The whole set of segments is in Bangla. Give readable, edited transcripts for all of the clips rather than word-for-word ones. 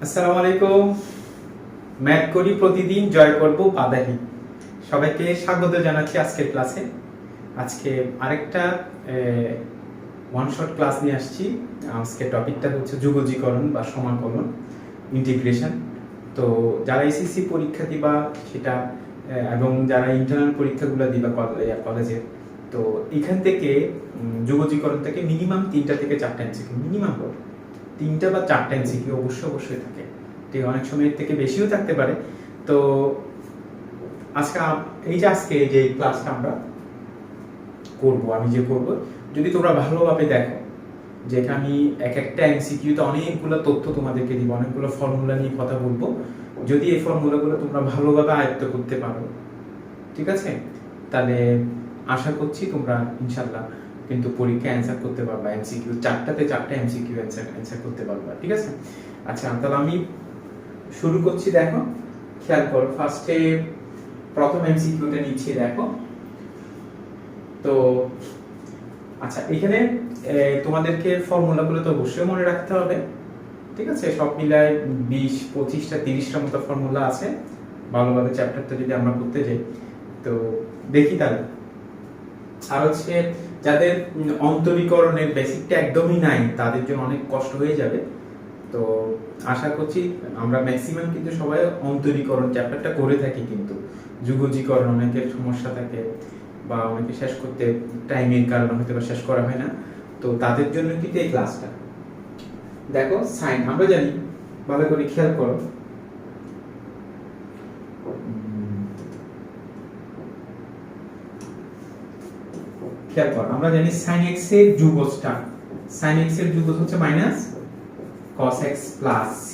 আসসালামু আলাইকুম। ম্যাথ করি প্রতিদিন, জয় করব বাধাহীন। সবাইকে স্বাগত জানাচ্ছি আজকের ক্লাসে। আজকে আরেকটা ওয়ান শট ক্লাস নিয়ে আসছি। আজকে টপিকটা হচ্ছে যুগজীকরণ বা সমাকলন, ইন্টিগ্রেশন। তো যারা এসএসসি পরীক্ষা দিবা সেটা এবং যারা ইন্টারনাল পরীক্ষাগুলো দিবা কলেজে, তো এখান থেকে যুগজীকরণ থেকে মিনিমাম 3টা থেকে 4টা এমসিকিউ, মিনিমাম 3টা বা 4টা এমসিকিউ অবশ্যই থাকে। ঠিক, অনেক সময় এর থেকে বেশিও থাকতে পারে। তো আজকে যে ক্লাসটা আমরা করব, যদি তোমরা ভালোভাবে দেখো, যে আমি এক একটা এমসিকিউতে অনেকগুলো তথ্য তোমাদেরকে দিব, অনেকগুলো ফর্মুলা নিয়ে কথা বলবো। যদি এই ফর্মুলাগুলো তোমরা ভালোভাবে আয়ত্ত করতে পারো, ঠিক আছে, তাহলে আশা করছি তোমরা ইনশাল্লাহ কিন্তু পরীক্ষা অ্যান্সার করতে পারবা। এমসিকিউ 4টাতে 4টা এমসিকিউ অ্যান্সার করতে পারবা, ঠিক আছে। আচ্ছা, তাহলে আমি শুরু করছি। দেখো, খেয়াল করো, ফার্স্টে প্রথম এমসিকিউটা নিচ্ছি। দেখো তো, আচ্ছা, এখানে তোমাদেরকে ফর্মুলাগুলো তো অবশ্যই মনে রাখতে হবে, ঠিক আছে। সব মিলায় 20, 25টা, 30টার মতো ফর্মুলা আছে। ভালোভাবে চ্যাপ্টারটা যদি আমরা করতে যাই, তো দেখি তাহলে। আর হচ্ছে যাদের অন্তরীকরণের বেসিকটা একদমই নাই, তাদের জন্য অনেক কষ্ট হয়ে যাবে। তো আশা করছি আমরা ম্যাক্সিমাম কিন্তু সবাই অন্তরীকরণ চ্যাপ্টারটা করে থাকি, কিন্তু যুগজীকরণ অনেকের সমস্যা থাকে বা অনেকে শেষ করতে টাইমের কারণে হয়তো বা শেষ করা হয় না। তো তাদের জন্য কিন্তু এই ক্লাসটা। দেখো, সাইন আমরা জানি, ভালো করে খেয়াল করো। আমরা জানি sin x এর যুগজটা, sin x এর যুগজ হচ্ছে minus cos x plus c।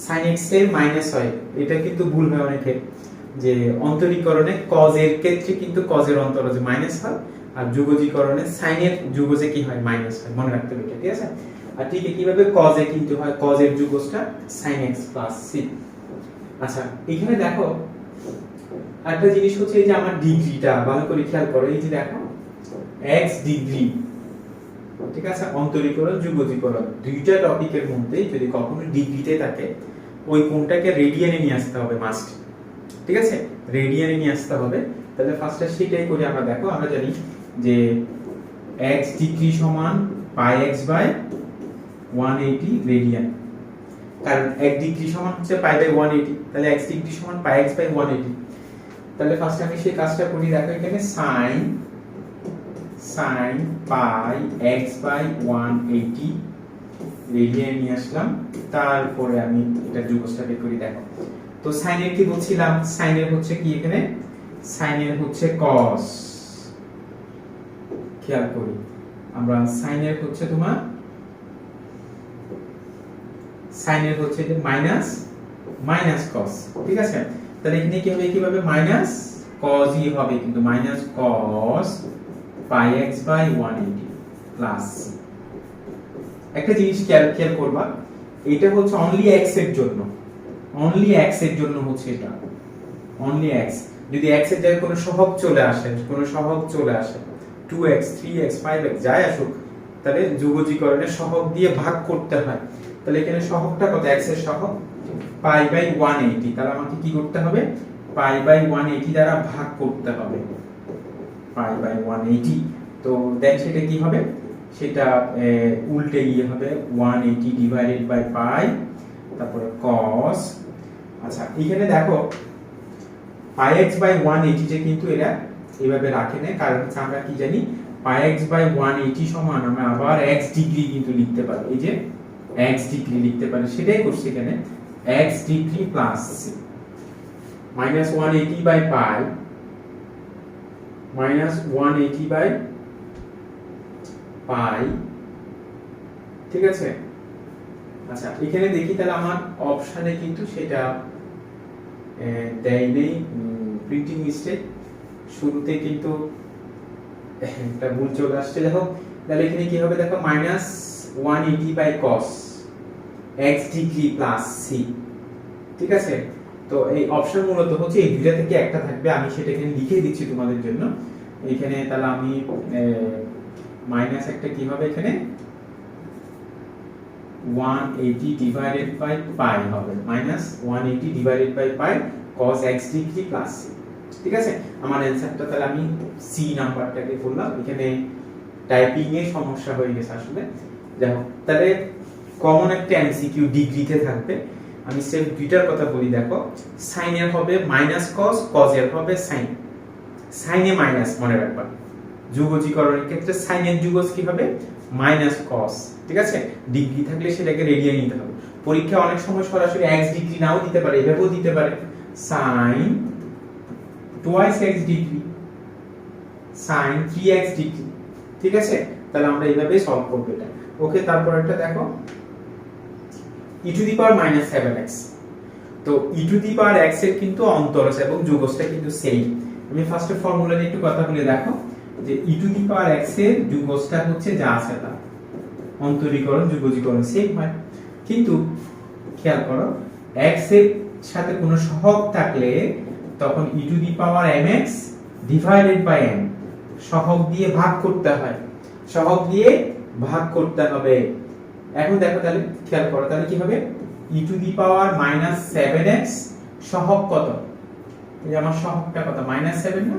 sin x এর মাইনাস হয়, এটা কিন্তু ভুল হয় অনেকের, যে অন্তরীকরণে cos এর ক্ষেত্রে কিন্তু cos এর অন্তরজে মাইনাস হয়, আর যুগজীকরণে sin এর যুগজে কি হয়, মাইনাস হয়। মনে রাখতে হবে, ঠিক আছে। আর ঠিক কিভাবে cos এ কিন্তু হয়, cos এর যুগজটা sin x প্লাস c। আচ্ছা, এখানে দেখো একটা জিনিস হচ্ছে, এই যে আমার ডিগ্রিটা ভালো করে খেয়াল করো। এই যে দেখো x ডিগ্রি, ঠিক আছে। অন্তরীকরণ, যুগজীকরণ দুইটা টপিকের মধ্যে যদি কখনো ডিগ্রিতে থাকে, ওই কোণটাকে রেডিয়ানে নিয়ে আসতে হবে মাস্ট, ঠিক আছে। রেডিয়ানে নিয়ে আসতে হবে। তাহলে ফার্স্টে সেটাই করি আমরা। দেখো, আমরা জানি যে x ডিগ্রি সমান পাই x বাই 180 রেডিয়ান, কারণ 1 ডিগ্রি সমান হচ্ছে পাই বাই 180, তাহলে x ডিগ্রি সমান পাই x বাই 180। তাহলে ফার্স্টে আমি সেই কাজটা করি। দেখো, এখানে sin pi x by 180 radian নিয়ে আসলাম। তারপরে আমি এটা যুগজটা বের করি। দেখো তো sin এর কি বলছিলাম, sin এর হচ্ছে কি, এখানে sin এর হচ্ছে cos। খেয়াল করি আমরা, sin এর হচ্ছে তোমার sin এর হচ্ছে যে মাইনাস cos, ঠিক আছে। তাহলে এখানে কি হবে, কিভাবে মাইনাস cos ই হবে, কিন্তু minus cos pi x by 180 plus c। একটা জিনিস খেয়াল করবা, এটা হচ্ছে অনলি x এর জন্য, হচ্ছে এটা অনলি x। যদি x এর জায়গায় কোনো সহগ চলে আসে, 2x 3x 5x যাই আসুক, তাহলে যুগজীকরণে সহগ দিয়ে ভাগ করতে হয়। তাহলে এখানে সহগটা কত, x এর সহগ পাই বাই 180, তাহলে আমাকে কি করতে হবে, পাই বাই 180 দ্বারা ভাগ করতে হবে, পাই বাই 180। তো দেন সেটা কি হবে, সেটা উল্টে গিয়ে হবে 180 ডিভাইডেড বাই পাই, তারপরে cos। আচ্ছা, এখানে দেখো পাই x বাই 180 যে কিন্তু এরা এইভাবে রাখে না, কারণ আমরা কি জানি, পাই x বাই 180 সমান আমরা আবার x ডিগ্রি কিন্তু লিখতে পারি। এই যে x ডিগ্রি লিখতে পারি, সেটাই করছি এখানে, x degree plus minus 180 by pi minus 180 by pi, ঠিক আছে। আচ্ছা, এখানে দেখি, তাহলে আমার অপশনে কিন্তু সেটা দেয় নেই, প্রিন্টিং মিস্টেক, শুরুতে কিন্তু একটা ভুল চলে আসছে। দেখো, তাহলে এখানে কি হবে, দেখো minus 180 by cos x degree plus c, ঠিক আছে। তো এই অপশন মূলত হচ্ছে এই দুইটা থেকে একটা থাকবে, আমি সেটা এখানে লিখে দিচ্ছি তোমাদের জন্য। এখানে তাহলে আমি মাইনাস একটা কি হবে, এখানে 180 ডিভাইডেড বাই পাই হবে minus 180 divided by pi cos x degree plus c। ঠিক আছে, আমার অ্যানসারটা তাহলে আমি সি নাম্বারটাকে বললাম, এখানে টাইপিং এ সমস্যা হয়ে গেছে আসলে। দেখো তাহলে কমন একটা এমসিকিউ ডিগ্রিতে থাকবে, আমি স্টেপ দুইটার কথা বলি। দেখো সাইন এর হবে মাইনাস cos, cos এর হবে সাইন। সাইনে মাইনাস মনে রাখবা, যুগজীকরণের ক্ষেত্রে সাইনের যুগজ কি হবে মাইনাস cos। ঠিক আছে, ডিগ্রি থাকলে সেটাকে রেডিয়ান নিতে হবে। পরীক্ষা অনেক সময় সরাসরি x ডিগ্রি নাও দিতে পারে, এভাবেও দিতে পারে sin twice x degree, sin 3x degree. ঠিক আছে, তাহলে আমরা এইভাবে সলভ করব এটা। ওকে, তারপর একটা দেখো e to the power minus 7x। তো e to the power x এর কিন্তু অন্তরজ এবং যুগজটা কিন্তু সেম। আমি ফার্স্টে ফর্মুলা নিয়ে একটু কথা বলে দেখো যে e to the power x এর যুগজটা হচ্ছে যা আছে তা, অন্তরীকরণ যুগজীকরণ সেম হয়। কিন্তু খেয়াল করো x এর সাথে কোনো সহগ থাকলে তখন e to the power mx divided by m, সহগ দিয়ে ভাগ করতে হয়, সহগ দিয়ে ভাগ করতে হবে। এখন দেখো তাহলে খেয়াল করো তাহলে কি হবে e to the power minus 7x সহগ কত, এই আমার সহগটা কত মাইনাস 7 না,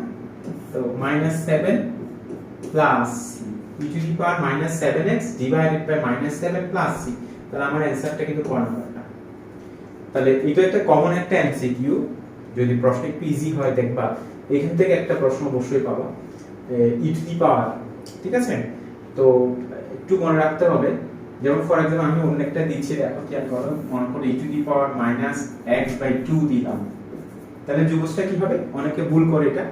তো minus 7 plus e to the power minus 7x divided by minus 7 plus c। তাহলে আমার অ্যানসারটা কিন্তু কোন নাম্বারটা। তাহলে এটা একটা কমন একটা এমসিকিউ, যদি প্রশ্ন একটু ইজি হয় দেখবা এখান থেকে একটা প্রশ্ন অবশ্যই পাবা e টু দি পাওয়ার। ঠিক আছে, তো একটু মনে রাখতে হবে, যেমন ফর এক্সাম্পল আমি অন্য একটা দিচ্ছি, দেখো খেয়াল করো, মনে করো e to the power minus x by 2 দিলাম, তাহলে যুগজটা কি হবে, অনেকে ভুল করে এটা।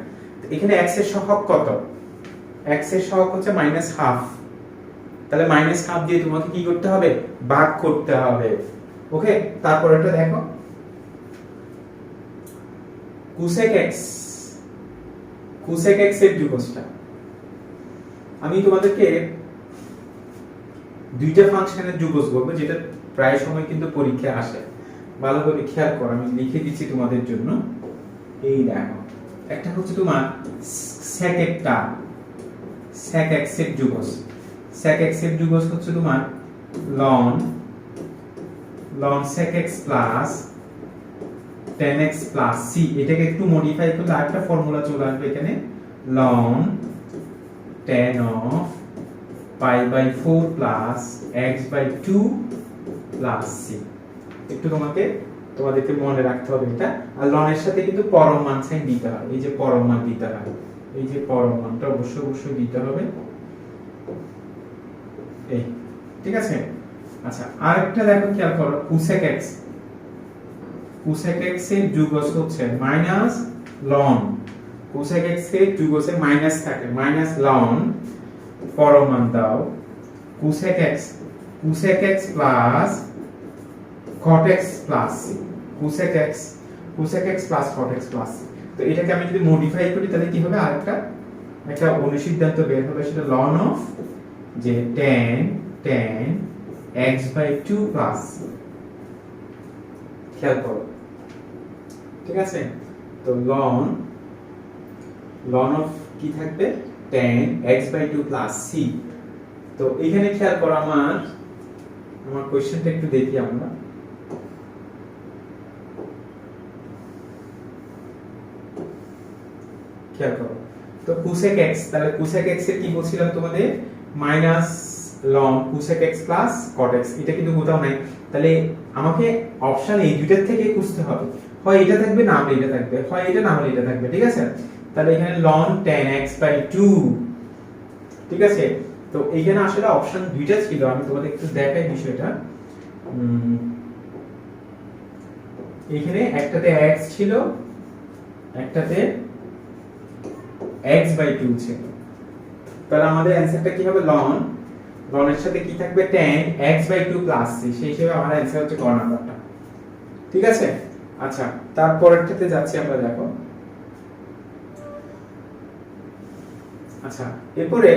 এখানে x এর সহগ কত, x এর সহগ হচ্ছে মাইনাস হাফ, তাহলে মাইনাস হাফ দিয়ে তোমাকে কি করতে হবে ভাগ করতে হবে। ওকে, তারপর এটা দেখো cosec x, cosec x এর যুগজটা আমি তোমাদেরকে দুইটা ফাংশনের যুগজ বলবো যেটা প্রায় সময় কিন্তু পরীক্ষায় আসে, ভালো করে খেয়াল করো, আমি লিখে দিচ্ছি তোমাদের জন্য। এই দেখো একটা হচ্ছে তোমার sec একটা sec x এর যুগজ, sec x এর যুগজ হচ্ছে তোমার ln sec x plus tan x plus c। এটাকে একটু মডিফাই করলে আরেকটা ফর্মুলা চলে আসবে এখানে, ln tan of pi by 4 plus x by 2 plus c। একটু তোমাদেরকে মনে রাখতে হবে এটা। আর ln এর সাথে কিন্তু পরম মান সাইন দিতে হবে, এই যে পরম মান দিতে হবে, এই যে পরম মানটা অবশ্যই দিতে হবে এই। ঠিক আছে, আচ্ছা আরেকটা দেখো খেয়াল করো cosec x, cosec x এর যুগজ হচ্ছে মাইনাস ln, cosec x এর যুগজে মাইনাস থাকে, মাইনাস ln পরম মান দাও cosec x plus cot x plus c, cosec x plus cot x plus c। তো এটাকে আমি যদি মডিফাই করি তাহলে কি হবে, আরেকটা একটা অনুসিদ্ধান্ত বের হবে, সেটা ln অফ যে tan x by 2 plus c। খেয়াল করো, ঠিক আছে, তো ln অফ কি থাকবে tan x by 2 plus c। তো এখানে খেয়াল করো আমার কোশ্চেনটা একটু দেখি আমরা। খেয়াল করো তো cosec x, তাহলে cosec x এর কি বলছিলাম তোমাদের minus ln cosec x plus cot x, এটা কিন্তু কোথাও নাই। তাহলে আমাকে অপশন এই দুইটার থেকে খুঁজতে হবে, হয় এটা থাকবে না হলে এটা থাকবে, হয় এটা না হলে এটা থাকবে। ঠিক আছে, তাহলে এখানে ln tan x by 2। ঠিক আছে, তো এইখানে আসলে অপশন দুইটা ছিল, আমি তোমাদের একটু দেখাই বিষয়টা। এখানে একটাতে x ছিল, একটাতে x by 2 ছিল। তাহলে আমাদের অ্যানসারটা কি হবে ln এর সাথে কি থাকবে tan x by 2 plus c, সেই হিসেবে আমার অ্যানসার হচ্ছে ক নাম্বারটা। ঠিক আছে, আচ্ছা তারপরেরটাতে যাচ্ছি আমরা, দেখো আচ্ছা এরপরে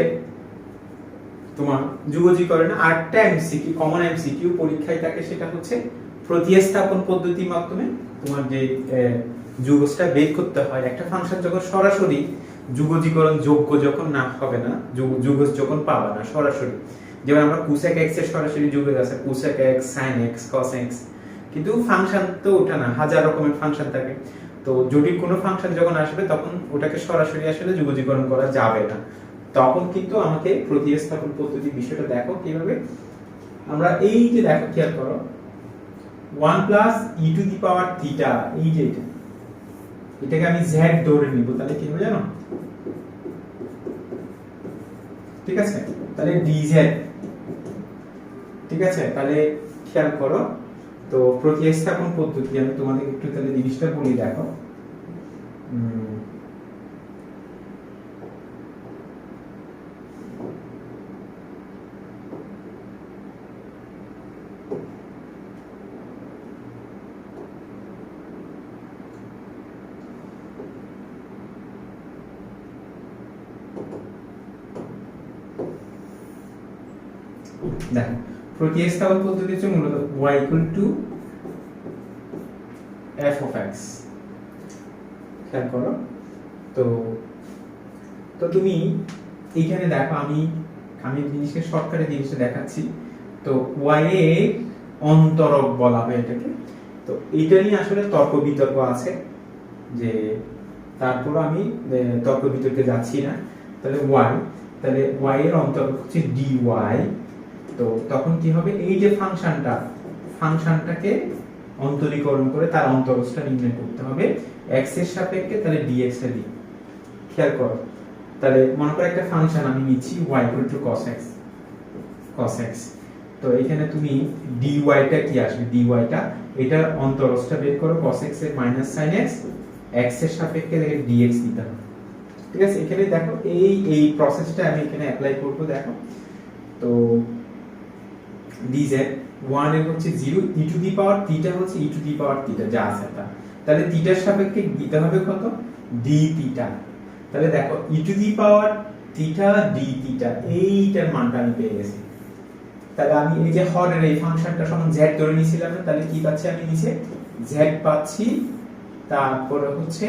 তোমার যুগজীকরণে আরেকটা এমসিকিউ, কমন এমসিকিউ পরীক্ষায় থাকে, সেটা হচ্ছে প্রতিস্থাপন পদ্ধতির মাধ্যমে তোমার যে যুগজটা বের করতে হয়। একটা ফাংশন যখন সরাসরি যুগজীকরণ যোগ্য যখন না হবে না, যুগজ যখন পাবে না সরাসরি, যেমন আমরা কোসেক x এর সরাসরি যোগের আছে cosec x sin x cos x, কিন্তু ফাংশন তো ওটা না, হাজার রকমের ফাংশন থাকে। তো জটিল কোনো ফাংশন যখন আসবে তখন ওটাকে সরাসরি আসলে যোগজীকরণ করা যাবে না, তখন কিন্তু আমাকে প্রতিস্থাপন পদ্ধতি বিষয়টা দেখো কিভাবে। আমরা এই যে দেখো খেয়াল করো 1 plus e to the power theta, এই যে এটাকে আমি z ধরে নিব, তাহলে কি হবে জানো? ঠিক আছে, তাহলে dz, ঠিক আছে। তাহলে খেয়াল করো, তো প্রতিস্থাপন পদ্ধতি আমি তোমাদের একটু তাহলে জিনিসটা বলি, দেখো দেখো প্রতিস্থাপন পদ্ধতি হচ্ছে মূলত y f of x, খেয়াল করো। তো তো তুমি এইখানে দেখো আমি জিনিসকে শর্টকাটে জিনিসটা দেখাচ্ছি। তো y এর অন্তরক বলা হয় এটাকে। তো এটা নিয়ে আসলে তর্ক বিতর্ক আছে, যে তারপর আমি তর্ক বিতর্কে যাচ্ছি না। তাহলে y এর অন্তরক হচ্ছে dy। তো তখন কি হবে, এই যে ফাংশনটাকে অন্তরীকরণ করে তার অন্তরজটা নির্ণয় করতে হবে x এর সাপেক্ষে, তাহলে dx টা দিই। খেয়াল করো, তাহলে মনে করো একটা ফাংশন আমি নিচ্ছি y cos x, তো এখানে তুমি dy টা কি আসবে, dy টা এটার অন্তরজটা বের করো, cos x এর মাইনাস sin x, x এর সাপেক্ষে dx দিতে হবে। ঠিক আছে, এখানে দেখো এই প্রসেসটা আমি এখানে অ্যাপ্লাই করব। দেখো তো dz 1 এর হচ্ছে 0, e to the power theta হচ্ছে e to the power theta যা আছে তা, তাহলে থিটার সাপেক্ষে দিতে হবে কত, d থিটা। তাহলে দেখো e to the power theta d theta, এইটার মানটা আমি পেয়ে গেছি। তাহলে আমি এই যে হরের এই ফাংশনটা সমান z ধরে নিয়েছিলাম, তাহলে কি পাচ্ছি আমি নিচে z পাচ্ছি, তারপরে হচ্ছে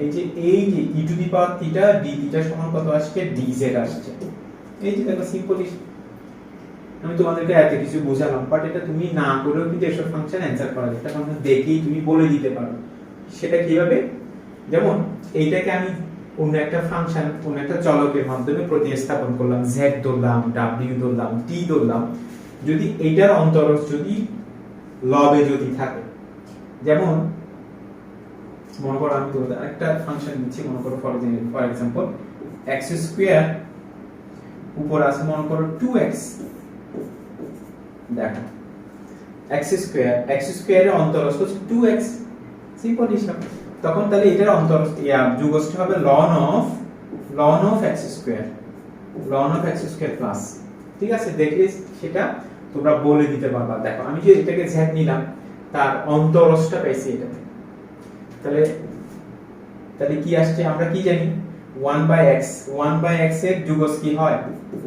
এই যে e to the power theta d theta সমান কত আসছে, dz আসছে। এই যে দেখো সিম্পল, আমি তোমাদেরকে এত কিছু বোঝালাম, বাট এটা তুমি না করেও কিন্তু এসব ফাংশন অ্যানসার করা যায়, তখন দেখেই তুমি বলে দিতে পারো। সেটা কিভাবে, যেমন এইটাকে আমি অন্য একটা ফাংশন, অন্য একটা চলকের মাধ্যমে প্রতিস্থাপন করলাম, z ধরলাম, w ধরলাম, t ধরলাম, যদি এটার অন্তরজ যদি লবে যদি থাকে, যেমন মনে করো আমি তোমাদের একটা ফাংশন দিচ্ছি, মনে করো ফর এক্সাম্পল x স্কয়ার উপর আছে মনে করো 2x, দেখো x স্কয়ারের অন্তরজ হচ্ছে 2x, সিম্পল হিসাব। তখন তাহলে এটার অন্তরজ যুগজটা হবে ln of x square plus, ঠিক আছে। দেখলে সেটা তোমরা বলে দিতে পারবা। দেখো আমি যে এটাকে z নিলাম, তার অন্তরজটা পাইছি এটাতে, তাহলে কি আসছে আমরা কি জানি, 1/x এর যুগজ কি হয়,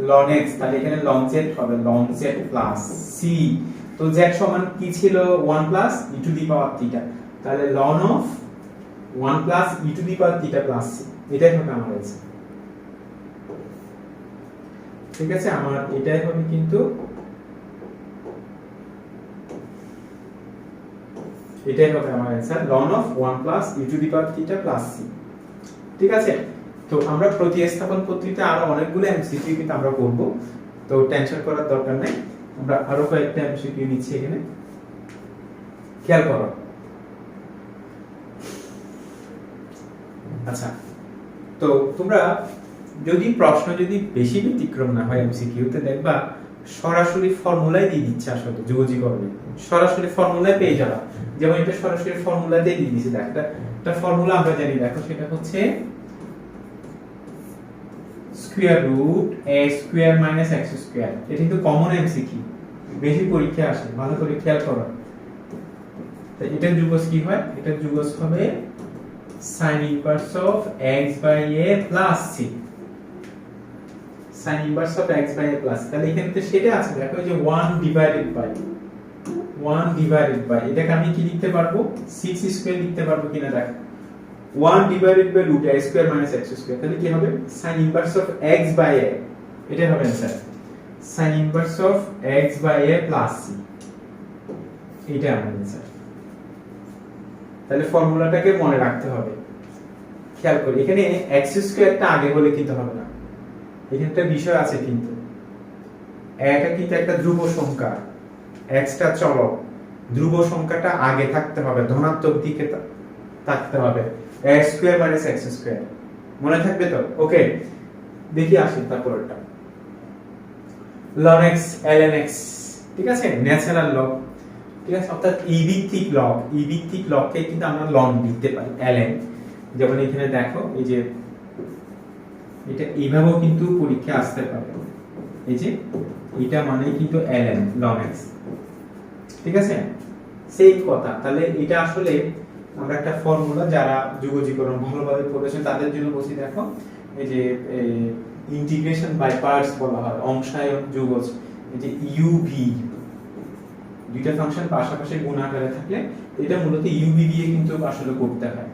ln x, তাহলে এখানে ln z হবে, ln z প্লাস c। তো z সমান কি ছিল, 1 plus e to the power theta, তাহলে ln of 1 plus e to the power theta plus c, এটাই হবে আমার आंसर। ঠিক আছে, আমার এটাই হবে কিন্তু এটাই হবে আমার answer, ln of 1 plus e to the power theta plus c। ঠিক আছে, তো আমরা প্রতিস্থাপন পদ্ধতিতে আরো অনেকগুলো এমসিকিউ কিন্তু আমরা করব, তো টেনশন করার দরকার নাই। আমরা আরো কয়েকটা এমসিকিউ নিচ্ছি এখানে, খেয়াল করো। আচ্ছা, তো তোমরা যদি প্রশ্ন যদি বেশি ব্যতিক্রম না হয় এমসিকিউ তে, দেখবা সরাসরি ফর্মুলাই দিয়ে দিচ্ছে, আসলে যোগজীকরণে সরাসরি ফর্মুলাই পেয়ে যাবা। যেমন এটা সরাসরি ফর্মুলাতেই দিয়ে দিয়েছে, দেখো একটা ফর্মুলা আমরা জানি, দেখো সেটা হচ্ছে square root a square minus x square. এটা কিন্তু কমন এমসিকিউ, বেশি পরীক্ষা আসে, ভালো করে খেয়াল করো। তো এটার যুগজ কি হয়, এটার যুগজ হবে sin inverse of x by a plus c, sin inverse of x by a plus। তাহলে এখানে তো সেটা আছে, দেখো যে 1 ডিভাইডেড বাই এটাকে আমি কি লিখতে পারবো, 6 স্কয়ার লিখতে পারবো কিনা, দেখো 1 divided by root a square minus x square, তাহলে কি হবে sin inverse of x by a, এটা হবে answer. sin inverse of x by a plus c, এটা আমার आंसर। তাহলে ফর্মুলাটাকে মনে রাখতে হবে। খেয়াল করি এখানে x স্কয়ারটা আগে হলে কিন্তু হবে না, এখানে একটা বিষয় আছে কিন্তু, এটা কিন্তু একটা ধ্রুব সংখ্যা, x টা চলক, ধ্রুব সংখ্যাটা আগে থাকতে হবে, ধনাত্মক দিকে থাকতে হবে, x square minus x square, মনে থাকবে তো? ওকে, দেখি আসি তারপরটা, ln x ln x, ঠিক আছে, ন্যাচারাল লগ, ঠিক আছে, অর্থাৎ ভিত্তিক লগ, ভিত্তিক লগকে কিন্তু আমরা লন লিখতে পারি ln, যেমন এখানে দেখো এই যে এটা এইভাবেও কিন্তু পরীক্ষা আসতে পারে, এই যে এটা মানে কিন্তু ln ln x, ঠিক আছে, সেই কথা। তাহলে এটা আসলে আমরা একটা ফর্মুলা, যারা যুগজীকরণ ভালোভাবে পড়েছেন তাদের জন্য বলছি, দেখো এই যে ইন্টিগ্রেশন বাই পার্টস বলা হয়, অংশায়ন যুগজ, এই যে ইউভি, দুইটা ফাংশন পাশাপাশি গুণ আকারে থাকলে এটা মূলত ইউভি দিয়ে কিন্তু আসলে করতে হয়।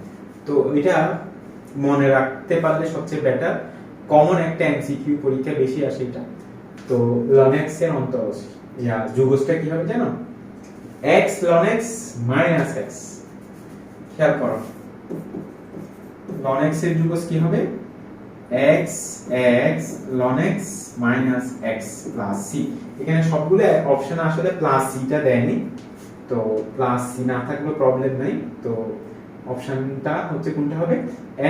তো এটা মনে রাখতে পারলে সবচেয়ে বেটার, কমন একটা এমসিকিউ পরীক্ষা বেশি আসে এটা। তো ln x এর অন্তরজ ইয়া যুগজটা কি হবে জানো? x ln x minus x, খেয়াল করো ln x এর যুগজ কি হবে? x x ln x minus x plus c, এখানে সবগুলো অপশন আসলে প্লাস c টা দেয়নি, তো প্লাস c না থাকলে প্রবলেম নাই, তো অপশনটা হচ্ছে কোনটা হবে?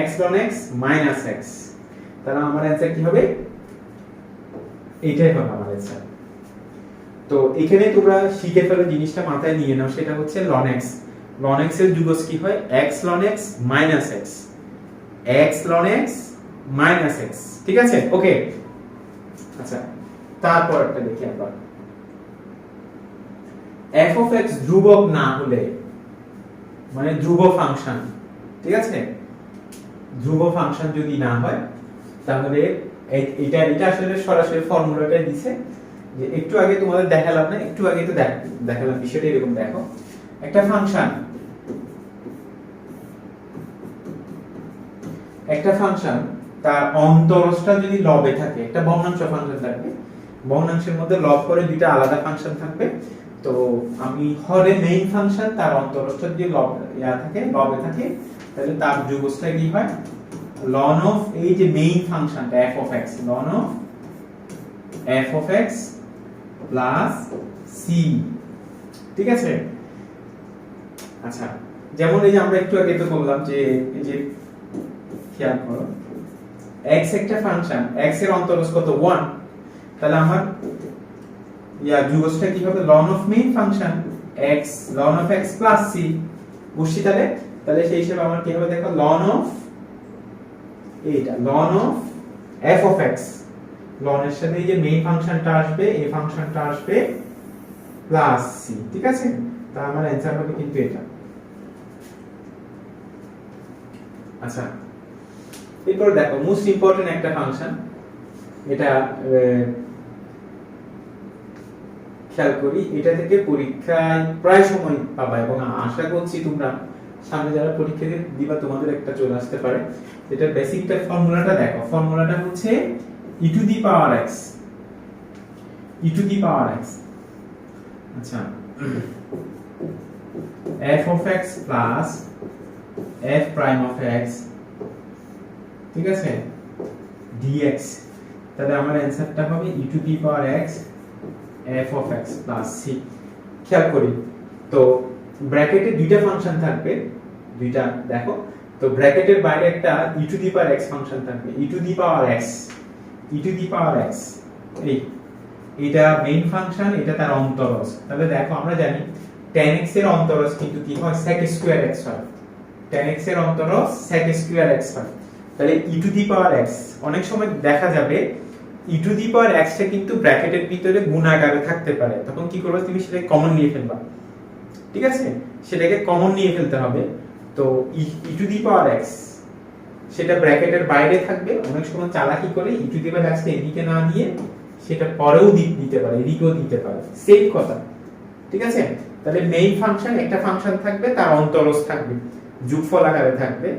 x ln x minus x, তাহলে আমার অ্যানসার কি হবে? এইটাই হবে আমার অ্যানসার। তো এখানে তোমরা শিখে ফেলো, জিনিসটা মাথায় নিয়ে নাও, সেটা হচ্ছে ln x, ln x এর যুগজ কি হয়? x ln x minus x, x ln x minus x, ঠিক আছে? ওকে, আচ্ছা তারপরটা দেখি আমরা, f of x ধ্রুবক না হলে, মানে ধ্রুব ফাংশন, ঠিক আছে, ধ্রুব ফাংশন যদি না হয় তাহলে এটা আসলে সরাসরি ফর্মুলাটাই দিছে, যে একটু আগে তোমাদের দেখালাম না, একটু আগে তো দেখালাম বিষয়টা এরকম, দেখো একটা ফাংশন তার অন্তরজটা যদি লবে থাকে, একটা ভগ্নাংশ ফাংশন থাকবে, ভগ্নাংশের মধ্যে লব করে দুইটা আলাদা ফাংশন থাকবে, তো আমি হরে মেইন ফাংশন তার অন্তরজটা যদি লব থাকে, লবে থাকে, তাহলে তার যুগজটা কি হয়? ln of এই যে মেইন ফাংশনটা f of x, ln of f of x plus c, ঠিক আছে। আচ্ছা, যেমন এই যে আমরা একটু আগে তো বললাম যে এই যে খেয়াল করো x একটা ফাংশন, x এর অন্তরজ কত? 1, তাহলে আমার যুগজটা কি হবে? ln of main function x ln of x plus c, বুঝছি? তাহলে সেই হিসেবে আমার কি হবে দেখো, ln of এইটা ln of f of x, ln এর সাথে এই যে মেইন ফাংশনটা আসবে, এই ফাংশনটা আসবে প্লাস c, ঠিক আছে, তাহলে আমার অ্যানসার হবে কিন্তু এটা। আচ্ছা, এরপর দেখো মোস্ট ইম্পর্টেন্ট একটা ফাংশন, এটা খেয়াল করি, এটা থেকে পরীক্ষায় প্রায় সময় পাবা, এবং আশা করছি তোমরা সামনে যারা পরীক্ষা দিবা তোমাদের একটা চলে আসতে পারে। এটা বেসিকটা ফর্মুলাটা দেখো, ফর্মুলাটা হচ্ছে e to the power x, e to the power x, আচ্ছা f of x plus f prime of x, ঠিক আছে, dx, তাহলে আমার অ্যানসারটা হবে e to the power x f of x plus c। খেয়াল করি তো ব্র্যাকেটে দুইটা ফাংশন থাকবে, দুইটা দেখো, তো ব্র্যাকেটের বাইরে একটা e to the power x function থাকবে, e to the power x, e to the power x, এটা মেইন ফাংশন, এটা তার অন্তরজ। তাহলে দেখো আমরা জানি tan x এর অন্তরজ কিন্তু কি হয়? sec স্কয়ার x হয়, tan x এর অন্তরজ sec স্কয়ার x হয়, তাহলে e to the power x, অনেক সময় দেখা যাবে e to the power x টা কিন্তু ব্র্যাকেটের ভিতরে গুণাকারে থাকতে পারে, তখন কি করবে? তুমি সেটাকে কমন নিয়ে ফেলবা, ঠিক আছে, সেটাকে কমন নিয়ে ফেলতে হবে। তো e to the power x সেটা ব্র্যাকেটের বাইরে থাকবে, অনেক সময় চালাকি করে e to the power x টা এদিকে না দিয়ে সেটা পরেও দিতে পারে, এদিকেও দিতে পারে, সেম কথা, ঠিক আছে। তাহলে মেইন ফাংশন একটা ফাংশন থাকবে, তার অন্তরজ থাকবে, যোগফল আকারে থাকবে,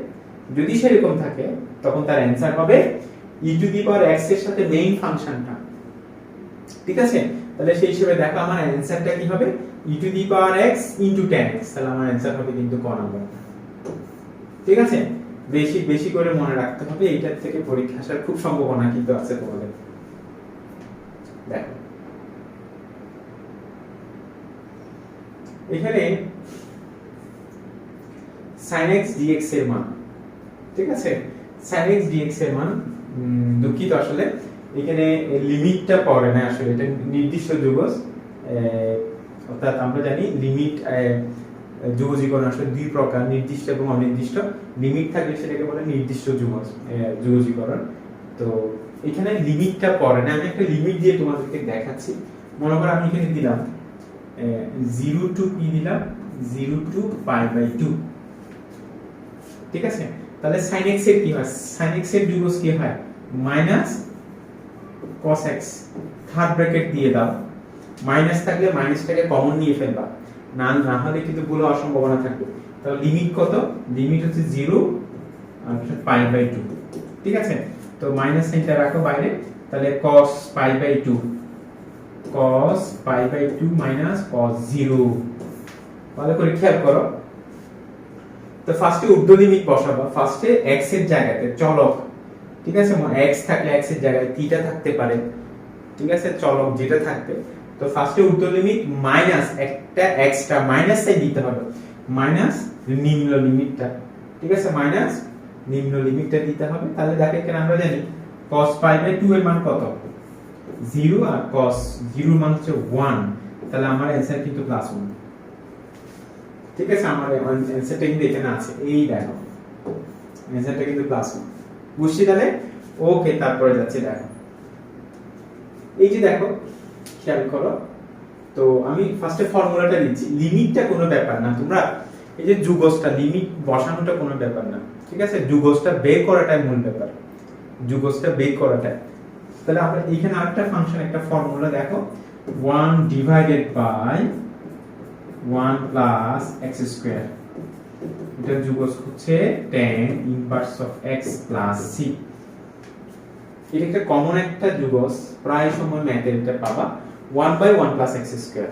যদি সেরকম থাকে তখন তার অ্যানসার হবে e to the power x এর সাথে মেইন ফাংশনটা ঠিক আছে, তাহলে সেই হিসেবে দেখো আমার অ্যানসারটা কি হবে e to the power x into tan x, তাহলে আমার অ্যানসার হবে কিন্তু ক নাম্বার। ঠিক আছে, বেশি বেশি করে মনে রাখতে হবে, এইটার থেকে পরীক্ষা আসার খুব সম্ভাবনা কিন্তু আছে তোমাদের। দেখো এখানে sin x dx এর মান, ঠিক আছে, sin x dx এর মান দুঃখিত আসলে এখানে লিমিটটা পড়ে না, আসলে এটা নির্দিষ্ট যুগজ, অর্থাৎ আমরা জানি লিমিট যুগজীকরণ আসলে দুই প্রকার, নির্দিষ্ট এবং অনির্দিষ্ট। লিমিট থাকলে সেটাকে বলে নির্দিষ্ট যুগজীকরণ। তো এখানে লিমিটটা পড়ে না, আমি একটা লিমিট দিয়ে তোমাদেরকে দেখাচ্ছি। মনে করো আমি এখানে দিলাম 0 টু p দিলাম 0 টু π/2, ঠিক আছে, তাহলে sin x এর কি হয়, sin x এর যুগজ কি হয় minus cos x, third bracket দিয়ে দাও, মাইনাস থাকলে মাইনাসটাকে কমন নিয়ে ফেলবা, না হলে কিন্তু ভুল হওয়ার সম্ভাবনা থাকবে। তাহলে লিমিট কত, লিমিট হচ্ছে 0 আর π/2, ঠিক আছে, তো মাইনাস সাইনটা রাখো বাইরে, তাহলে cos π/2 মাইনাস cos 0, ভালো করে খেয়াল করো। তো ফার্স্টে ঊর্ধ্ব লিমিট বসাবা, ফার্স্টে x এর জায়গাতে চলক, ঠিক আছে, x থাকলে x এর জায়গায় থিটা থাকতে পারে, ঠিক আছে, চলক যেটা থাকবে। তো ফার্স্টে ঊর্ধ্ব লিমিট মাইনাস একটা এক্সট্রা মাইনাস সাইন দিতে হবে, মাইনাস নিম্ন লিমিটটা, ঠিক আছে, মাইনাস নিম্ন লিমিটটা দিতে হবে। তাহলে দেখো এখানে আমরা জানি cos π/2 এর মান কত 0 আর cos 0 এর মান হচ্ছে 1, তাহলে আমার অ্যানসার কিন্তু +1, ঠিক আছে, আমার অ্যানসারটা কিন্তু এখানে আছে, এই দেখো অ্যানসারটা কিন্তু +1, বুঝছি তাহলে, ওকে। তারপরে যাচ্ছে দেখো, এই যে দেখো খেয়াল করো, তো আমি ফার্স্টে ফর্মুলাটা দিচ্ছি, লিমিটটা কোনো ব্যাপার না, তোমরা এই যে যুগজটা লিমিট বসানোটা কোনো ব্যাপার না, ঠিক আছে, যুগজটা বের করাটাই মূল ব্যাপার, যুগজটা বের করাটাই। তাহলে আমরা এখানে আরেকটা ফাংশন, একটা ফর্মুলা দেখো, 1 divided by 1 plus x square, এটা যুগজ হচ্ছে tan inverse of x plus c, এটা একটা কমন একটা যুগজ, প্রায় সময় ম্যাথে এটা পাবা 1 বাই 1 প্লাস x স্কয়ার।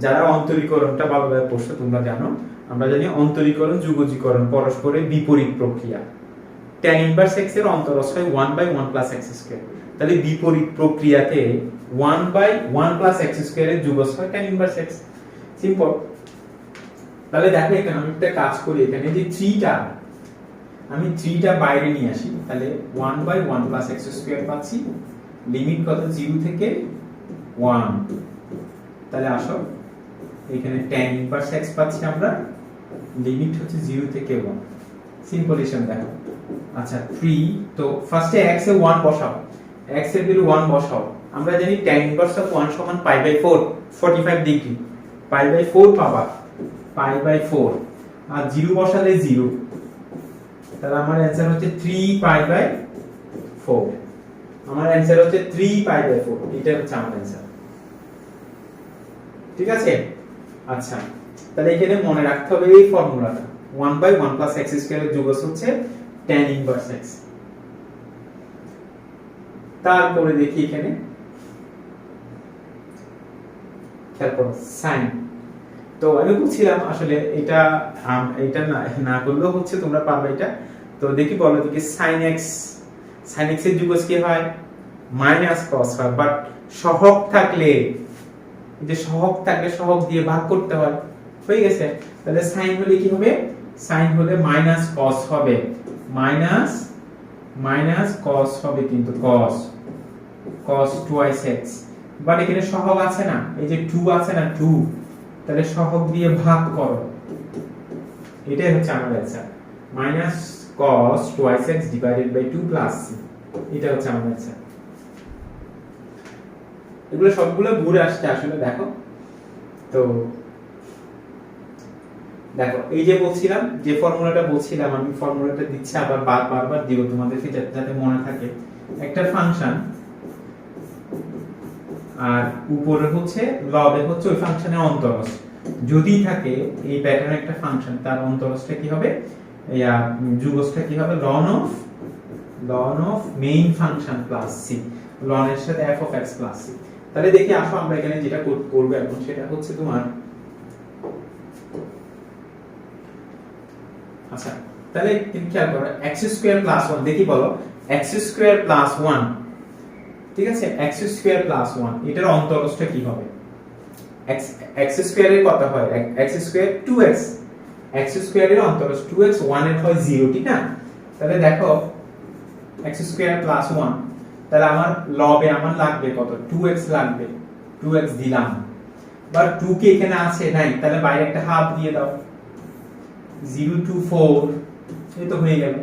যারা অন্তরীকরণটা ভালোভাবে পড়ছো তোমরা জানো, আমরা জানি অন্তরীকরণ যুগজীকরণ পরস্পরের বিপরীত প্রক্রিয়া, tan ইনভার্স x এর অন্তরজ হয় 1 বাই 1 প্লাস x স্কয়ার, তাহলে বিপরীত প্রক্রিয়াতে 1 বাই 1 প্লাস x স্কয়ার এর যুগজ হয় tan ইনভার্স x, সিম্পল। তাহলে দেখো এখানে আমি একটা কাজ করি, এখানে যে 3টা আমি 3টা বাইরে নিয়ে আসি, তাহলে 1 বাই 1 প্লাস x স্কয়ার পাচ্ছি, লিমিট কত 0 থেকে 1, তাহলে আসো এখানে tan ইনভার্স x পাচ্ছি আমরা, লিমিট হচ্ছে 0 থেকে 1, সিম্পল হিসাব দেখো। আচ্ছা 3, তো ফার্স্টে x এ 1 বসাও, x এর ভ্যালু 1 বসাও, আমরা জানি tan ইনভার্স অফ 1 সমান π/4 45 ডিগ্রি, π/4 পাবা, π/4 আর 0 বসালে 0, তাহলে আমার অ্যানসার হচ্ছে 3π/4, আমার অ্যানসার হচ্ছে 3π/4, এটা হচ্ছে আমার অ্যানসার, ঠিক আছে। আচ্ছা তাহলে এখানে মনে রাখতে হবে এই ফর্মুলাটা, 1 বাই 1 প্লাস x স্কয়ার এর যুগজ হচ্ছে tan ইনভার্স x। তারপরে দেখি এখানে খেয়াল করো sin, তো আমি বলছিলাম আসলে এটা না করলেও হচ্ছে, তোমরা পারবে এটা। তো দেখি বলো দেখি sin x এর যুগজ কি হয় মাইনাস cos হয়, বাট সহগ থাকলে, যে সহগ থাকলে সহগ দিয়ে ভাগ করতে হয়, হয়ে গেছে। তাহলে sin হলে কি হবে, sin হলে মাইনাস cos হবে, মাইনাস cos হবে, কিন্তু cos twice x, বাট এখানে সহগ আছে না, এই যে 2 আছে না 2, তাহলে সহগ দিয়ে ভাগ করো, এটাই হচ্ছে আমার answer, minus cos twice x divided by 2 plus c, এটা হচ্ছে আমার অ্যানসার। এগুলো সবগুলো ঘুরে আসছে আসলে দেখো। তো দেখো এই যে বলছিলাম, যে ফর্মুলাটা বলছিলাম, আমি ফর্মুলাটা দিচ্ছি আবার বারবার দিব তোমাদেরকে যাতে মনে থাকে, একটা ফাংশন আর উপরে হচ্ছে লবে হচ্ছে ওই ফাংশনের অন্তরজ, যদি থাকে এই প্যাটার্নের একটা ফাংশন, তার অন্তরজটা কি হবে, যুগজটা কি হবে, ln of main function plus c, ln এর সাথে f of x plus c। তাহলে দেখি আসো আমরা এখানে যেটা করব এখন সেটা হচ্ছে তোমার আচ্ছা তাহলে তুমি খেয়াল করো x স্কয়ার প্লাস 1 দেখি বলো x স্কয়ার প্লাস 1 ঠিক আছে x স্কয়ার প্লাস 1 এটার অন্তরস্থ কি হবে x স্কয়ারের কত হয় x square 2x x স্কয়ারের অন্তরস্থ 2x 1 এর হয় 0 ঠিক না তাহলে দেখো x স্কয়ার প্লাস 1 তাহলে আমার লবে আমার লাগবে কত 2x লাগবে 2x দিলাম বাট 2 কে এখানে আছে নাই তাহলে বাইরে একটা হাফ দিয়ে দাও 0 to 4 এই তো হয়ে গেল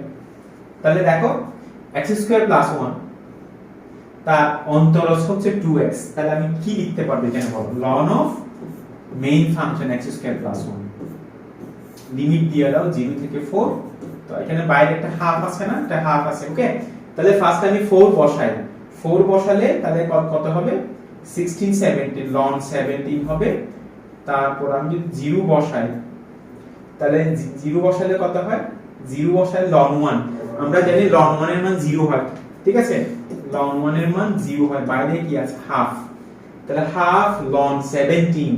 তাহলে দেখো x স্কয়ার প্লাস 1 তার অন্তরস্থ হচ্ছে 2x তাহলে আমি কি লিখতে পারবো এখানে বলো ln of main function x square plus 1 limit দিয়ে দাও 0 থেকে 4 তো এখানে বাইরে একটা হাফ আছে না একটা হাফ আছে ওকে তাহলে ফার্স্ট আমি 4 বসাই 4 বসালে তাহলে কত হবে 16 17 ln 17 হবে তারপর আমি যদি 0 বসাই তাহলে 0 বসালে কত হয় 0 বসালে ln 1 আমরা জানি ln 1 এর মান 0 হয় ঠিক আছে ln 1 এর মান 0 হয় বাইরে কি আছে হাফ তাহলে হাফ ln 17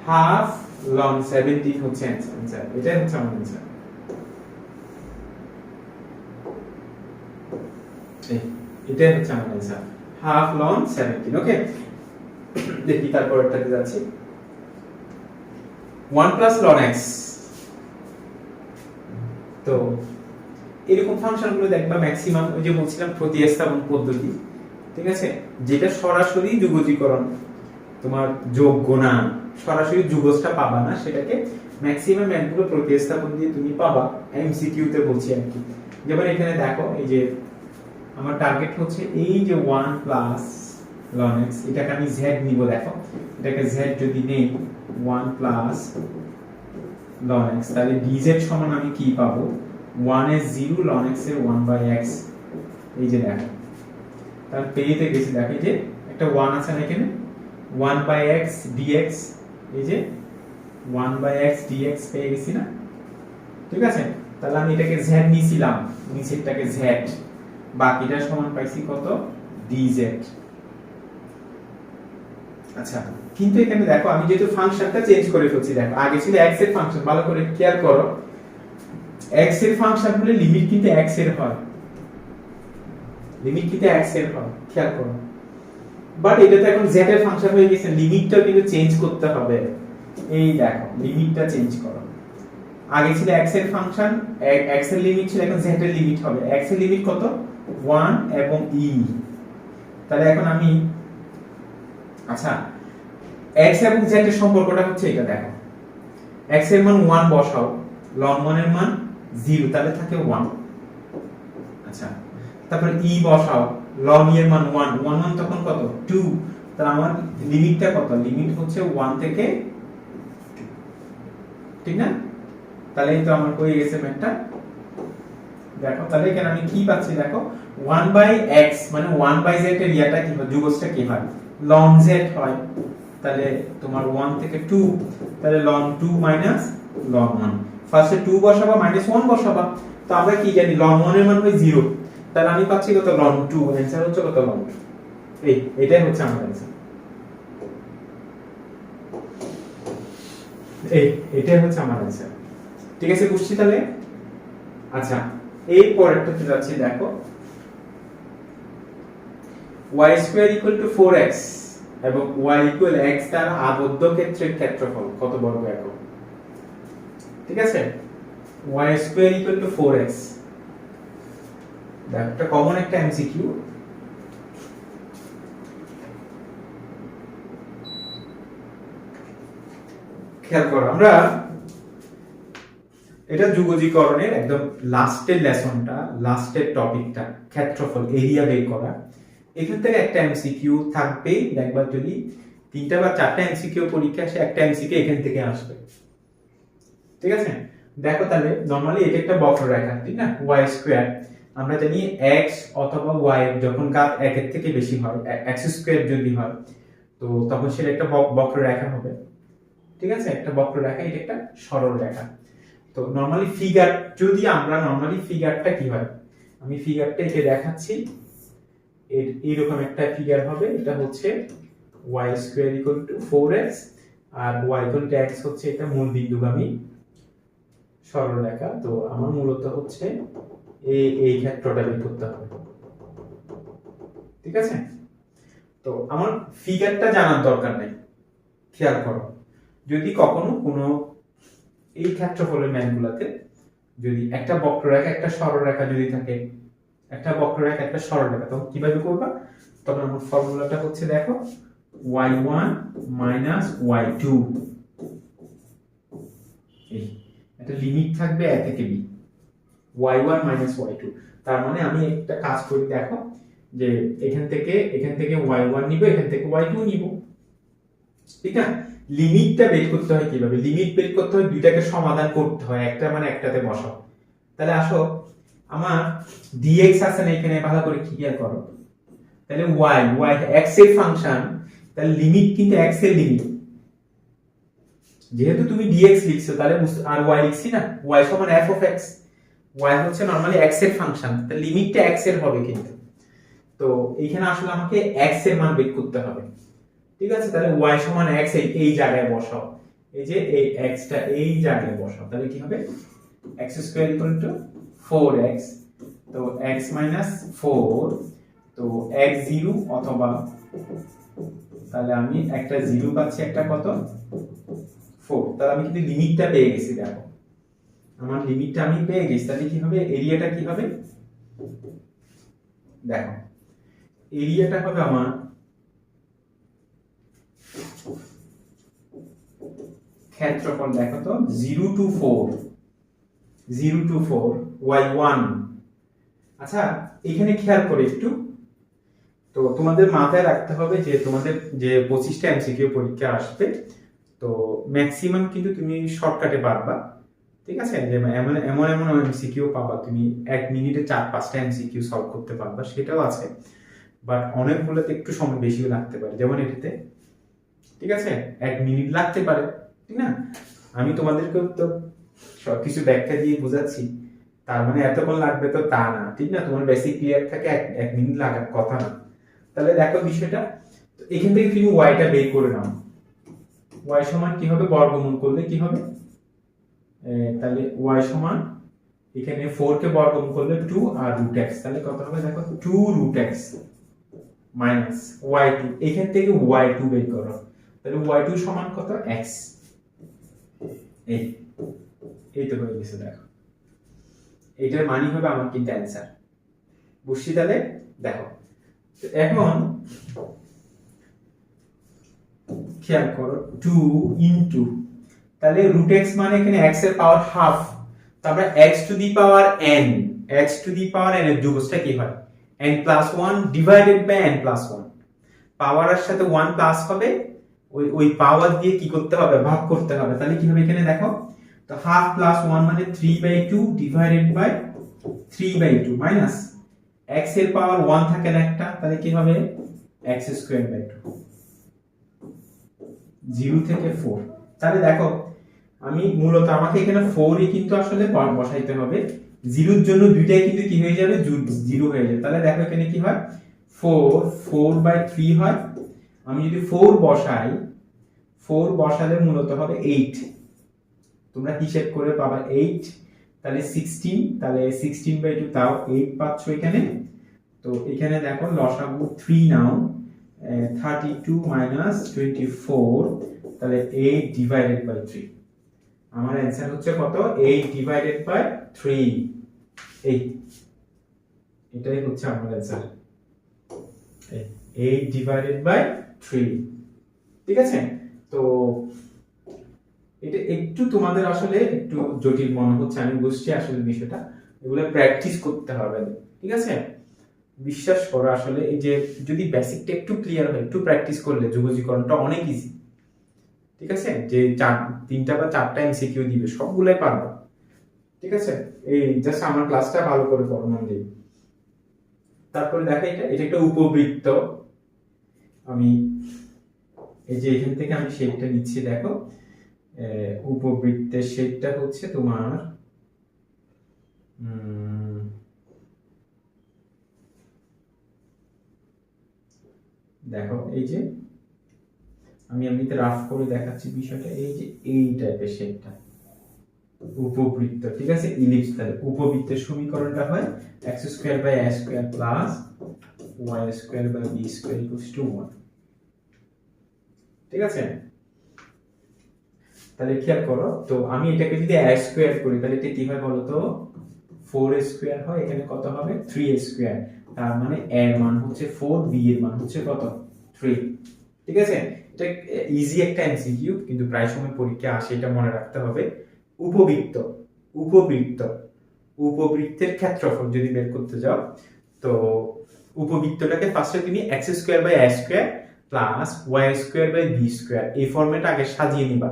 হাফ ln 17 হচ্ছে आंसर এটা হচ্ছে আমার आंसर এটা হচ্ছে আমার आंसर হাফ ln 17 ওকে দেখি তারপরটাতে যাচ্ছি 1 plus ln x তো এরকম ফাংশনগুলো দেখবা ম্যাক্সিমাম ওই যে বলছিলাম প্রতিস্থাপন পদ্ধতি ঠিক আছে যেটা সরাসরি যুগজীকরণ তোমার যোগ গুণা সরাসরি যুগজটা পাবা না সেটাকে ম্যাক্সিমাম ম্যাথগুলো প্রতিস্থাপন দিয়ে তুমি পাবা এমসিকিউ তে বলছি আর কি যেমন এখানে দেখো এই যে আমার টার্গেট হচ্ছে এই যে 1 প্লাস ln x এটাকে আমি z নিব দেখো এটাকে z যদি নেই 1 প্লাস ln x তাহলে dz সমান আমি কি পাবো 1 এর 0 ln x এর 1/x এই যে দেখো তাহলে পেতে গেছি দেখো এই যে একটা 1 আছে না এখানে 1/x dx এই যে 1/x dx পেয়ে গেছি না ঠিক আছে তাহলে আমি এটাকে z নিছিলাম নিচেরটাকে z বাকিটা সমান পাইছি কত dz আচ্ছা কিন্তু এখানে দেখো আমি যেহেতু ফাংশনটা চেঞ্জ করে ফেলছি দেখো আগে ছিল x এর ফাংশন ভালো করে খেয়াল করো x এর ফাংশন হলে লিমিট কিন্তু x এর হয় লিমিট কিন্তু x এর হয় খেয়াল করো বাট এটা তো এখন z এর ফাংশন হয়ে গেছে লিমিটটা কিন্তু চেঞ্জ করতে হবে এই দেখো লিমিটটা চেঞ্জ করো আগে ছিল x এর ফাংশন x এর লিমিট ছিল এখন z এর লিমিট হবে x এর লিমিট কত 1 এবং e তাহলে এখন আমি আচ্ছা x এবং z এর সম্পর্কটা হচ্ছে এটা দেখো x এর মান 1 বসাও ln 1 এর মান 0 তাহলে থাকে 1 আচ্ছা তারপর e বসাও ln e এর মান 1 1 তখন কত 2 তাহলে আমার লিমিটটা কত লিমিট হচ্ছে 1 থেকে ঠিক না তাহলে এই তো আমার হয়ে গেছে ম্যাথটা দেখো তাহলে এখানে আমি কি পাচ্ছি দেখো 1/x মানে 1/z এর ইয়াটা কি হয় যুগজটা কি হয় ln z হয় তাহলে তোমার 1 থেকে 2 তাহলে ln 2 minus ln 1 ফার্স্টে 2 বসাবা -1 বসাবা তো আমরা কি জানি ln 1 এর মান হয় 0 তাহলে আমি পাচ্ছি কত ln 2 आंसर হচ্ছে কত ln 2 এটাই হচ্ছে আমার आंसर এটাই হচ্ছে আমার आंसर ঠিক আছে বুঝছি তাহলে আচ্ছা এই পরেরটাতে যাচ্ছি দেখো y² = 4x এবং y = x তার আবদ্ধ ক্ষেত্রের ক্ষেত্রফল কত বর্গ একক ঠিক আছে y² = 4x দেখো এটা কমন একটা এমসিকিউ খেয়াল করো আমরা এটা যুগজীকরণের একদম লাস্টের লেসনটা লাস্টের টপিকটা ক্ষেত্রফল এরিয়া বের করা এখান থেকে একটা এমসিকিউ থাকবে একবার যদি 3টা বা 4টা এমসিকিউ পরীক্ষা আসে একটা এমসিকিউ এখান থেকে আসবে ঠিক আছে দেখো তাহলে নরমালি এটা একটা বক্ররেখা ঠিক না y² আমরা জানি x অথবা y যখন ঘাত 1 এর থেকে বেশি হয় x² যদি হয় তো তখন সেটা একটা বক্ররেখা হবে ঠিক আছে একটা বক্ররেখা এটা একটা সরল রেখা তো নরমালি ফিগার যদি আমরা নরমালি ফিগারটা কি হয় আমি ফিগারটা একে দেখাচ্ছি এইরকম একটা ফিগার হবে। এটা হচ্ছে y square equal to 4x, আর y ইকুয়াল টু x হচ্ছে এটা মূল বিন্দুগামী সরলরেখা। তো আমার মূলত হচ্ছে এই ক্ষেত্রটা বের করতে হবে, ঠিক আছে? তো আমার ফিগারটা জানার দরকার নেই, খেয়াল করো। যদি কখনো কোনো এই ক্ষেত্রফলের ম্যানগুলোতে যদি একটা বক্ররেখা একটা সরলরেখা যদি থাকে, একটা বক্ররেখা একটা সরলরেখা, তখন কিভাবে করবা? তখন আমার ফর্মুলাটা হচ্ছে দেখো y1 মাইনাস y2, এই একটা লিমিট থাকবে a থেকে b, y1 মাইনাস y2। তার মানে আমি একটা কাজ করি, দেখো যে এখান থেকে y1 নিব, এখান থেকে y2 নিব, ঠিক না? লিমিটটা বের করতে হয় কিভাবে? লিমিট বের করতে হয় দুইটাকে সমাধান করতে হয়, একটা মানে একটাতে বসাও। তাহলে আসো, আমার dx আছে না এখানে, ভালো করে খেয়াল করো। তাহলে y x এর ফাংশন, তাহলে লিমিট কিন্তু x এর লিমিট, যেহেতু তুমি dx লিখছো তাহলে আর y লিখছি না, y সমান f of x, y হচ্ছে নরমালি x এর ফাংশন, তাহলে লিমিটটা x এর হবে কিন্তু। তো এইখানে আসলে আমাকে x এর মান বের করতে হবে, ঠিক আছে? তাহলে y সমান x এই জায়গায় বসাও, এই যে এই x টা এই জায়গায় বসাও, তাহলে কি হবে? x square equal to 4x, তো x মাইনাস 4, তো x 0 অথবা, তাহলে আমি একটা 0 পাচ্ছি, একটা কত 4, তাহলে আমি কিন্তু লিমিটটা পেয়ে গেছি। দেখো আমার লিমিটটা আমি পেয়ে গেছি, তাহলে কি হবে? এরিয়াটা কি হবে? দেখো এরিয়াটা হবে আমার ক্ষেত্রফল, দেখো তো 0 to 4 y1। আচ্ছা এখানে খেয়াল করে একটু, তো তোমাদের মাথায় রাখতে হবে যে তোমাদের যে 25টা এমসিকিউ পরীক্ষা আসবে, তো ম্যাক্সিমাম কিন্তু তুমি শর্টকাটে পারবা, ঠিক আছে? যে এমন এমন এমন এমসিকিউ পাবা তুমি 1 মিনিটে 4-5টা এমসিকিউ সলভ করতে পারবা, সেটাও আছে। বাট অনেকগুলোতে একটু সময় বেশিও লাগতে পারে, যেমন এটাতে, ঠিক আছে, 1 মিনিট লাগতে পারে, ঠিক না? আমি তোমাদেরকে তো সবকিছু ব্যাখ্যা দিয়ে বোঝাচ্ছি, তার মানে এতক্ষণ লাগবে তো তা না, ঠিক না? তোমার বেসিক ক্লিয়ার থাকে 1 মিনিট লাগার কথা না। তাহলে দেখো বিষয়টা, এখান থেকে তুমি ওয়াইটা বের করে নাও। ওয়াই সমান কি হবে? বর্গমূল করলে কি হবে? তাহলে ওয়াই সমান এখানে 4 কে বর্গমূল করলে 2 আর রুট x, তাহলে কত হবে? দেখো 2 রুট x মাইনাস y2, এখান থেকে y2 বের করো, তাহলে y2 সমান কত? x। এই তো হয়ে গেছে। দেখো এইটার মানে হবে আমার কিন্তু অ্যান্সার, বুঝছি? তাহলে দেখো এখন খেয়াল করো 2 ইনটু, তাহলে রুট x মানে এখানে x এর পাওয়ার হাফ, তারপরে x to the power n, x to the power n এর যোগটা কি হয়? n plus 1 divided by n plus 1, পাওয়ারের সাথে 1 প্লাস হবে, ওই পাওয়ার দিয়ে কি করতে হবে? ভাগ করতে হবে। তাহলে কি হবে এখানে? দেখো তো হাফ প্লাস 1 মানে 3/2 ডিভাইডেড বাই 3/2 মাইনাস x এর পাওয়ার 1 থাকে না একটা, তাহলে কি হবে? x স্কয়ার বাই 2, 0 থেকে 4। তাহলে দেখো আমি মূলত আমাকে এখানে 4 ই কিন্তু আসলে বসাইতে হবে, 0 এর জন্য দুইটাই কিন্তু কি হয়ে যাবে? 0 হয়ে যাবে। তাহলে দেখো এখানে কি হয়? 4/3 হয়। আমি যদি 4 বসাই, 4 বসালে মূলত হবে 8, তোমরা হিসাব করে পাবা 8, তাহলে 16, তাহলে 16/2 তাও 8 পাচ্ছ এখানে। তো এখানে দেখো লসাগু 3 নাও, 32 মাইনাস 24, তাহলে 8 ডিভাইডেড বাই 3। আমার অ্যান্সার হচ্ছে কত? 8 ডিভাইডেড বাই 3। এটাই হচ্ছে আমার অ্যান্সার, 8 ডিভাইডেড বাই 3, ঠিক আছে? তো এটা একটু তোমাদের আসলে একটু জটিল মনে হচ্ছে, আমি বুঝছি আসলে বিষয়টা, এগুলো প্র্যাকটিস করতে হবে, ঠিক আছে? বিশ্বাস করো আসলে এই যে যদি বেসিকটা একটু ক্লিয়ার হয়, একটু প্র্যাকটিস করলে যুগজীকরণটা অনেক ইজি, ঠিক আছে? যে 3টা বা 4টা এমসিকিউ দিবে সবগুলাই পারবা, ঠিক আছে? এই জাস্ট আমার ক্লাসটা ভালো করে পড়ো মন দিয়ে। তারপরে দেখো এটা একটা উপবৃত্ত, আমি এই যে এখান থেকে আমি শেপটা নিচ্ছি, দেখো উপবৃত্তের শেপটা হচ্ছে তোমার দেখো এই যে আমি এমনিতে রাফ করে দেখাচ্ছি বিষয়টা, এই যে এই টাইপের শেপটা উপবৃত্ত, ঠিক আছে, ইলিপস। তাহলে উপবৃত্তের সমীকরণটা হয় x square by a square plus y square by b square equals to 1, ঠিক আছে। তাহলে খেয়াল করো, তো আমি এটাকে যদি a স্কয়ার করি তাহলে এটা কি হয় বলো তো, 4a স্কয়ার হয়, এখানে কত হবে 3a স্কয়ার, তার মানে a এর মান হচ্ছে 4, b এর মান হচ্ছে কত 3, ঠিক আছে। এটা ইজি একটা এমসিকিউ, কিন্তু প্রায় সময় পরীক্ষা আসে, এটা মনে রাখতে হবে। উপবৃত্ত, উপবৃত্ত, উপবৃত্তের ক্ষেত্রফল যদি বের করতে যাও, তো উপবৃত্তটাকে ফার্স্টে তুমি x square by a square plus y square by b square এই ফরম্যাটে আগে সাজিয়ে নিবা,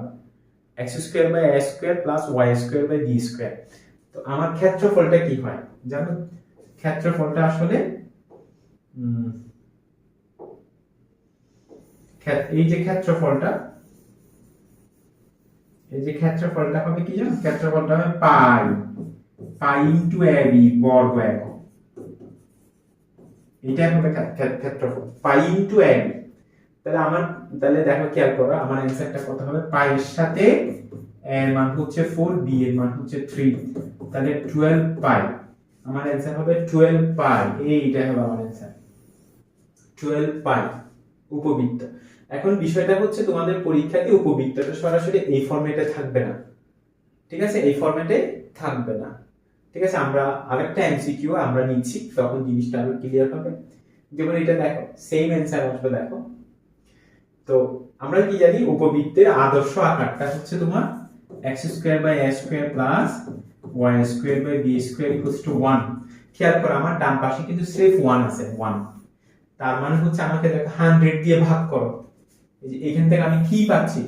x square by a square plus y square by b square. তো আমার ক্ষেত্রফলটা কি হয় জানো, ক্ষেত্রফলটা আসলে এই যে ক্ষেত্রফলটা, এই যে ক্ষেত্রফলটা হবে কি জানো, ক্ষেত্রফলটা হবে পাই, পাই ইনটু a b বর্গ একক, এটা হবে ক্ষেত্রফল পাই ইনটু a b। তাহলে আমার, তাহলে দেখো খেয়াল করো আমার অ্যানসারটা কত হবে, পাই এর সাথে a এর মান হচ্ছে 4, b এর মান হচ্ছে 3, তাহলে 12 পাই, আমার অ্যানসার হবে 12 পাই, এইটা হবে আমার অ্যানসার 12 পাই উপবৃত্ত। এখন বিষয়টা হচ্ছে তোমাদের পরীক্ষাতে উপবৃত্তটা সরাসরি এই ফরম্যাটে থাকবে না, ঠিক আছে, এই ফরম্যাটে থাকবে না, ঠিক আছে। আমরা আরেকটা এমসিকিউ আমরা নিচ্ছি, তখন জিনিসটা আরো ক্লিয়ার হবে। যেমন এটা দেখো সেম অ্যানসার আসবে, দেখো তো আমরা কি জানি উপবৃত্তের আদর্শ আকারটা হচ্ছে তোমার x square by a square plus y square by b square equals to 1। খেয়াল করো আমার ডান পাশে কিন্তু সির্ফ 1 আছে, 1, তার মানে হচ্ছে আমাকে দেখো 100 দিয়ে ভাগ করো, এই যে এখান থেকে আমি কি পাচ্ছি,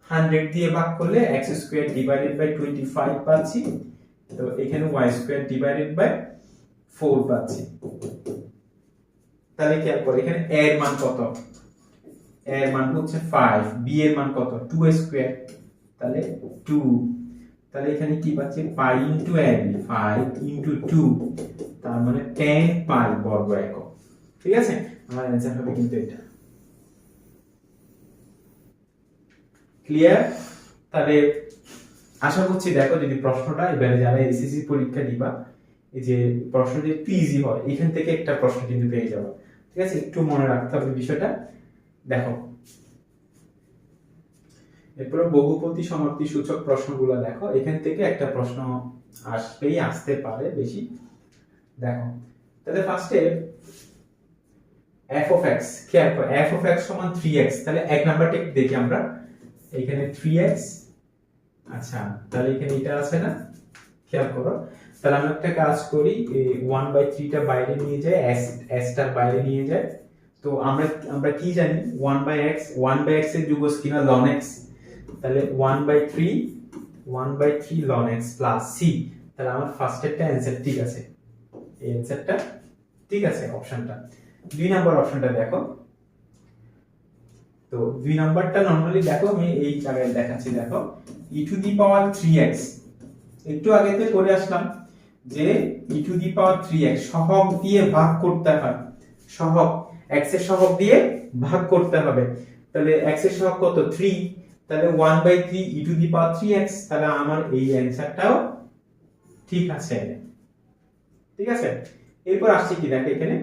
100 দিয়ে ভাগ করলে x স্কয়ার ডিভাইডেড বাই 25 পাচ্ছি, তো এখানে y স্কয়ার ডিভাইডেড বাই 4 পাচ্ছি। তাহলে খেয়াল করো এখানে a এর মান কত, a এর মান হচ্ছে 5, b এর মান কত 2 স্কয়ার, তাহলে 2, তাহলে এখানে কি পাচ্ছি পাই ইনটু a b, 5 ইনটু 2, তার মানে 10 পাই বর্গ একক, ঠিক আছে। আমার অ্যানসার হবে কিন্তু এটা, ক্লিয়ার। তাহলে আশা করছি দেখো যদি প্রশ্নটা এবারে যারা এসএসসি পরীক্ষা দিবা, এই যে প্রশ্নটা একটু ইজি হয়, এখান থেকে একটা প্রশ্ন কিন্তু পেয়ে যাবে, ঠিক আছে, একটু মনে রাখতে হবে বিষয়টা। দেখো এরপরে বহুপদী সমাপ্তি সূচক প্রশ্নগুলো দেখো, এখান থেকে একটা প্রশ্ন আসবেই, আসতে পারে বেশি। দেখো তাহলে ফার্স্টে f of x, খেয়াল করো f of x সমান 3x, তাহলে এক নাম্বারটা দেখি আমরা, এখানে 3x, আচ্ছা তাহলে এখানে এটা আছে না, খেয়াল করো। তাহলে আমরা একটা কাজ করি, 1/3 টা বাইরে নিয়ে যায়, s টা বাইরে নিয়ে যায়, তো আমরা কি জানি 1/x এর যুগজ কি না ln x, তাহলে 1/3 ln x প্লাস c, তাহলে আমার ফার্স্ট একটা অ্যানসার ঠিক আছে, এই অ্যানসারটা ঠিক আছে অপশনটা। দুই নাম্বার অপশনটা দেখো, তো দুই নাম্বারটা নরমালি দেখো আমি এই জায়গায় দেখাচ্ছি, দেখো e to the power 3x, একটু আগেতে করে আসলাম যে e to the power 3x সহগ দিয়ে ভাগ করতে হয়, সহগ x এর সহগ দিয়ে ভাগ করতে হবে, তাহলে x এর সহগ কত 3, তাহলে 1/3 e to the power 3x, তাহলে আমার এই অ্যানসারটাও ঠিক আছে, ঠিক আছে। এরপর আসছে কি দেখো এখানে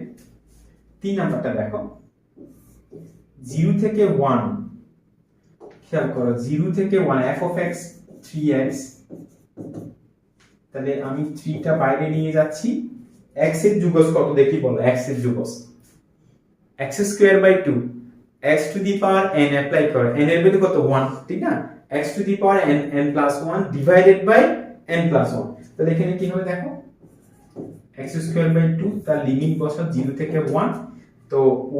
3 নাম্বারটা দেখো, 0 থেকে 1, খেয়াল করো 0 থেকে 1 f of x 3x, তাহলে আমি 3 টা বাইরে নিয়ে যাচ্ছি, x এর যুগজ কত দেখি বলো, x এর যুগজ x square by 2, x to the power n apply করো, n এর ভ্যালু কত 1, ঠিক না, x to the power n plus 1 divided by n plus 1, তাহলে এখানে কি হবে দেখো x স্কয়ার বাই 2, তার লিমিট বসাও 0 থেকে 1, তো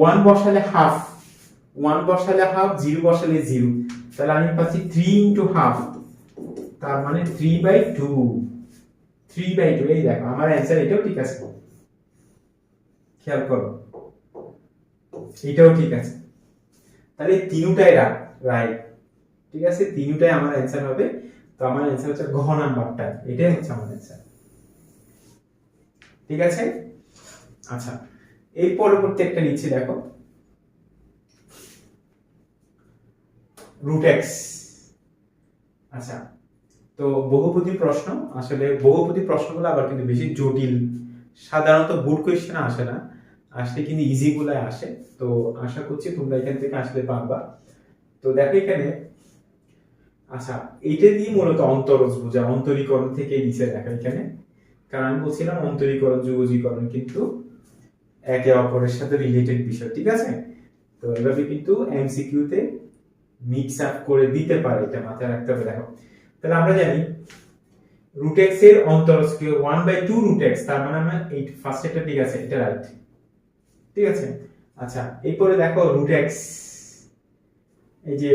1 বসালে হাফ, 1 বসালে হাফ, 0 বসালে 0, তাহলে আমি পাচ্ছি 3 ইনটু হাফ, তার মানে 3/2, 3/2, এই দেখো আমার অ্যানসার এটাও ঠিক আছে, খেয়াল করো এটাও ঠিক আছে, তাহলে তিনটাই রাইট, ঠিক আছে, তিনটাই আমার অ্যানসার হবে। তো আমার অ্যানসার হচ্ছে ঘ নাম্বারটা, এটাই হচ্ছে আমার অ্যানসার, ঠিক আছে। আচ্ছা এই পরবর্তী একটা নিচ্ছি দেখো, রুট এক্স। আচ্ছা, তো বহুপদী প্রশ্ন, আসলে বহুপদী প্রশ্নগুলো আবার কিন্তু বেশি জটিল, সাধারণত বুট কোয়েশ্চেন আসে না, আসলে কিন্তু ইজি গুলাই আসে। তো আশা করছি তোমরা এখান থেকে আসলে পারবা। তো দেখো এখানে, আচ্ছা এইটা দিয়ে মূলত অন্তরজ বোঝা, অন্তরীকরণ থেকে দিছে দেখো এখানে, কারণ আমি বলছিলাম অন্তরীকরণ যুগজীকরণ কিন্তু একে অপরের সাথে রিলেটেড বিষয়, ঠিক আছে? তো এভাবে কিন্তু এমসিকিউ তে মিক্স আপ করে দিতে পারে, এটা মাথায় রাখতে হবে। দেখো তাহলে আমরা জানি রুট এক্স এর অন্তরজকে 1/2 রুট এক্স, তার মানে আমরা এই ফার্স্ট এটা ঠিক আছে, এটা রাইট, ঠিক আছে? আচ্ছা এরপরে দেখো রুট এক্স, এই যে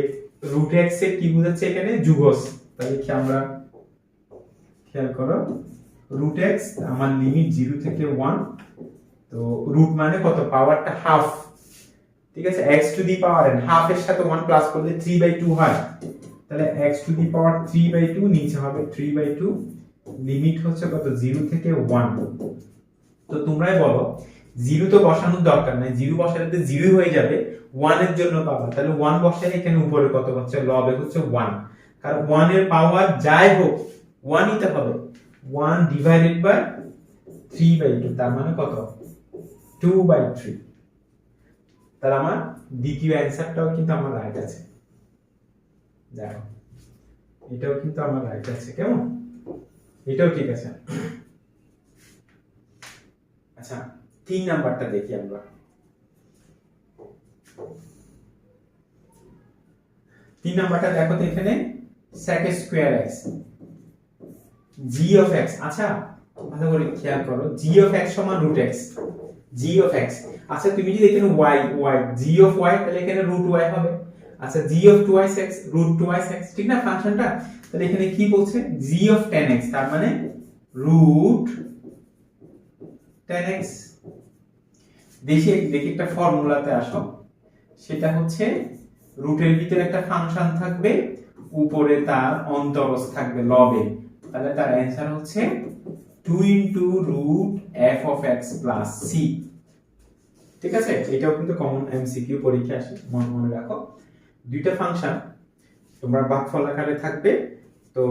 রুট এক্স এর কি বোঝাচ্ছে এখানে, যুগজ। তাহলে কি আমরা খেয়াল করো, রুট এক্স আমার লিমিট 0 থেকে 1, তো রুট মানে কত, পাওয়ারটা হাফ, ঠিক আছে? x to the power n, half এর সাথে 1 প্লাস করলে 3/2 হয়, তাহলে x টু দি পাওয়ার 3/2 নিচে হবে 3/2, লিমিট হচ্ছে কত, 0 থেকে 1। তো তোমরাই বলো, 0 তো বসানোর দরকার নাই, 0 বসালে তো 0 হয়ে যাবে, 1 এর জন্য পাবা, তাহলে 1 বসালে এখানে উপরে কত হচ্ছে, লবে হচ্ছে 1, কারণ 1 এর পাওয়ার যাই হোক 1 নিতে হবে, 1 ডিভাইডেড বাই 3/2, তার মানে কত, 2/3। তাহলে আমার দ্বিতীয় অ্যানসারটাও কিন্তু আমার রাইট আছে, দেখো এটাও কিন্তু আমার রাইট আছে, কেমন, এটাও ঠিক আছে। আচ্ছা 3 নাম্বারটা দেখি আমরা। 3 নাম্বারটা দেখো তো এখানে, sec square x g of x, আচ্ছা ভালো করে খেয়াল করো, g of x সমান root x, g of x, আচ্ছা তুমি যদি এখানে y g of y, তাহলে এখানে root y হবে। আচ্ছা g of 2x root 2x, ঠিক না ফাংশনটা? তাহলে এখানে কি বলছে, g of 10x, তার মানে root 10x। দেখি একটা ফর্মুলাতে আসো, সেটা হচ্ছে রুটের ভিতরে একটা ফাংশন থাকবে, উপরে তার অন্তরজ থাকবে লবে, তাহলে তার অ্যানসার হচ্ছে 2 into root f of x plus c, ঠিক আছে? এটাও কিন্তু কমন এমসিকিউ পরীক্ষা আসে, মনে রাখো। দুইটা ফাংশন তোমরা ভাগফল আকারে থাকবে, তো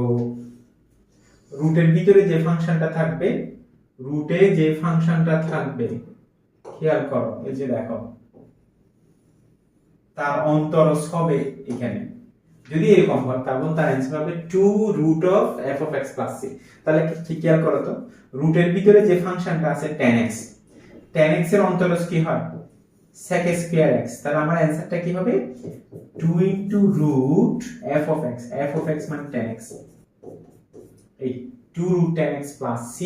রুটের ভিতরে যে ফাংশনটা থাকবে, রুটে যে ফাংশনটা থাকবে, খেয়াল করো এই যে দেখো, তার অন্তরজ হবে এখানে, যদি এরকম হয় তখন তার অ্যানসার হবে 2 root of f of x plus c। তাহলে কি খেয়াল করো তো, রুটের ভিতরে যে ফাংশনটা আছে tan x, tan x এর অন্তরজ কি হয়, sec স্কয়ার x, তাহলে আমার অ্যানসারটা কি হবে, 2 into root f of x মানে tan x, এই 2 root tan x plus c,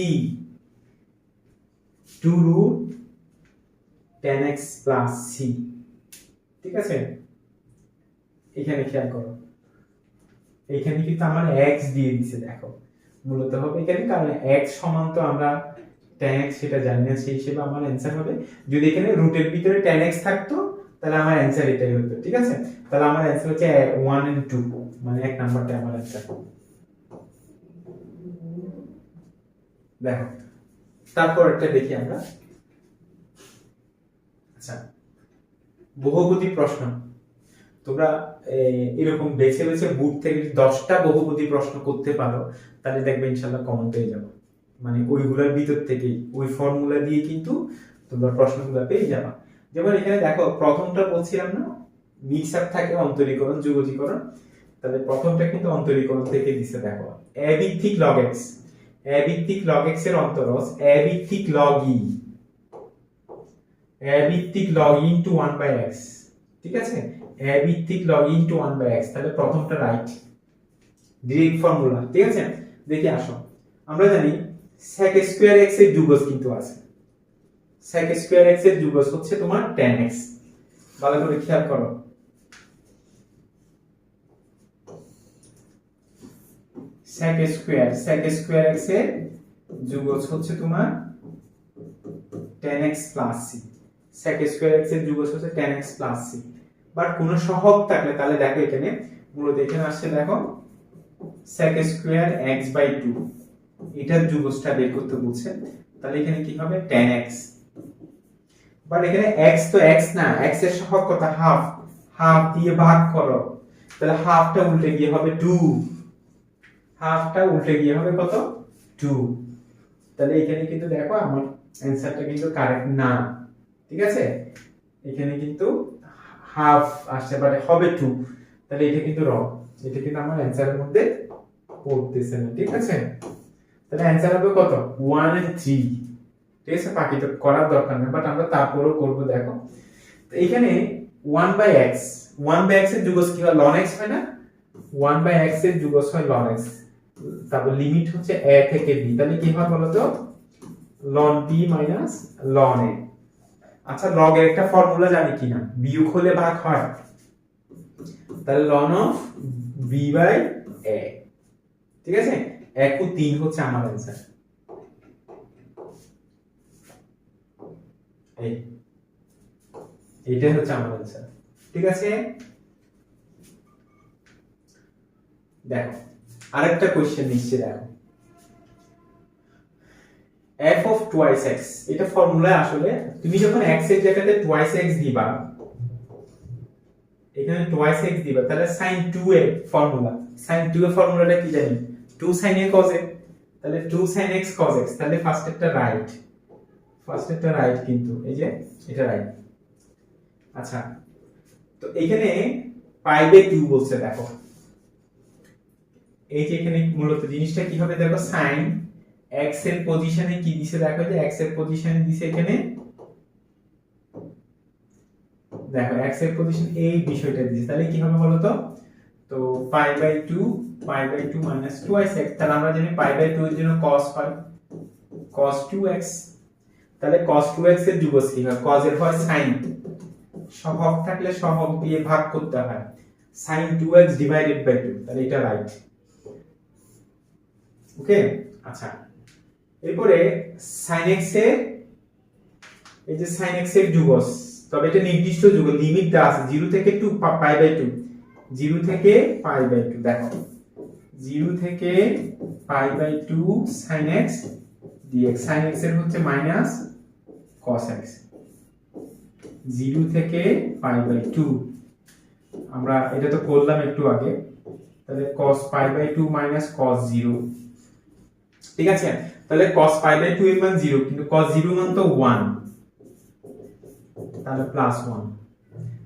2 root tan x plus c, ঠিক আছে? এখানে খেয়াল করো, এখানে কিন্তু আমার x দিয়ে দিছে, দেখো মূলত হবে এখানে, কারণ x সমান তো আমরা tan x সেটা জানি না, সেই হিসেবে আমার অ্যানসার হবে, যদি এখানে রুটের ভিতরে tan x থাকতো তাহলে আমার অ্যানসার এটাই হতো, ঠিক আছে? তাহলে আমার অ্যানসার হচ্ছে 1 and 2, মানে এক নাম্বারটা আমার অ্যানসার। দেখো তারপর একটা দেখি আমরা। আচ্ছা বহুপদী প্রশ্ন, তোমরা এরকম বেছে বেছে বুট থেকে 10টা বহুপদী প্রশ্ন করতে পারো, তাহলে দেখবে ইনশাআল্লাহ কমন পেয়ে যাবে, মানে ওইগুলোর ভিতর থেকে ওই ফর্মুলা দিয়ে কিন্তু তোমরা প্রশ্নগুলো পেয়ে যাবে। যেমন এখানে দেখো প্রথমটা বলছিলাম না, মিক্স আপ থাকে অন্তরীকরণ যুগজীকরণ, তাহলে প্রথমটা কিন্তু অন্তরীকরণ থেকে দিছে। দেখো a ভিত্তিক log x, a ভিত্তিক log x এর অন্তরজ a ভিত্তিক log e, a ভিত্তিক log e into 1/x, ঠিক আছে? a ভিত্তিক log e into 1/x, তাহলে প্রথমটা রাইট, ডাইরেক্ট ফর্মুলা, ঠিক আছে? দেখি আসো, আমরা জানি sec স্কয়ার x এর যুগজ কিন্তু আছে, sec স্কয়ার x এর যুগজ হচ্ছে তোমার tan x, ভালো করে খেয়াল করো, sec স্কয়ার x এর যুগজ হচ্ছে তোমার tan x plus c, sec square x এর যুগজ হচ্ছে tan x plus c, but কোন সহগ থাকলে তাহলে দেখো এখানে মূলত এখানে আসছে, দেখো sec স্কয়ার x by 2, এটার যুগজটা বের করতে বলছে, তাহলে এখানে কি হবে tan x, বাট এখানে x তো x না, x এর সহগ কত, হাফ, হাফ দিয়ে ভাগ করো, তাহলে হাফটা উল্টে গিয়ে হবে 2, হাফটা উল্টে গিয়ে হবে কত 2। তাহলে এখানে কিন্তু দেখো আমার অ্যানসারটা কিন্তু কারেক্ট না, ঠিক আছে, এখানে কিন্তু হাফ আসছে বাট হবে 2, তাহলে এটা কিন্তু রং, এটা কিন্তু আমার অ্যানসারের মধ্যে পড়তেছে না, ঠিক আছে। তাহলে অ্যানসার হবে কত 1 and 3, ঠিক আছে, বাকি তো করার দরকার নেই বাট আমরা তারপরেও করব। দেখো তো এখানে 1/x, 1/x এর যুগজ কি হয় ln x হয় না, 1/x এর যুগজ হয় ln x, তারপর লিমিট হচ্ছে a থেকে b, তাহলে কি হয় বলতো ln b minus ln a। আচ্ছা log এর একটা ফর্মুলা জানি কিনা, বিয়োগ হলে ভাগ হয়, তাহলে ln of b by a, ঠিক আছে, 1 ও 3 হচ্ছে আমার অ্যানসার। এইটাই হচ্ছে আমার অ্যানসার, ঠিক আছে। দেখো আরেকটা কোশ্চেন নিচ্ছে, দেখো f of twice x, এটা ফর্মুলায় আসলে তুমি যখন x এর জায়গাতে twice x দিবা, এখানে twice x দিবা, তাহলে sin 2a formula, sin 2a ফর্মুলাটা কি জানি 2 sin a cos a, তাহলে 2 sin x cos x, তাহলে ফার্স্ট একটা রাইট, ফার্স্ট একটা রাইট, কিন্তু এই যে এটা রাইট। আচ্ছা তো এখানে পাই বাই 2 বলছে, দেখো এই যে এখানে মূলত জিনিসটা কি হবে, দেখো sin x এর পজিশনে কি দিছে, দেখো যে x এর পজিশনে দিছে এখানে, দেখো x এর পজিশন এই বিষয়টা দিছে, তাহলে কি হবে বলো তো, তো পাই বাই 2 মাইনাস 2x, তাহলে আমরা জানি পাই বাই 2 এর জন্য cos হয় cos 2x, তাহলে cos 2x এর যুগজ কি হয়, cos এর হয় sin, সহগ থাকলে সহগ দিয়ে ভাগ করতে হয়, sin 2x ডিভাইডেড বাই 2, তাহলে এটা রাইট, ওকে। আচ্ছা এরপরে sin x এর, এই যে sin x এর যুগজ, তবে এটা নির্দিষ্ট যুগজ, লিমিট দেওয়া আছে 0 থেকে 2 পাই বাই 2, 0 থেকে পাই বাই 2, দেখো 0 থেকে পাই by 2 sin x dx, sin x এর হচ্ছে মাইনাস cos x, 0 থেকে পাই বাই 2, আমরা এটা তো করলাম একটু আগে, তাহলে cos pi by 2 minus cos 0, ঠিক আছে, তাহলে cos পাই বাই 2 এর মান 0, কিন্তু cos 0 মান তো 1, তাহলে প্লাস 1,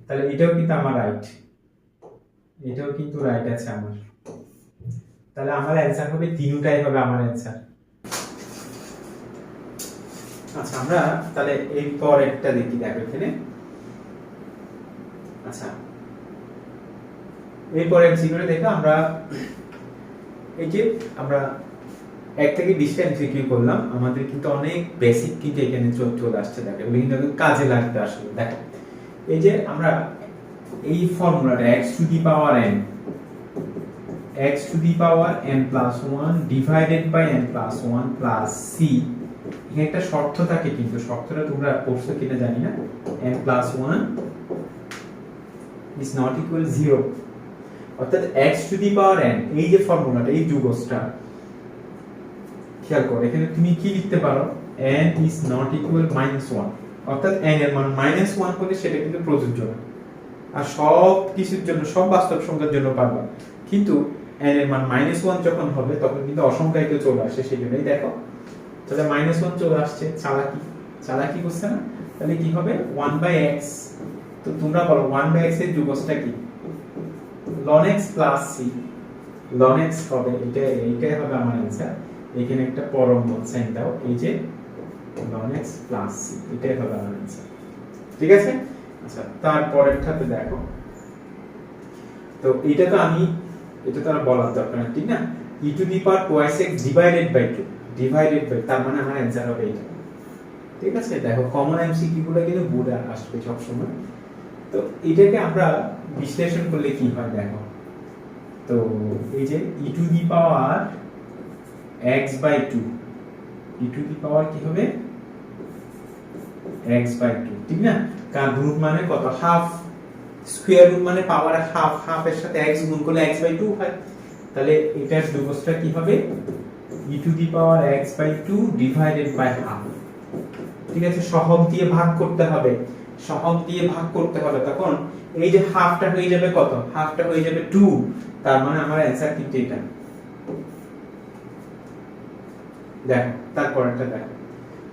তাহলে এটাও কিন্তু আমার রাইট, এটাও কিন্তু রাইট আছে আমার, তাহলে আমার অ্যানসার হবে তিনটাই হবে আমার অ্যানসার। আচ্ছা আমরা তাহলে এই পরেরটা দেখি, দেখো এখানে, আচ্ছা এই পরের সিকিউরে দেখো আমরা এই যে আমরা 1 থেকে 20 টা এমসিকিউ করলাম, আমাদের কিন্তু অনেক বেসিক কিন্তু এখানে চলে আসছে, দেখো এগুলো কিন্তু কাজে লাগবে আসলে। দেখো এই যে আমরা এই ফর্মুলাটা x to the power n plus 1 divided by n plus 1 plus c, এখানে একটা শর্ত থাকে, কিন্তু শর্তটা তোমরা পড়ছো কিনা জানি না, n plus 1 is not equal 0, অর্থাৎ x to the power n, এই যে ফর্মুলাটা, এই যুগজটা খেয়াল করো, এখানে তুমি কি লিখতে পারো, n is not equal -1, অর্থাৎ n এর মান -1 হলে সেটা কিন্তু প্রযোজ্য না, আর সব কিছুর জন্য, সব বাস্তব সংখ্যার জন্য পারবা, কিন্তু n এর মান -1 যখন হবে তখন কিন্তু অসংখ্যায়িত চলে আসে, সেজন্যই দেখো তাহলে -1 চলে আসছে, চালাকি করছে না, তাহলে কি হবে 1/x, তো তোমরা বলো 1/x এর যুগজটা কি, ln x plus c, ln x হবে, এইটাই হবে আমার অ্যানসার, এখানে একটা পরম সাইন দাও, এই যে ln x প্লাস c, এটাই হবে আমার অ্যানসার, ঠিক আছে। আচ্ছা তারপরেরটাতে দেখো, তো এটা তো আমি, এটা তো আর বলার দরকার না, ঠিক না, e to the power twice x divided by 2, তার মানে আমার অ্যানসার হবে এটা, ঠিক আছে। দেখো কমন এমসিকিউ গুলো কিন্তু বোর্ডে আসবে সব সময়, তো এটাকে আমরা বিশ্লেষণ করলে কি হয় দেখো, তো এই যে e to the power x by 2, e to the power কি হবে x বাই 2, ঠিক না, কারণ রুট মানে কত, হাফ, স্কয়ার রুট মানে পাওয়ার হাফ, হাফ এর সাথে x গুণ করলে x বাই 2 হয়, তাহলে এটার যুগজটা কি হবে e to the power x by 2 divided by half, ঠিক আছে, সহগ দিয়ে ভাগ করতে হবে, সহগ দিয়ে ভাগ করতে হবে, তখন এই যে হাফটা হয়ে যাবে কত, হাফটা হয়ে যাবে 2, তার মানে আমার অ্যানসার কিন্তু এটা। দেখো তারপরটা দেখো,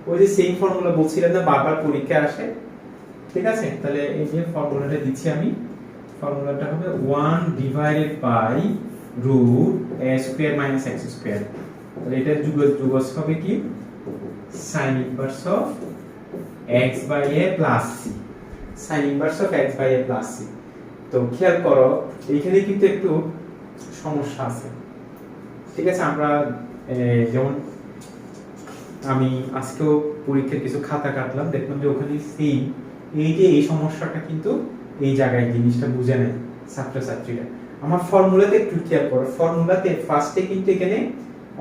ওই যে সেম ফর্মুলা বলছিলাম না বারবার পরীক্ষা আসে, ঠিক আছে, তাহলে এই যে ফর্মুলাটা দিচ্ছি আমি, ফর্মুলাটা হবে 1 divided by root a square minus x square, তাহলে এটা যুগজ হবে কি sin inverse of x by a plus c, sin inverse of x by a plus c। তো খেয়াল করো এইখানে কিন্তু একটু সমস্যা আছে, ঠিক আছে, আমরা যেমন আমি আজকেও পরীক্ষার কিছু খাতা কাটলাম, দেখলাম যে ওখানে সেম এই যে এই সমস্যাটা কিন্তু এই জায়গায় জিনিসটা বুঝে নেয় ছাত্রছাত্রীরা। আমার ফর্মুলাতে একটু খেয়াল করো, ফর্মুলাতে ফার্স্টে কিন্তু এখানে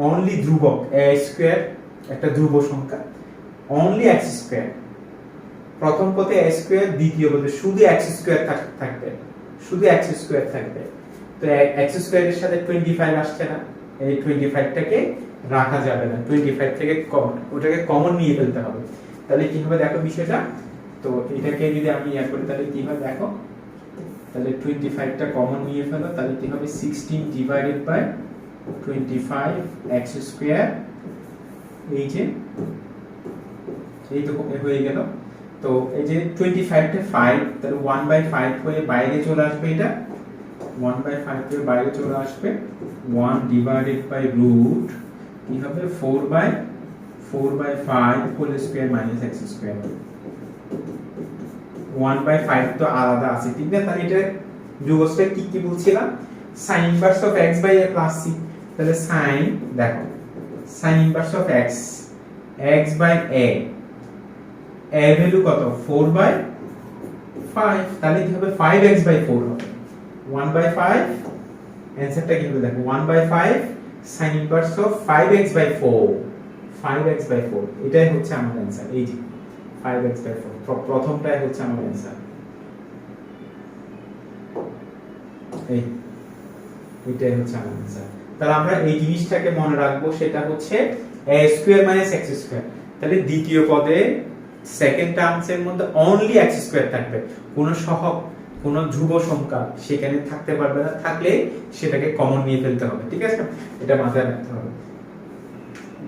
অনলি ধ্রুবক a স্কয়ার, একটা ধ্রুব সংখ্যা, অনলি x স্কয়ার, প্রথম পদে a স্কয়ার, দ্বিতীয় পদে শুধু x স্কয়ার থাকবে, শুধু x স্কয়ার থাকবে। তো x স্কয়ারের সাথে 25 আসছে না, এই 25 টাকে রাখা যাবে না, 25 থেকে কমন, ওটাকে কমন নিয়ে ফেলতে হবে। তাহলে কি হবে দেখো বিষয়টা, তো এটাকে যদি আমি ইয়া করি তাহলে কি হবে দেখো, তাহলে 25 টা কমন নিয়ে ফেলো, তাহলে কি হবে 16 ডিভাইডেড বাই 25 x স্কয়ার, এই যে এই তো হয়ে গেল। তো এই যে 25 টা 5, তাহলে 1/5 হয়ে বাইরে চলে আসবে, এটা 1/5 হয়ে বাইরে চলে আসবে, 1 ডিভাইডেড বাই রুট কি হবে 4/5 whole square minus x square, 1/5 তো আলাদা আছে, ঠিক না, তাহলে এটা যুগজটা কি কি বলছিলাম, sin inverse of x by a plus c, তাহলে sin, দেখো sin inverse of x by a value কত 4/5, তাহলে কি হবে 5x বাই 4 হবে, 1/5, অ্যানসারটা কি হবে দেখো 1/5 sin inverse of 5x by 4, 5x by 4, এটাই হচ্ছে আমার অ্যানসার, এই যে 5x বাই 4, প্রথমটাই হচ্ছে আমার অ্যানসার, এটাই হচ্ছে আমার অ্যানসার। তাহলে আমরা এই জিনিসটাকে মনে রাখবো, সেটা হচ্ছে a square minus x square, তাহলে দ্বিতীয় পদে সেকেন্ড টার্মসের মধ্যে অনলি x স্কয়ার থাকবে, কোনো সহগ, কোনো ধ্রুব সংখ্যা সেখানে থাকতে পারবে না, থাকলে সেটাকে কমন নিয়ে ফেলতে হবে, ঠিক আছে, এটা মাথায় রাখতে হবে।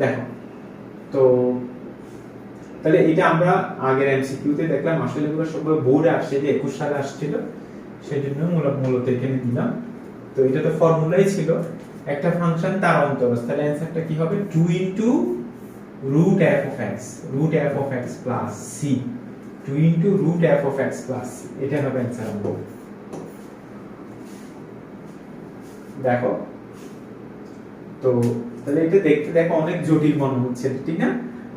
দেখো তো তাহলে এটা আমরা আগের এমসিকিউতে দেখলাম, আসলে এগুলো সবগুলো বোর্ডে আসছে, যে 21 সালে আসছিল, সেজন্য মূলত এখানে দিলাম। তো এটা তো ফর্মুলাই ছিল, একটা ফাংশন তার অন্তরজ, তাহলে অ্যানসারটা কি হবে 2 into root f of x plus c, 2 into root f of x plus c, এটা হবে অ্যানসার আমাদের। দেখো তো তাহলে এটা দেখতে দেখো অনেক জটিল মনে হচ্ছে, ঠিক না,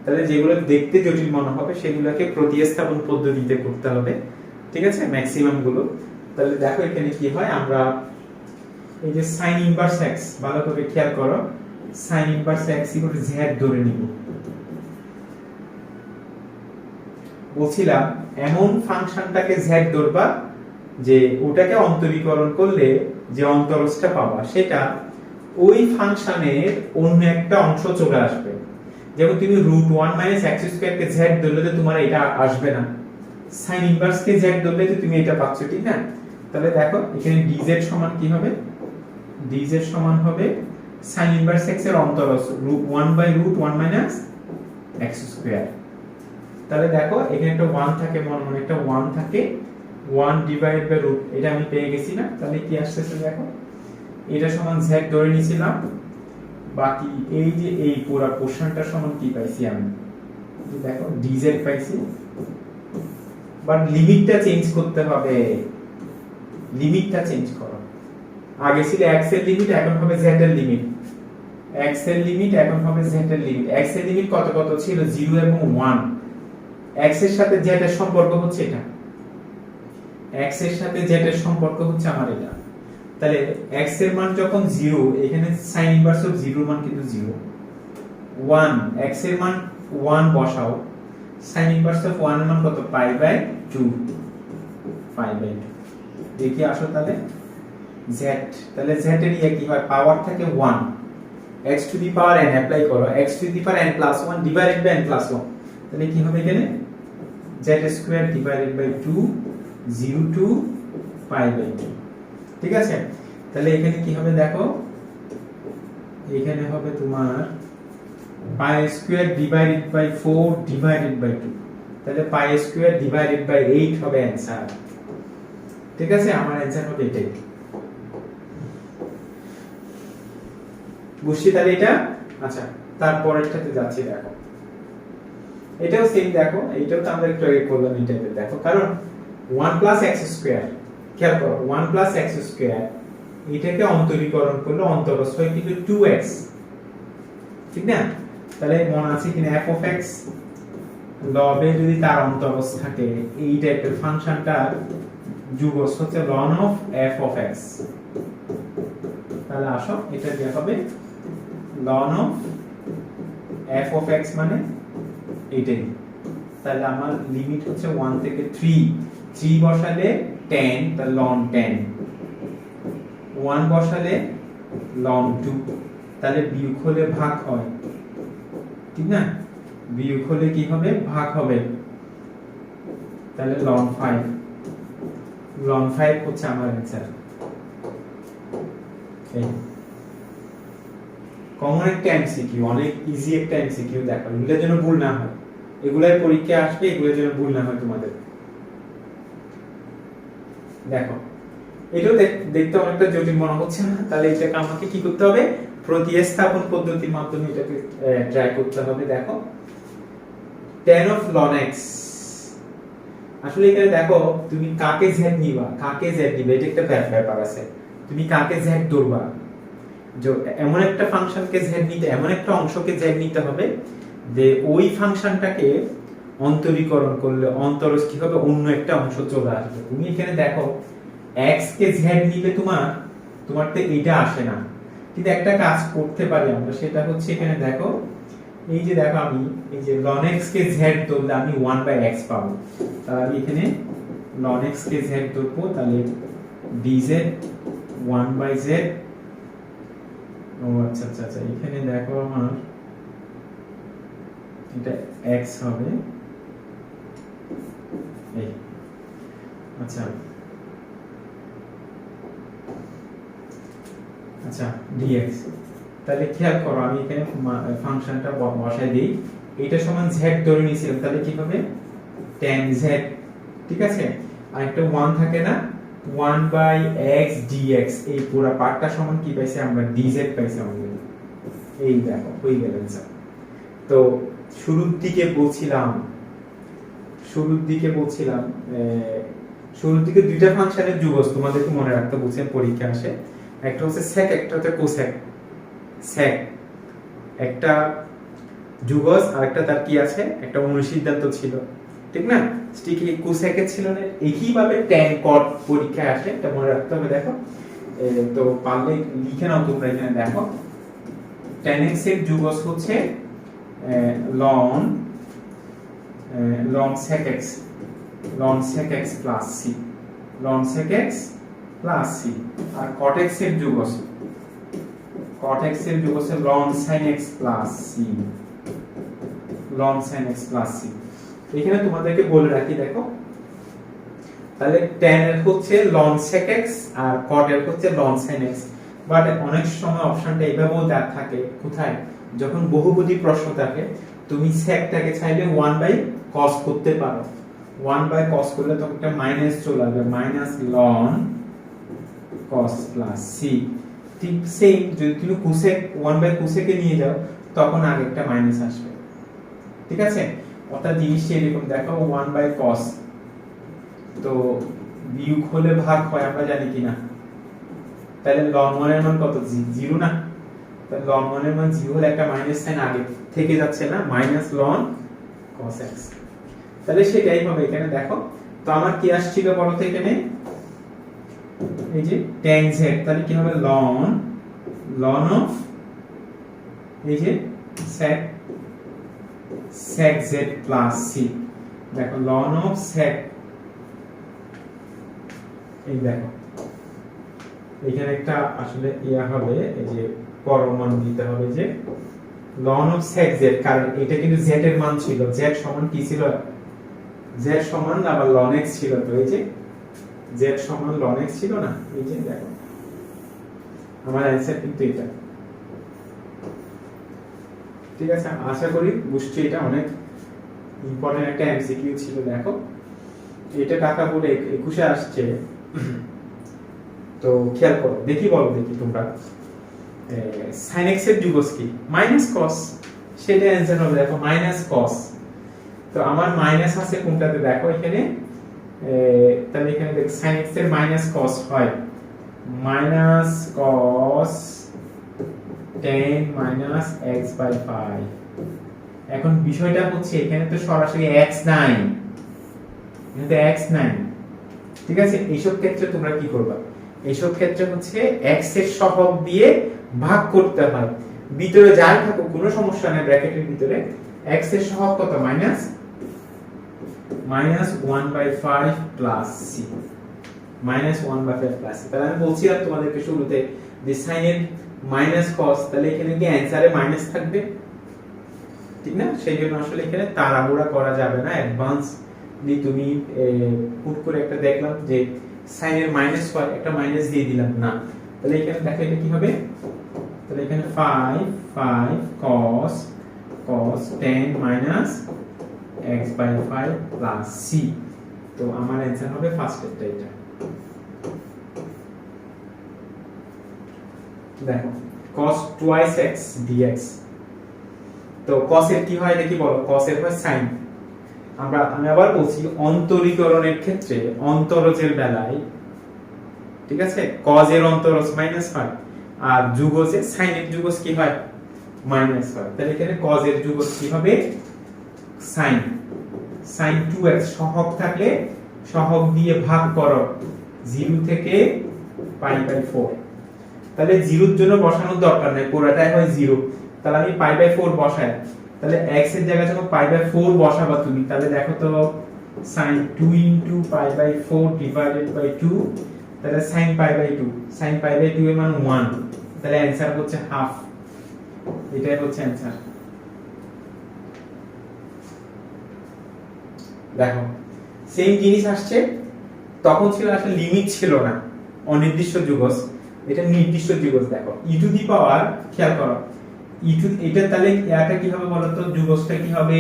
তাহলে যেগুলো দেখতে জটিল মনে হবে সেগুলোকে প্রতিস্থাপন পদ্ধতিতে করতে হবে, ঠিক আছে, ম্যাক্সিমাম গুলো। তাহলে দেখো এখানে কি হয়, আমরা এই যে sin ইনভার্স x, ভালো করে খেয়াল করো, sin inverse x equal z ধরে নিব, বলছিলাম এমন ফাংশনটাকে z ধরবা যে ওটাকে অন্তরীকরণ করলে যে অন্তরজটা পাবা সেটা ওই ফাংশনের অন্য একটা অংশ চলে আসবে, যেমন তুমি √1 - x স্কয়ার কে z ধরলে তো তোমার এটা আসবে না, sin ইনভার্স কে z ধরলে তো তুমি এটা পাচ্ছ, ঠিক না। তাহলে দেখো এখানে dz সমান কি হবে, dz সমান হবে sin ইনভার্স x এর অন্তরজ 1/√1 - x স্কয়ার। তাহলে দেখো এখানে একটা 1 থাকে, মনে একটা 1 থাকে, 1 ডিভাইড বাই রুট, এটা আমি পেয়ে গেছি না, তাহলে কি আসছে দেখো, এটা সমান z ধরে নিয়েছিলাম, বাকি এই যে এই পুরো পোরশনটা সমান কি পাইছি আমি, দেখো dz পাইছি, বাট লিমিটটা চেঞ্জ করতে হবে, লিমিটটা চেঞ্জ করো, আগে ছিল x এর লিমিট, এখন হবে z এর লিমিট, x এর লিমিট এখন হবে z এর লিমিট, x এর লিমিট কত কত ছিল 0 এবং 1, x এর সাথে z এর সম্পর্ক হচ্ছে এটা, x এর সাথে z এর সম্পর্ক হচ্ছে আমার এটা, তাহলে x এর মান যখন 0, এখানে sin ইনভার্স অফ 0 মান কিন্তু 0, 1 x এর মান 1 বসাও, sin ইনভার্স অফ 1 এর মান কত π/2, π/2 দেখি আসো, তাহলে z, তাহলে z এর ইয়া কি হয়, পাওয়ার থাকে 1, x to the power n apply করো, x to the power n + 1 divided by n + 1, তাহলে কি হবে এখানে z square divided by 2 0 to pi by 2। ঠিক আছে, তাহলে এখানে কি হবে দেখো, এখানে হবে তোমার pi square divided by 4 divided by 2, তাহলে পাই স্কয়ার ডিভাইডেড বাই 8 হবে অ্যানসার। ঠিক আছে, আমার অ্যানসার হবে এটাই। বুঝছি তাহলে এটা। আচ্ছা, তারপরেরটাতে যাচ্ছি, দেখো এটাও সেম, দেখো এটাও তো আমরা একটু আগে করলাম এই টাইপের। দেখো কারণ 1 প্লাস এক্স স্কয়ার, খেয়াল করো 1 প্লাস এক্স স্কয়ার এটাকে অন্তরীকরণ করলে অন্তরস্থ হয় কিন্তু 2x, ঠিক না? তাহলে মনে আছে কিনা f অফ x লবে যদি তার অন্তরস্থ থাকে এই টাইপের ফাংশনটার যুগস হচ্ছে ln of f of x। তাহলে আসো এটা দেয়া হবে ln of f of x মানে এইটাই। তাহলে আমার লিমিট হচ্ছে 1 থেকে 3, 3 বসালে 10, তাহলে ln 10, 1 বসালে ln 2, তাহলে বিয়োগ হলে ভাগ হয়, ঠিক না? বিয়োগ হলে কি হবে, ভাগ হবে, তাহলে ln 5, ln 5 হচ্ছে আমার অ্যানসার। এই কমন একটা এমসিকিউ, অনেক ইজি একটা এমসিকিউ। দেখো এগুলোর জন্য ভুল না হয়, এগুলাই পরীক্ষা আসবে, এগুলোর জন্য ভুল না হয় তোমাদের। দেখো এটাও দেখতে অনেকটা জটিল মনে হচ্ছে না? তাহলে এটাকে আমাকে কি করতে হবে, প্রতিস্থাপন পদ্ধতির মাধ্যমে এটাকে ট্রাই করতে হবে। দেখো tan of ln x, আসলে এখানে দেখো তুমি কাকে z নিবা, কাকে z দিবে এটা একটা ব্যাপার আছে। তুমি কাকে z ধরবা, যে এমন একটা ফাংশনকে z নিতে, এমন একটা অংশকে z নিতে হবে যে ওই ফাংশনটাকে অন্তরীকরণ করলে অন্তরস্থ কি হবে, অন্য একটা অংশ চলে আসবে। তুমি এখানে দেখো x কে z নিলে তোমার তো এটা আসে না, কিন্তু একটা কাজ করতে পারি আমরা, সেটা হচ্ছে এখানে দেখো এই যে দেখো আমি এই যে ln x কে z ধরলে আমি 1/x পাবো, তাহলে আমি এখানে ln x কে z ধরবো, তাহলে dz 1/z। ও আচ্ছা আচ্ছা আচ্ছা, এখানে দেখো আমার এটা x হবে এই, আচ্ছা আচ্ছা dx। তাহলে খেয়াল করো আমি এখানে ফাংশনটা বসাই দেই, এটা সমান z ধরে নিয়েছিলাম, তাহলে কি হবে tan z, ঠিক আছে? আর একটা 1 থাকে না, 1/x dx, এই পুরো পার্টটা সমান কি পাইছি আমরা, dz পাইছি আমাদের। এই দেখো হয়ে গেল স্যার। তো শুরুর দিকে দুইটা ফাংশনের যুগজ তোমাদেরকে মনে রাখতে বলছেন পরীক্ষা আসে, একটা হচ্ছে sec, একটা হচ্ছে cosec। sec একটা যুগজ, আর একটা তার কি আছে, একটা অনুসিদ্ধান্ত ছিল, ঠিক না? স্টিকি cosec এর ছিল না, একইভাবে tan cot পরীক্ষায় আসে, এটা মনে রাখতে হবে। দেখো তো পারলে লিখে নাও তোমরা, এখানে দেখো tan x এর যুগজ হচ্ছে ln sec x, ln sec x plus c, ln sec x plus c। আর cot x এর যুগজ হচ্ছে ln sin x plus c, ln sin x plus c। এখানে তোমাদেরকে বলে রাখি, দেখো তাহলে tan এর হচ্ছে ln sec x আর cot এর হচ্ছে ln sin x। বাট অনেক সময় অপশনটা এইভাবেও দেওয়া থাকে, কোথায়, যখন বহুপদী প্রশ্ন থাকে তুমি secটাকে চাইলে 1/cos করতে পারো, 1/cos করলে তখন একটা মাইনাস চলে আসবে, -ln cos plus c। ঠিক সেম যদি তুমি cosec 1/cosec এ নিয়ে যাও তখন আগে একটা মাইনাস আসবে, ঠিক আছে? অর্থাৎ জিনিসটা এরকম, দেখো 1/cos, তো বিয়োগ হলে ভাগ হয় আমরা জানি কিনা, তাহলে ln 1 এর মান কত, 0 না? তাহলে ln 1 এর মান 0 হলে একটা মাইনাস সাইন আগে থেকে যাচ্ছে না, -ln cos x। তাহলে সেটাই হবে এখানে। দেখো তো আমার কি আসছিল বলো তো, এখানে এই যে tan z, তাহলে কি হবে ln অফ এই যে sec z plus c। দেখো ln অফ sec, এই দেখো এখানে একটা আসলে ইয়া হবে, এই যে পরমান দিতে হবে, যে ln of sec z, কারণ এটা কিন্তু z এর মান ছিল, z সমান কি ছিল, z সমান আবার ln x ছিল, তো এই যে z সমান ln x ছিল না, এই যে দেখো আমার অ্যানসার কিন্তু এটা। ঠিক আছে, আশা করি বুঝছি, এটা অনেক ইম্পর্টেন্ট একটা এমসিকিউ ছিল। দেখো এটা টাকা বলে 21-এ আসছে, তো খেয়াল করো, দেখি বলো দেখি তোমরা sin x এর যুগজ কি, মাইনাস cos, সেটা অ্যানসার হবে। দেখো মাইনাস cos, তো আমার মাইনাস আছে কোনটাতে, দেখো এখানে তাহলে এখানে দেখ sin x এর মাইনাস cos হয় minus cos tan minus x by 5। এখন বিষয়টা হচ্ছে এখানে তো সরাসরি x নাই, এখানে তো x নাই। ঠিক আছে, এইসব ক্ষেত্রে তোমরা কি করবা, এইসব ক্ষেত্রে হচ্ছে x এর সহগ দিয়ে ভাগ করতে হয়, ভিতরে যাই থাকুক কোনো সমস্যা নেই, ব্র্যাকেটের ভিতরে x এর সহগ কত, minus 1/5 plus c, -1/5 plus c। তাহলে আমি বলছিলাম তোমাদেরকে শুরুতে যে sin এর মাইনাস cos, তাহলে এখানে কি অ্যানসারে মাইনাস থাকবে, ঠিক না? সেই জন্য আসলে এখানে তাড়াহুড়া করা যাবে না, অ্যাডভান্স তুমি পুট করে একটা দেখলাম যে sin এর মাইনাস হয়, একটা মাইনাস দিয়ে দিলাম না, তাহলে এখানে দেখো এটা কি হবে, তাহলে এখানে 5 cos 10 minus x by 5 plus c, তো আমার অ্যানসার হবে ফার্স্ট এটা। এটা দেখো cos twice x dx, তো cos এর কি হয় দেখি বলো, cos এর হয় sin। আমি আবার বলছি অন্তরীকরণের ক্ষেত্রে অন্তরজের বেলায়, ঠিক আছে, cos এর অন্তরজ মাইনাস হয়, আর যুগজে sin এর যুগজ কি হয়, মাইনাস হয়। তাহলে এখানে cos এর যুগজ কি হবে, sin 2x, সহগ থাকলে সহগ দিয়ে ভাগ করো 0 থেকে π/4, তাহলে 0 এর জন্য বসানোর দরকার নেই, পুরোটাই হয় 0, তাহলে আমি π/4 বসাই, তাহলে x এর জায়গায় যখন π/4 বসাবা তুমি, তাহলে দেখো তো sin 2 * π/4 divided by 2, তাহলে sin π/2, sin π/2 এর মান 1, তাহলে অ্যানসার হচ্ছে হাফ, এটাই হচ্ছে অ্যানসার। দেখো সেম জিনিস আসছে, তখন ছিল আসলে লিমিট ছিল না, অনির্দিষ্ট যুগজ, এটা নির্দিষ্ট যুগজ। দেখো e টু দি পাওয়ার, খেয়াল করো এটা, তাহলে এটা কি হবে বলো তো, যুগজটা কি হবে,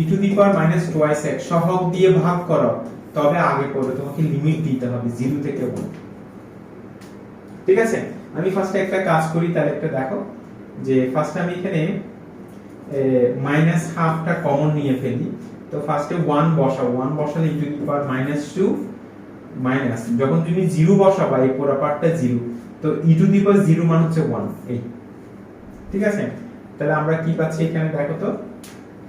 e to the power minus twice x, সহগ দিয়ে ভাগ করো, তবে আগে পড়বে তোমাকে লিমিট দিতে হবে 0 থেকে 1। ঠিক আছে, আমি ফার্স্টে একটা কাজ করি, তাহলে একটা দেখো যে ফার্স্টে আমি এখানে মাইনাস হাফটা কমন নিয়ে ফেলি, তো ফার্স্টে 1 বসাও, 1 বসালে e to the power -2 minus, যখন তুমি 0 বসাবা এই পুরো পার্টটা 0, তো e টু দি পাওয়ার 0 মান হচ্ছে 1, এই। ঠিক আছে, তাহলে আমরা কি পাচ্ছি এখানে দেখো তো,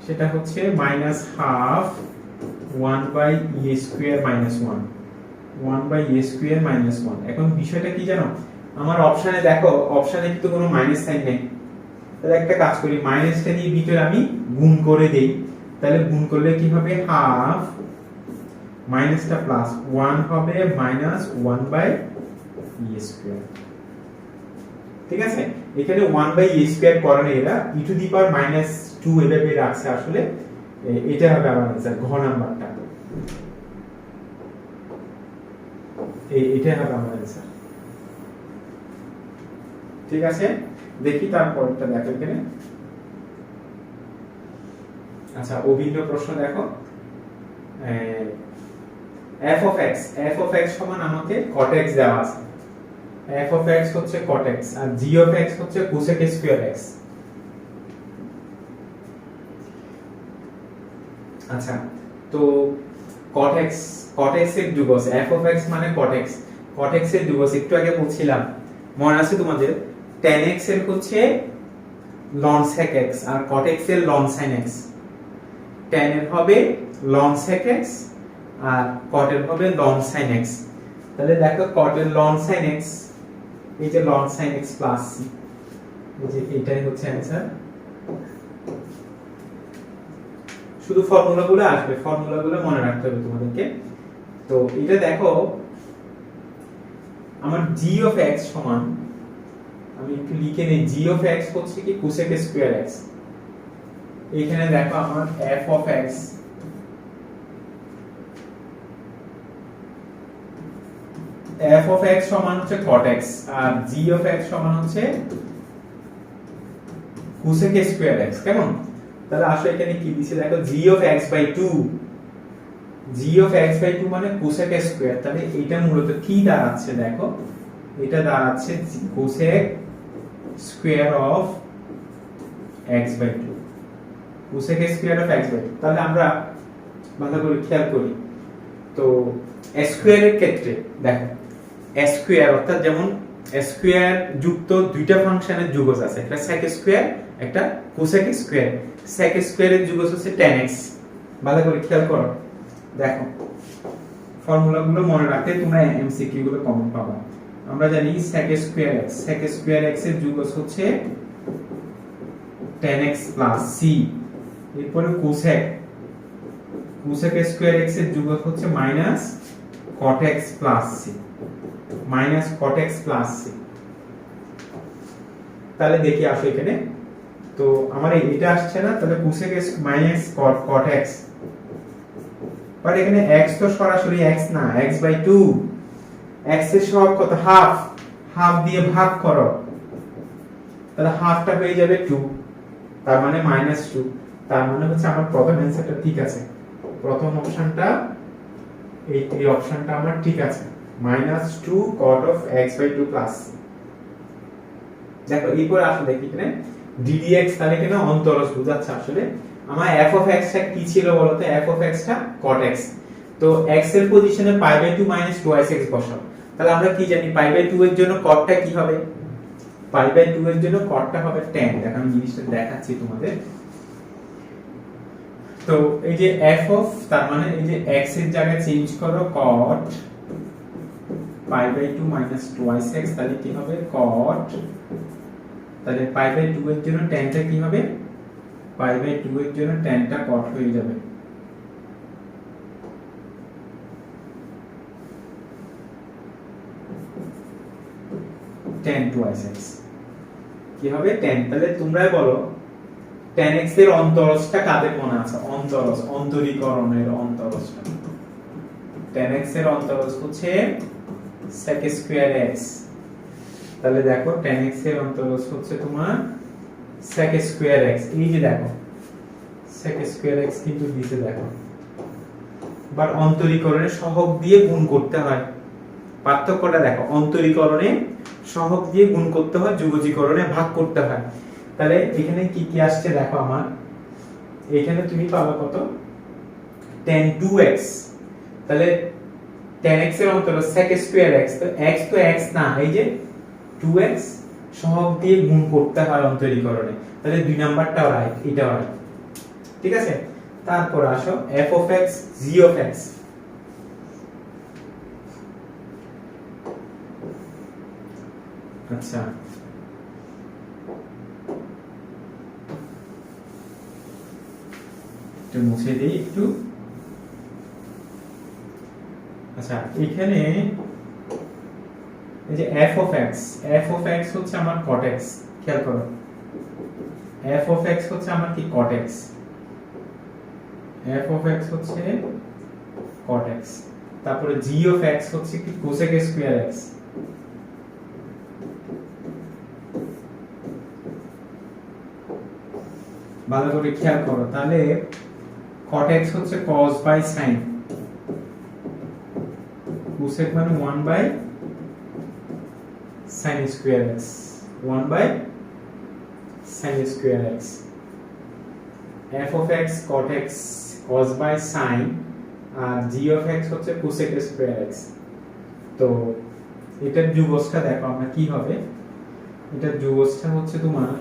সেটা হচ্ছে -1/2 1/e² - 1/e² - 1। এখন বিষয়টা কি জানো, আমার অপশনে দেখো, অপশনে কিন্তু কোনো মাইনাস সাইন নেই, তাহলে একটা কাজ করি, মাইনাসটা দিয়ে ভিতরে আমি গুণ করে দেই, তাহলে গুণ করলে কি হবে, হাফ মাইনাসটা প্লাস 1 হবে -1/e²। ঠিক আছে, এখানে 1/e² করানো, এরা e টু দি পাওয়ার -2 এভাবে রাখছে, আসলে এটা হবে আমার आंसर, ঘ নাম্বারটা, এটা হবে আমার आंसर। ঠিক আছে, দেখি তারপরটা দেখো এখানে। আচ্ছা, অভিন্ন প্রশ্ন দেখো, f of x সমান আমাকে cot x দেওয়া আছে, f of x হচ্ছে cot x আর g of x হচ্ছে cosec square x। আচ্ছা, তো cot x এর যুগজ, f of x মানে cot x এর যুগজ, একটু আগে বলছিলাম মনে আছে তোমাদের, tan x এর হচ্ছে ln sec x আর cot x এর ln sin x, tan এর হবে ln sec x আর cot এর হবে ln sin x। তাহলে দেখো cot এর ln sin x, এই যে ln sin x plus c, এই যে এটাই হচ্ছে आंसर। শুধু ফর্মুলাগুলো আসবে, ফর্মুলাগুলো মনে রাখতে হবে তোমাদেরকে। তো এটা দেখো, আমার g of x সমান আমি একটু লিখে নেই, g অফ x হচ্ছে কি cosec স্কয়ার x। এখানে দেখো আমার f অফ x সমান হচ্ছে cot x আর g অফ x সমান হচ্ছে cosec স্কয়ার x। কেমন? তাহলে আসলে এখানে কি দিছে দেখো, g of x by 2, g of x by 2 মানে cosec স্কয়ার। তাহলে এটা মূলত কি দাঁড়াচ্ছে দেখো, এটা দাঁড়াচ্ছে cosec square of x by 2, cosec square of x by 2। তাহলে আমরা ভালো করে খেয়াল করি তো স্কয়ারের ক্ষেত্রে দেখো স্কয়ার অর্থাৎ যেমন স্কয়ার যুক্ত দুইটা ফাংশনের যোগজ আছে, একটা sec স্কয়ার একটা cosec স্কয়ার। sec স্কয়ারের যোগজ হচ্ছে tan x। ভালো করে খেয়াল করো, দেখো ফর্মুলাগুলো মনে রাখতে তোমরা এমসিকিউ গুলো কমন পাবা। আমরা জানি sec স্কয়ার x এর যোগজ হচ্ছে tan x প্লাস c। এরপরে cosec স্কয়ার x এর যোগজ হচ্ছে minus cot x plus c, minus cot x plus c। তাহলে দেখি আসো এখানে তো আমার এটা আসছে না, তাহলে cosec minus cot x, but এখানে x তো সরাসরি x না, x বাই 2, x এর সহগ কত, হাফ, হাফ দিয়ে ভাগ করো, তাহলে হাফটা হয়ে যাবে 2, তার মানে মাইনাস 2। তার মানে হচ্ছে আমার প্রথম অ্যানসারটা ঠিক আছে, প্রথম অপশনটা এই অপশনটা আমার ঠিক আছে, minus 2 cot of x by 2 plus. দেখো এরপর আসলে দেখি এখানে ddx, তাহলে কেন অন্তরজ বুঝাচ্ছে আসলে আমার f of x টা কি ছিল বলতো, f of x টা cot x। তো x এর পজিশনে pi by 2 minus 2x বসাও, তাহলে আমরা কি জানি pi by 2 এর জন্য cot টা কি হবে, pi by 2 এর জন্য cot টা হবে tan। দেখো আমি জিনিসটা দেখাচ্ছি তোমাদের। তো এই যে f of, তার মানে এই যে x এর জায়গায় চেঞ্জ করো cot pi by 2 minus 2x, তাহলে কি হবে cot, তাহলে pi by 2 এর জন্য tan টা কি হবে, pi by 2 এর জন্য tan টা cot হয়ে যাবে। tan 2x কি হবে tan। তাহলে তোমরাই বলো tan x এর অন্তরজটা কাদের মনে আছে, অন্তরজ, অন্তরীকরণের অন্তরজটা। tan x এর অন্তরজ হচ্ছে sec স্কয়ার x। তাহলে দেখো tan x এর অন্তরজ হচ্ছে তোমার sec স্কয়ার x। এই যে দেখো sec স্কয়ার x কিন্তু দিতে দেখো, বাট অন্তরীকরণে সহগ দিয়ে গুণ করতে হয়। পার্থক্যটা দেখো, অন্তরীকরণে সহগ দিয়ে গুণ করতে হয়, যুগজীকরণে ভাগ করতে হয়। তাহলে এখানে কি কি আসছে দেখো, আমার এখানে তুমি পাবে কত, tan 2x। তাহলে tan x এর অন্তরজ sec স্কয়ার x, তো x তো x না, এই যে 2x সহগ দিয়ে গুণ করতে হয় অন্তরীকরণে। তাহলে দুই নাম্বারটাও রাইট, এটাও রাইট, ঠিক আছে। তারপর আসো f of x, g of x। আচ্ছা একটু মুছে দেই একটু। আচ্ছা এখানে এই যে f of x হচ্ছে আমার cot x। খেয়াল করো f of x হচ্ছে আমার কি cot x, f of x হচ্ছে cot x। তারপরে g of x হচ্ছে কি cosec স্কয়ার x। ভালো করে খেয়াল করো, তাহলে cot x হচ্ছে cos by sin, cosec মানে 1 by sin square x, 1 by sin square x। f of x cot x cos by sin R g of x হচ্ছে cosec square x। তো এটার যুগজটা দেখো আমরা কি হবে, এটার যুগজটা হচ্ছে তোমার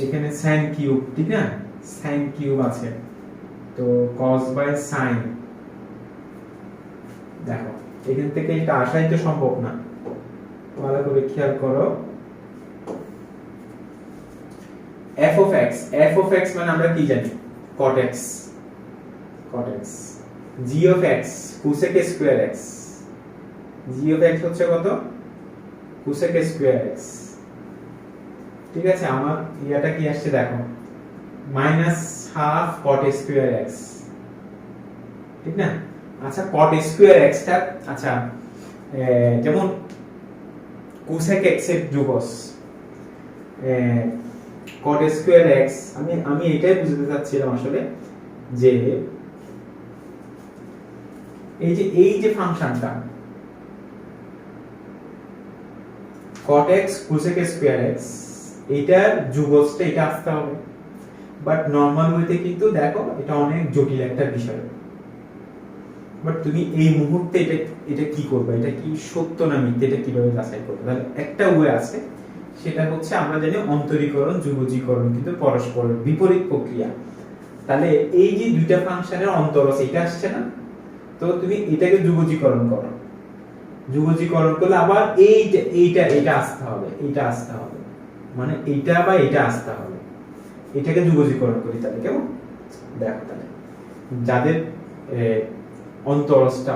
এখানে sin কিউব, ঠিক না, sin কিউব আছে, তো cos by sin। দেখো এখান থেকে এটা আসাই তো সম্ভব না, ভালো করে খেয়াল করো। f of x মানে আমরা কি জানি cot x, g of x cosec square x, g of x হচ্ছে কত কোসেক স্কয়ার x, ঠিক আছে। আমার ইয়াটা কি আসছে দেখো, মাইনাস হাফ কট স্কয়ার x, ঠিক না? আচ্ছা কট স্কয়ার x টা, আচ্ছা যেমন কোসেক x এর যোগস কট স্কয়ার x, আমি এটাই বুঝতে চাচ্ছিলাম আসলে, যে এই যে ফাংশনটা cot x cosec square x, এটার যোগসটা এটা আসতে হবে। বাট নরমাল ওয়েতে কিন্তু দেখো এটা অনেক জটিল একটা বিষয়। বাট তুমি এই মুহূর্তে এটা কি করবে, এটা কি সত্য না মিথ্যা, এটা কিভাবে যাচাই করবে? তাহলে একটা ওয়ে আছে, সেটা হচ্ছে আমরা জানি অন্তরীকরণ যুগজীকরণ কিন্তু পরস্পরের বিপরীত প্রক্রিয়া। তাহলে এই যে দুইটা ফাংশনের অন্তরস এটা আসছে না, তো তুমি এটাকে যুগজীকরণ করো, যুগজীকরণ করলে আবার এইটা আসতে হবে, এইটা আসতে হবে, মানে এইটা বা এটা আসতে হবে, এটাকে যুগজীকরণ করি। তাহলে কেমন দেখো, তাহলে যাদের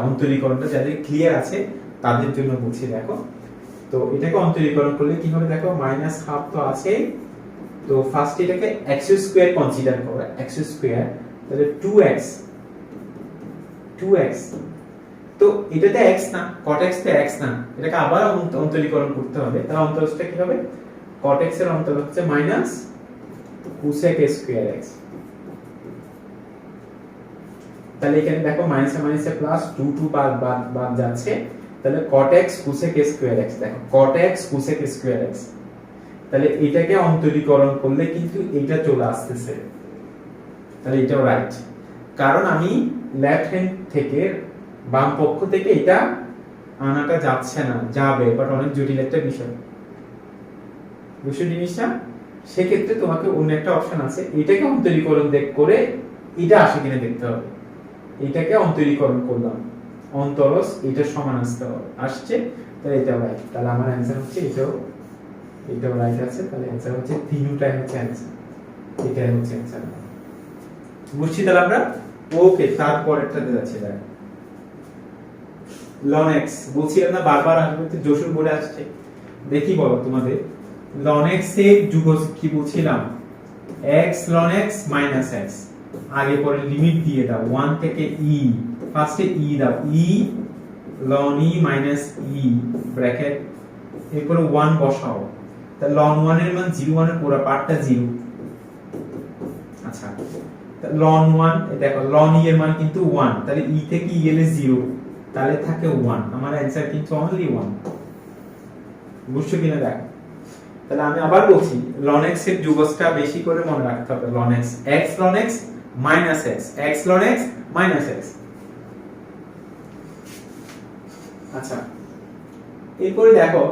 অন্তরীকরণটা যাদের ক্লিয়ার আছে তাদের জন্য বলছি দেখো। তো এটাকে অন্তরীকরণ করলে কি হবে দেখো, মাইনাস হাফ তো আছে, তো ফার্স্ট এটাকে x স্কয়ার কনসিডার করো, x স্কয়ার, তাহলে 2x, তো এটাতে x না, cot x তে x না, এটাকে আবার অন্তরীকরণ করতে হবে। তাহলে অন্তরজটা কি হবে, cot x এর অন্তর হচ্ছে মাইনাস cosec স্কয়ার x। তাহলে এখানে দেখো মাইনাসে মাইনাসে প্লাস 2 বাদ যাচ্ছে, তাহলে cot x cosec square x, দেখো cot x cosec square x, তাহলে এটাকে অন্তরীকরণ করলে কিন্তু এটা চলে আসতেছে, তাহলে এটাও রাইট। কারণ আমি লেফট হ্যান্ড থেকে বাম পক্ষ থেকে এটা আনাটা যাচ্ছে না, যাবে, বাট অনেক জটিল একটা বিষয়, বুঝছো জিনিসটা? সেক্ষেত্রে তোমাকে অন্য একটা অপশন আছে, এটাকে অন্তরীকরণ করে এটা আসে কিনা দেখতে হবে। এটাকে অন্তরীকরণ করলাম, অন্তরস এটা সমান আসতে হবে, আসছে, তাহলে এটাও রাইট। তাহলে আমার অ্যান্সার হচ্ছে এটাও রাইট আছে। তাহলে অ্যান্সার হচ্ছে তিনটাই হচ্ছে অ্যান্সার, এটাই হচ্ছে অ্যান্সার। বুঝছি তাহলে আমরা? ওকে, তারপরেরটাতে যাচ্ছি। দেখো ln x, বলছিলাম না বারবার আসবে, তো যশোর বোর্ডে আসছে, দেখি বলো তোমাদের ln x এর যুগজ কি বলছিলাম, x ln x minus x, আগে পরে লিমিট দিয়ে দাও 1 থেকে e, ফার্স্টে e দাও, e ln e minus e bracket, এরপরে 1 বসাও, তাহলে ln 1 এর মান 0, 1 এর পুরো পার্টটা 0। আচ্ছা ln 1, দেখো ln e এর মান কিন্তু 1, তাহলে e থেকে e গেলে 0, তাহলে থাকে 1, আমার অ্যানসার কিন্তু অনলি 1। বুঝছো কিনা দেখো। তাহলে আমি আবার বলছি, ln x এর যুগজটা বেশি করে মনে রাখতে হবে, ln x, x ln x minus x, x ln x minus x। আচ্ছা এরপরে দেখো,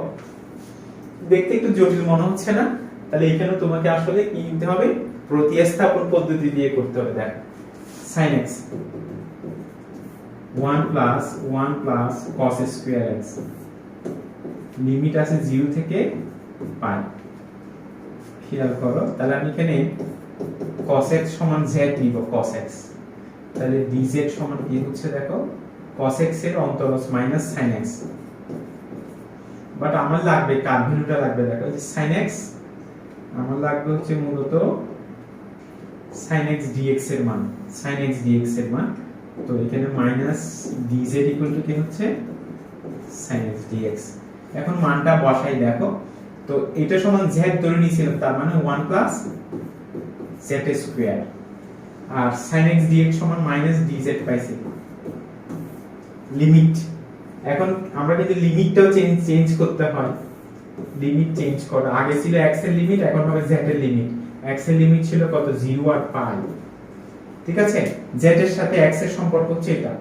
দেখতে একটু জটিল মনে হচ্ছে না? তাহলে এখানে তোমাকে আসলে কি নিতে হবে, প্রতিস্থাপন পদ্ধতি দিয়ে করতে হবে। দেখো sin x 1 plus cos square x, limit আছে 0 থেকে পাই, খেয়াল করো। তাহলে আমি এখানে cos x সমান z নিব, cos x, তাহলে dz সমান কি হচ্ছে দেখো, cos x এর অন্তরজ মাইনাস sin x, বাট আমার লাগবে কার ভ্যালুটা লাগবে দেখো, যে sin x আমার লাগবে হচ্ছে মূলত sin x dx এর মান, sin x dx এর মান, তো এখানে মাইনাস dz ইকুয়াল টু কি হচ্ছে sin x dx। এখন মানটা বসাই দেখো, তো এটা সমান z ধরে নিয়েছিলাম, তার মানে 1 প্লাস z স্কয়ার, আর sin x dx সমান মাইনাস dz পাইছি, লিমিট। এখন আমরা কিন্তু লিমিটটাও চেঞ্জ করতে হয়, লিমিট চেঞ্জ করা, আগে ছিল x এর লিমিট, এখন হবে z এর লিমিট। x এর লিমিট ছিল কত, 0 আর পাই, ঠিক আছে। z এর সাথে x এর সম্পর্ক হচ্ছে এটা,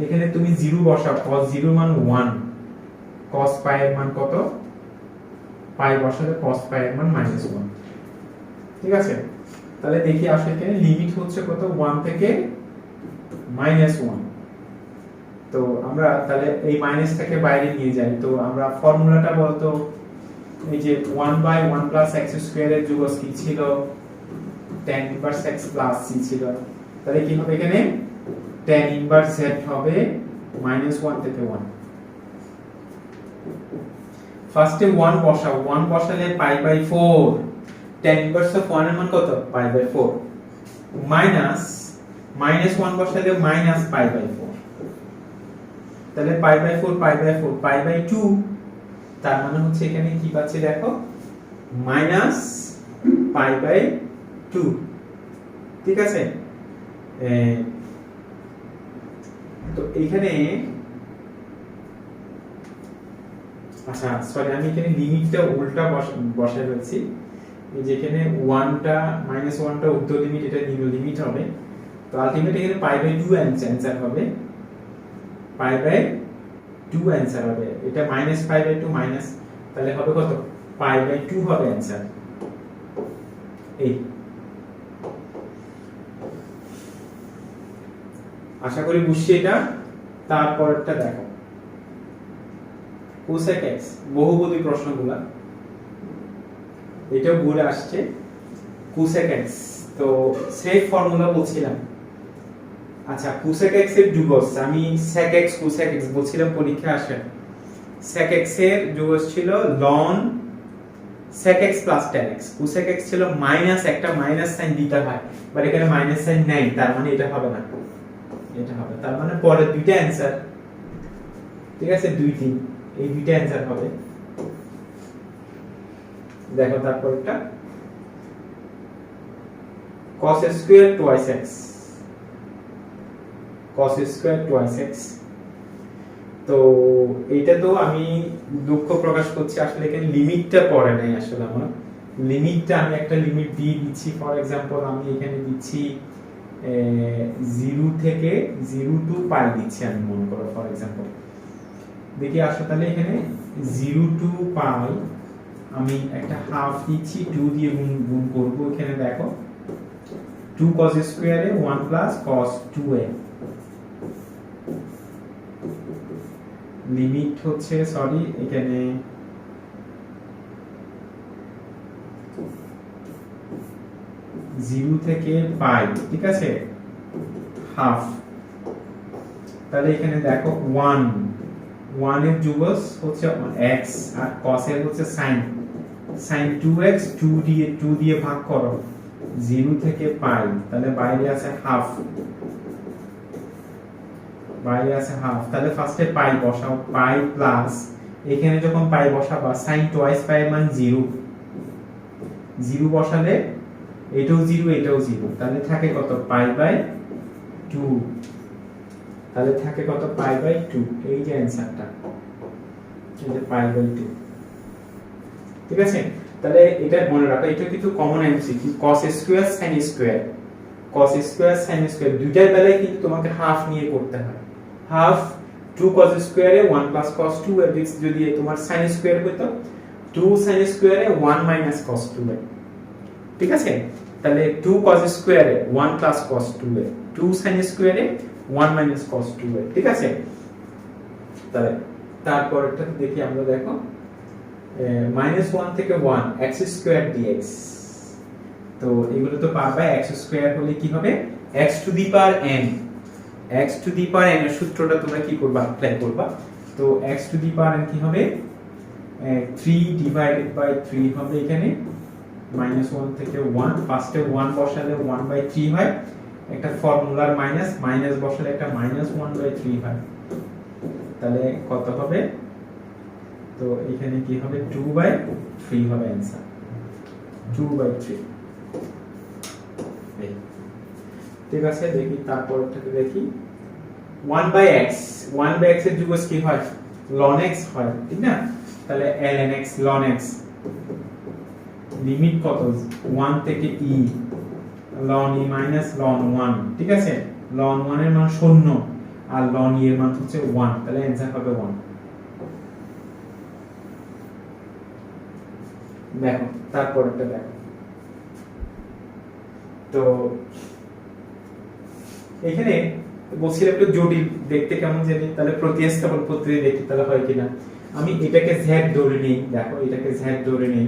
এখানে তুমি 0 বসাও, cos 0 মান 1, cos পাই এর মান কত, পাই বসালে cos পাই এর মান -1, ঠিক আছে। তাহলে দেখি আসলে এখানে লিমিট হচ্ছে কত, 1 থেকে -1। তো আমরা তাহলে এই মাইনাসটাকে বাইরে নিয়ে যাই, তো আমরা ফর্মুলাটা বলতো, এই যে 1/1 প্লাস x স্কয়ার এর যোগজ কি ছিল, tan inverse x plus c ছিল, তাহলে কি হবে এখানে tan ইনভার্স z হবে -1 থেকে 1। ফার্স্টে 1 বসাও, 1 বসালে pi by 4, tan inverse of 1 এর মান কত? পাই বাই 4, মাইনাস 1 বসালে মাইনাস পাই বাই 4, তাহলে pi by 4 pi by 4 pi by 2, তার মানে হচ্ছে এখানে কি পাচ্ছি দেখো, মাইনাস পাই বাই 2, ঠিক আছে। তো এইখানে আচ্ছা সরি, আমি এখানে লিমিটটা উল্টা বসায় ফেলছি, যেখানে 1টা মাইনাস 1টা ঊর্ধ্ব লিমিট, এটা নিম্ন লিমিট হবে। তো আলটিমেট এখানে পাই বাই 2 অ্যানসার হবে, পাই বাই 2 অ্যানসার হবে। এটা মাইনাস পাই বাই 2 মাইনাস, তাহলে হবে কত? পাই বাই 2 হবে অ্যানসার। এই আশা করি বুঝছি এটা। তারপরটা দেখো, কোসেক এক্স, বহুপদী প্রশ্নগুলা, এটাও ঘুরে আসছে। কোসেক এক্স, তো সেম ফর্মুলা বলছিলাম। আচ্ছা, কোসেক এক্স এর যুগজ, আমি সেক এক্স কোসেক এক্স বলছিলাম পরীক্ষা আসে। সেক এক্স এর যুগজ ছিল ln sec x plus tan x, cosec x ছিল মাইনাস, একটা মাইনাস সাইন দিতে হয়, বাট এখানে মাইনাস সাইন নাই, তার মানে এটা হবে না, এটা হবে। তার মানে পরের দুইটা অ্যানসার, ঠিক আছে, 2 3, এই দুইটা অ্যানসার হবে। দেখো তারপরটা, cos square twice x, cos square twice x। তো এইটা তো আমি দুঃখ প্রকাশ করছি, আসলে এখানে লিমিটটা পড়ে নাই। আসলে আমার লিমিটটা, আমি একটা লিমিট দিয়ে দিচ্ছি। ফর एग्जांपल আমি এখানে দিচ্ছি 0 থেকে 0 টু পাই দিচ্ছি, আমি মনে করো ফর एग्जांपल দেখি আসলে তাহলে এখানে 0 টু পাই আমি একটা হাফ দিচ্ছি, 2 দিয়ে গুণ করব। এখানে দেখো 2 cos স্কয়ারে 1 plus cos 2a, limit হচ্ছে সরি এখানে জিরো থেকে পাই, ঠিক আছে, হাফ। তাহলে এখানে দেখো 1 এর যুগজ হচ্ছে x আর cos এর হচ্ছে sin 2x, 2 দিয়ে ভাগ করো 0 থেকে পাই, তাহলে বাইরে আছে হাফ, বাইরে আছে হাফ। তাহলে ফার্স্টে পাই বসাও, পাই প্লাস এখানে যখন পাই বসাবা sin টুয়াইস পাই এর মান 0, 0 বসালে এটাও 0 এটাও 0, তাহলে থাকে কত? পাই বাই 2, তাহলে থাকে কত? Pi by 2। এই যে অ্যানসারটা, এই যে পাই বাই 2, ঠিক আছে। তাহলে এটা মনে রাখো, এটা কিন্তু common MCQ, cos square sin square, cos square sin square দুইটার বেলায় কিন্তু তোমাকে হাফ নিয়ে করতে হয়। হাফ 2 cos স্কয়ারে 1 প্লাস cos 2 এর দিক যদি তোমার sin স্কয়ার হতো 2 sin স্কয়ারে 1 মাইনাস cos 2 এর, ঠিক আছে। তাহলে 2 cos স্কয়ারে 1 প্লাস cos 2 এর, 2 sin স্কয়ারে 1 মাইনাস cos 2 এর, ঠিক আছে। তাহলে তারপরটা দেখি আমরা, দেখো -1 থেকে 1 x স্কয়ার dx, তো এগুলো তো পার বাই x স্কয়ার হলে কি হবে? x to the power n, x to the power n এর সূত্রটা তোমরা কি করবা? অ্যাপ্লাই করবা। তো x to the power n কি হবে? 3 ডিভাইডেড বাই 3 হবে এখানে, -1 থেকে 1, ফার্স্টে 1 বসালে 1/3 হয়, একটা ফর্মুলার মাইনাস বসালে একটা -1/3 হয়, তাহলে কত হবে? তো এখানে কি হবে? 2/3 হবে অ্যানসার, 2/3। ঠিক আছে, দেখি তারপরটাকে দেখি 1/x, 1/x এর যুগজ কি হয়? ln x হয়, ঠিক না? তাহলে ln x ln x, limit কত? 1 থেকে e, ln e minus ln 1, ঠিক আছে। ln 1 এর মান 0 আর ln e এর মান হচ্ছে 1, তাহলে অ্যানসার হবে 1। দেখো তারপরটা দেখো, তো এখানে বলছিলাম একটু জটিল দেখতে কেমন জানি, তাহলে প্রতিস্থাপন পদ্ধতি দেখি তাহলে হয় কিনা। আমি এটাকে z ধরে নেই, দেখো এটাকে z ধরে নেই,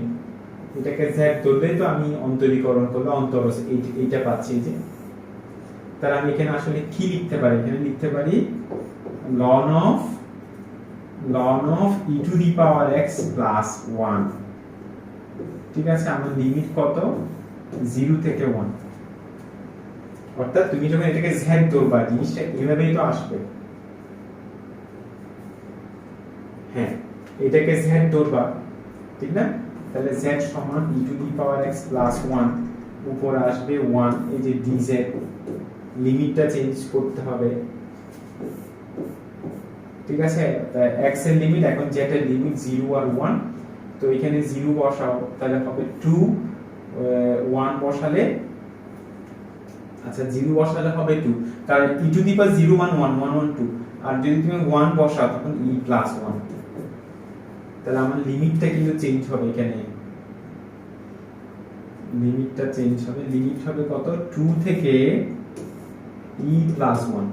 এটাকে z ধরলেই তো আমি অন্তরীকরণ করলে অন্তরজ এইটা পাচ্ছি যে। তাহলে আমি এখানে আসলে কি লিখতে পারি? এখানে লিখতে পারি ln ln of e to the power x plus 1, ঠিক আছে। আমার লিমিট কত, 0 থেকে 1, অর্থাৎ তুমি যখন এটাকে z ধরবা জিনিসটা এভাবেই তো আসবে, হ্যাঁ এটাকে z ধরবা, ঠিক না? তাহলে z সমান e to the power x plus 1, উপর আসবে 1, এই যে dz, লিমিটটা চেঞ্জ করতে হবে, ঠিক আছে। x এর লিমিট, এখন z এর লিমিট 0 আর 1, তো এখানে 0 বসাও, তাহলে হবে 2, 1 বসালে, আচ্ছা 0 বসালে হবে 2, কারণ e টু দি পাওয়ার 0 1 1 1 1 2, আর যদি তুমি 1 বসাও তখন e প্লাস 1, তাহলে আমার লিমিটটা কিন্তু চেঞ্জ হবে, এখানে লিমিটটা চেঞ্জ হবে, লিমিট হবে কত, 2 থেকে e প্লাস 1,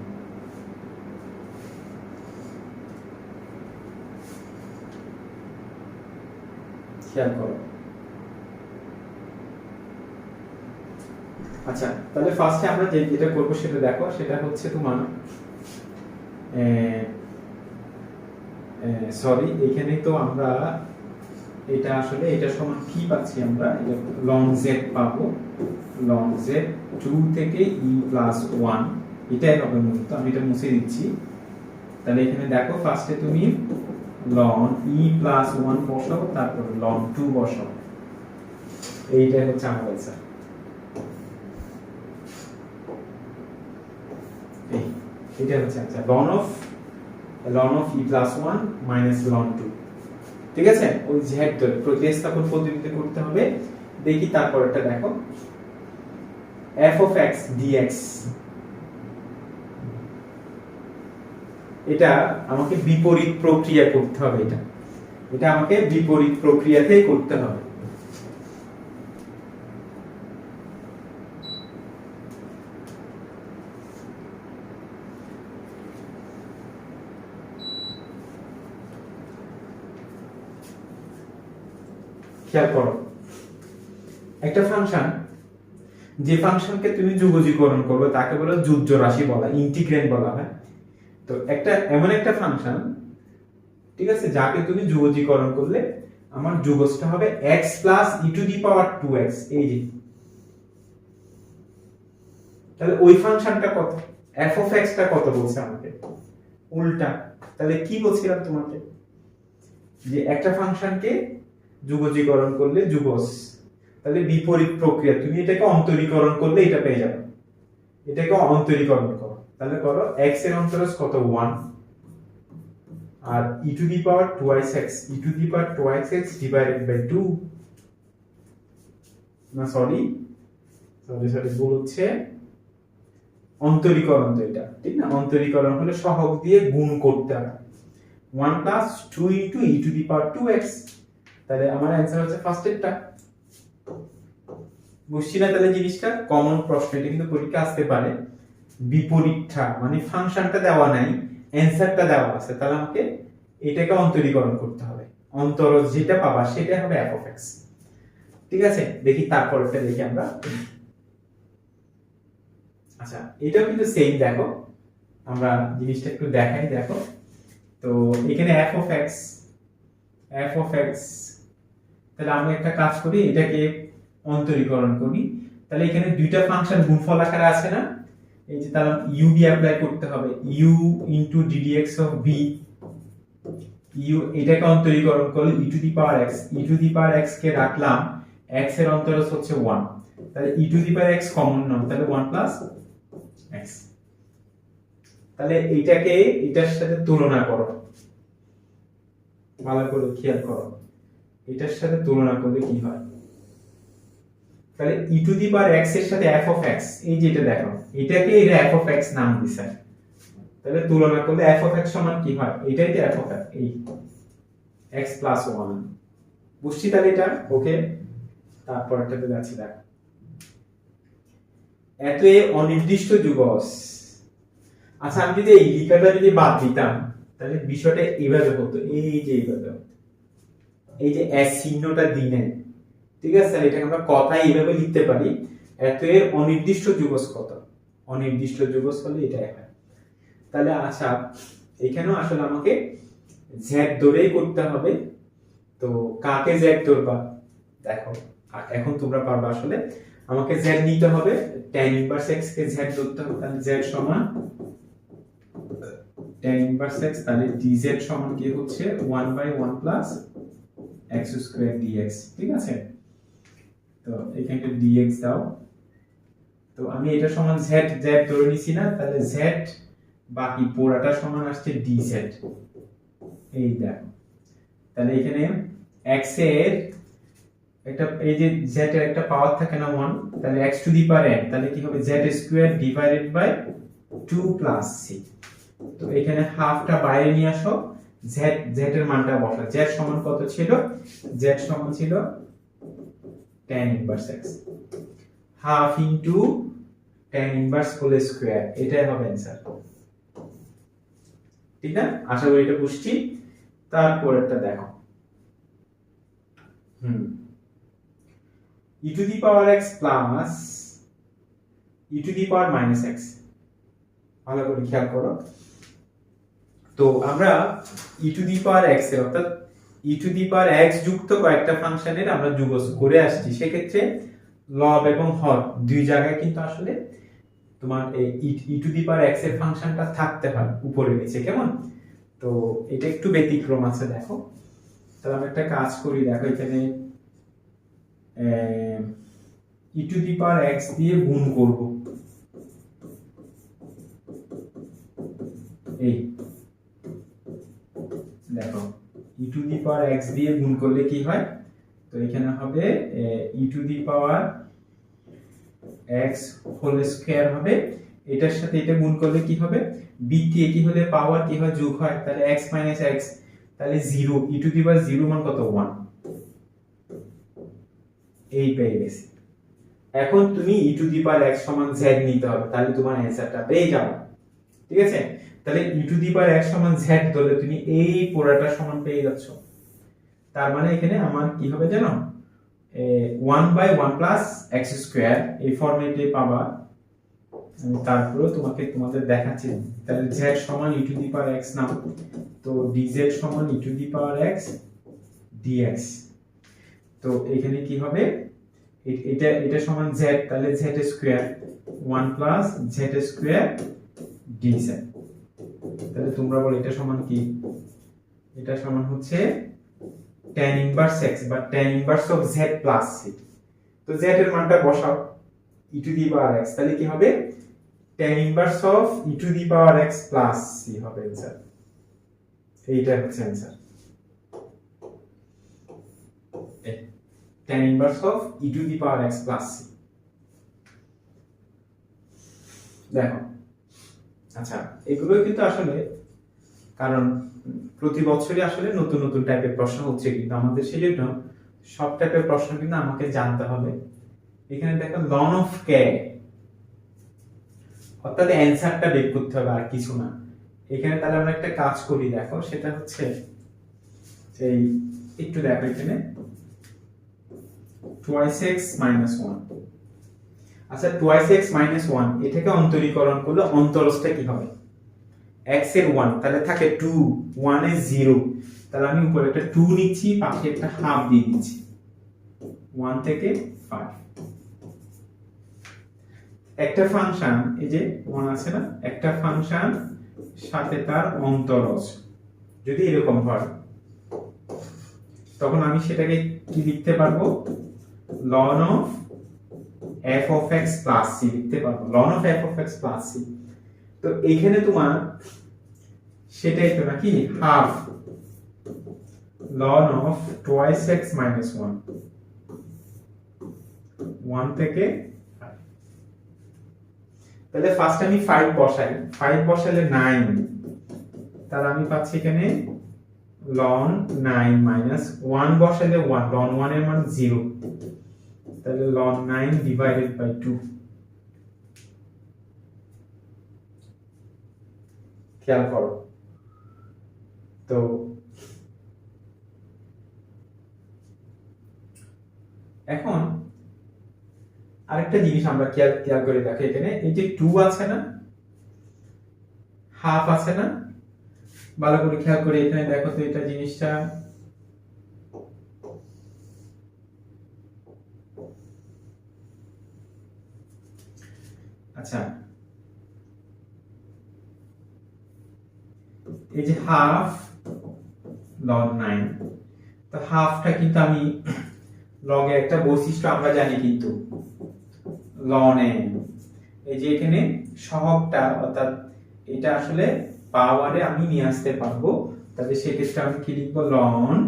খেয়াল করো। আচ্ছা তাহলে ফার্স্টে আমরা যেটা করব সেটা দেখো, সেটা হচ্ছে তোমার সরি, এখানে তো আমরা এটা আসলে এটা সমান কি পাচ্ছি, আমরা এটা ln z পাবো, ln z 2 থেকে e প্লাস 1, এটাই হবে মূলত, আমি এটা মুছে দিচ্ছি। তাহলে এখানে দেখো ফার্স্টে তুমি ln e প্লাস 1 বসাও, তারপর ln 2 বসাও, এইটাই হচ্ছে আমার অ্যান্সার। এটা হচ্ছে answer, ln of e plus 1 minus ln 2, ঠিক আছে। ওই z ধরে প্রতিস্থাপন পদ্ধতিতে করতে হবে। দেখি তারপরটা দেখো, f of x dx, এটা আমাকে বিপরীত প্রক্রিয়া করতে হবে, এটা আমাকে বিপরীত প্রক্রিয়াতেই করতে হবে। খেয়াল করো, একটা ফাংশন, যে ফাংশনকে তুমি যুগজীকরণ করবে তাকে বলে যুগ্য রাশি বলা, ইন্টিগ্রেন্ড বলা হয়। তো একটা এমন একটা ফাংশন, ঠিক আছে, যাকে তুমি যুগজীকরণ করলে আমার যুগজটা হবে x plus e to the power 2x, এই যে। তাহলে ওই ফাংশনটা কত, f of x টা কত বলছে আমাকে, উল্টা। তাহলে কি বলছিলাম তোমাকে, যে একটা ফাংশনকে যুগজীকরণ করলে যুগজ, তাহলে বিপরীত প্রক্রিয়া, তুমি এটাকে অন্তরীকরণ করলে এটা পেয়ে যাবে, এটাকে অন্তরীকরণ করো, তাহলে করো x এর অন্তরজ কত 1, আর e to the power 2x, e to the power 2x divided by 2, না সরি বলছে অন্তরীকরণ, তো এটা ঠিক না, অন্তরীকরণ হলে সহগ দিয়ে গুণ করতে হবে, 1 plus 2 into e to the power 2x, তাহলে আমার অ্যানসার হচ্ছে ফার্স্ট এরটা। বুঝছি না তাহলে জিনিসটা, কমন প্রশ্ন, এটা কিন্তু পরীক্ষা আসতে পারে। বিপরীতটা মানে ফাংশনটা দেওয়া নাই, অ্যানসারটা দেওয়া আছে, তাহলে আমাকে এটাকে অন্তরীকরণ করতে হবে, অন্তরজ যেটা পাবা সেটা হবে f of x, ঠিক আছে। দেখি তারপরটা দেখি আমরা। আচ্ছা এটাও কিন্তু সেম, দেখো আমরা জিনিসটা একটু দেখাই, দেখো তো এখানে f of x, তাহলে আমরা একটা কাজ করি, এটাকে অন্তরীকরণ করি, তাহলে এখানে দুইটা ফাংশন গুণফল আকারে আছে না, এই যে তাহলে u দিয়ে অ্যাপ্লাই করতে হবে, u into ddx of b, u এটাকে অন্তরীকরণ করলে e to the power x, e to the power x কে রাখলাম, x এর অন্তরজ হচ্ছে 1, তাহলে e to the power x common নাও, তাহলে 1 প্লাস x, তাহলে এইটাকে এটার সাথে তুলনা করো, ভালো করে খেয়াল করো, এটার সাথে তুলনা করলে কি হয়, তাহলে e to the power x এর সাথে f of x, এই যে এটা দেখো, এটাকে এটা f of x নাম দিছে, তাহলে তুলনা করলে f of x সমান কি হয়, এটাই তো f of x, এই x প্লাস 1, বুঝছি তাহলে এটা ওকে। তারপরটাতে যাচ্ছি, দেখো এত অনির্দিষ্ট যুগজ। আচ্ছা আমি যদি এই লিখাটা যদি বাদ দিতাম তাহলে বিষয়টা এইভাবে হতো, এই যে এইভাবে হতো, এই যে s চিহ্নটা দিনে, ঠিক আছে, এটাকে আমরা কথাই এইভাবে লিখতে পারি, এত এর অনির্দিষ্ট যুগজ কত, অনির্দিষ্ট যুগজ হলে এটাই হয়। তাহলে আচ্ছা এখানেও আসলে আমাকে জেড ধরেই করতে হবে। তো কাকে জেড ধরবা দেখো, এখন তোমরা পারবা আসলে। আমাকে জেড নিতে হবে, tan ইনভার্স x কে জেড ধরতে হবে, তাহলে z সমান tan ইনভার্স x, তাহলে dz সমান কি হচ্ছে 1/1 প্লাস x স্কয়ার dx। ঠিক আছে, তো এখানে dx দাও। তো আমি এটা সমান z ধরে নিছি না, তাহলে z বাকি পুরাটা সমান আসছে dz। এই দেখো, তাহলে এখানে x এর একটা এই যে z এর একটা পাওয়ার থাকে না 1, তাহলে x to the power n, তাহলে কি হবে z square divided by 2 plus c। তো এখানে হাফটা বাইরে নিয়ে আসো, z এর মানটা বসাও। z সমান কত ছিল? z সমান ছিল tan inverse x, half into tan inverse whole square, এটাই হবে आंसर। ঠিক না? আশা করি এটা বুঝছি। তারপরেরটা দেখো, e to the power x plus e to the power minus x। ভালো করে খেয়াল করো। তো আমরা e to the power x এর অর্থাৎ e to the power x যুক্ত কয়েকটা ফাংশনের আমরা যোগফল করে আসছি। সেক্ষেত্রে লব এবং হর দুই জায়গায় কিন্তু আসলে তোমার এই e to the power x এর ফাংশনটা থাকতে হয় উপরে নিচে, কেমন? তো এটা একটু ব্যতিক্রম আছে, দেখো। তাহলে আমরা একটা কাজ করি, দেখো এখানে e to the power x দিয়ে গুণ করব। এই দেখো e to the power x দিয়ে গুণ করলে কি হয়? তো এখানে হবে e to the power x whole square হবে। এটার সাথে এটা গুণ করলে কি হবে? বৃত্তি কি হলে পাওয়ার কি হয়? যোগ হয়। তাহলে x মাইনাস x, তাহলে 0, e টু দি পাওয়ার 0 মান কত? 1। এই পেয়ে গেছি। এখন তুমি e to the power x সমান z নিতে হবে, তাহলে তোমার অ্যানসারটা পেয়ে যাবে। ঠিক আছে, তাহলে e to the power x সমান z ধরলে তুমি এই পুরোটা সমান পেয়ে যাচ্ছ। তার মানে এখানে আমার কি হবে জানো? 1/1 প্লাস x স্কয়ার, এই ফরম্যাটে পাবা। আমি তারপরে তোমাদের দেখাচ্ছি। তাহলে z সমান e to the power x নাও, তো dz সমান e to the power x dx। তো এখানে কি হবে? এটা সমান z, তাহলে z square 1 plus z square dz। তাহলে তোমরা বলো এটা সমান কি? এটা সমান হচ্ছে tan ইনভার্স x বা tan inverse of z plus c। তো z এর মানটা বসাও e to the power x, তাহলে কি হবে? tan inverse of e to the power x plus c হবে आंसर। এইটা হচ্ছে answer, tan inverse of e to the power x plus c। দেখো, আচ্ছা, এগুলো কিন্তু আসলে কারণ প্রতি বছরই আসলে নতুন নতুন টাইপের প্রশ্ন হচ্ছে, কিন্তু আমাদের সেজন্য সব টাইপের প্রশ্ন কিন্তু আমাকে জানতে হবে। এখানে দেখো ln অফ k, অর্থাৎ অ্যানসারটা বের করতে হবে, আর কিছু না। এখানে তাহলে আমরা একটা কাজ করি, দেখো সেটা হচ্ছে এই একটু দেখো এখানে 2x - 1। আচ্ছা, 2x - 1 এটাকে অন্তরীকরণ করলে অন্তরস্থ কি হবে? x এর 1, তাহলে থাকে 2, 1 এর 0, তাহলে আমি উপরে একটা 2 নিচ্ছি, পাশে একটা হাফ দিয়ে দিচ্ছি, 1 থেকে 5। একটা ফাংশন, এই যে 1 আছে না, একটা ফাংশন সাথে তার অন্তরজ যদি এরকম হয়, তখন আমি সেটাকে কি লিখতে পারবো? ln of f of x plus c লিখতে পারবো, ln of f of x plus c। তো এখানে তোমার সেটাই তো নাকি, হাফ ln অফ 2x - 1, 1 থেকে 5। তাহলে ফার্স্ট আমি 5 বসাই, 5 বসালে 9, তাহলে আমি পাচ্ছি এখানে ln 9 মাইনাস 1 বসালে 1, ln 1 এর মান 0, তাহলে ln 9 ডিভাইডেড বাই 2। খেয়াল করো তো, এখন আরেকটা জিনিস আমরা খেয়াল করে দেখো, এখানে এই যে 2 আছে না, হাফ আছে না, ভালো করে খেয়াল করে এখানে দেখো তো এটা জিনিসটা, আচ্ছা এই যে হাফ লগ 9, তো হাফটা কিন্তু আমি লগের একটা বৈশিষ্ট্য আমরা জানি কিন্তু ln n, এই যে এখানে সহগটা অর্থাৎ এটা আসলে পাওয়ারে আমি নিয়ে আসতে পারবো, তাহলে সেক্ষেত্রে আমি কি লিখবো ln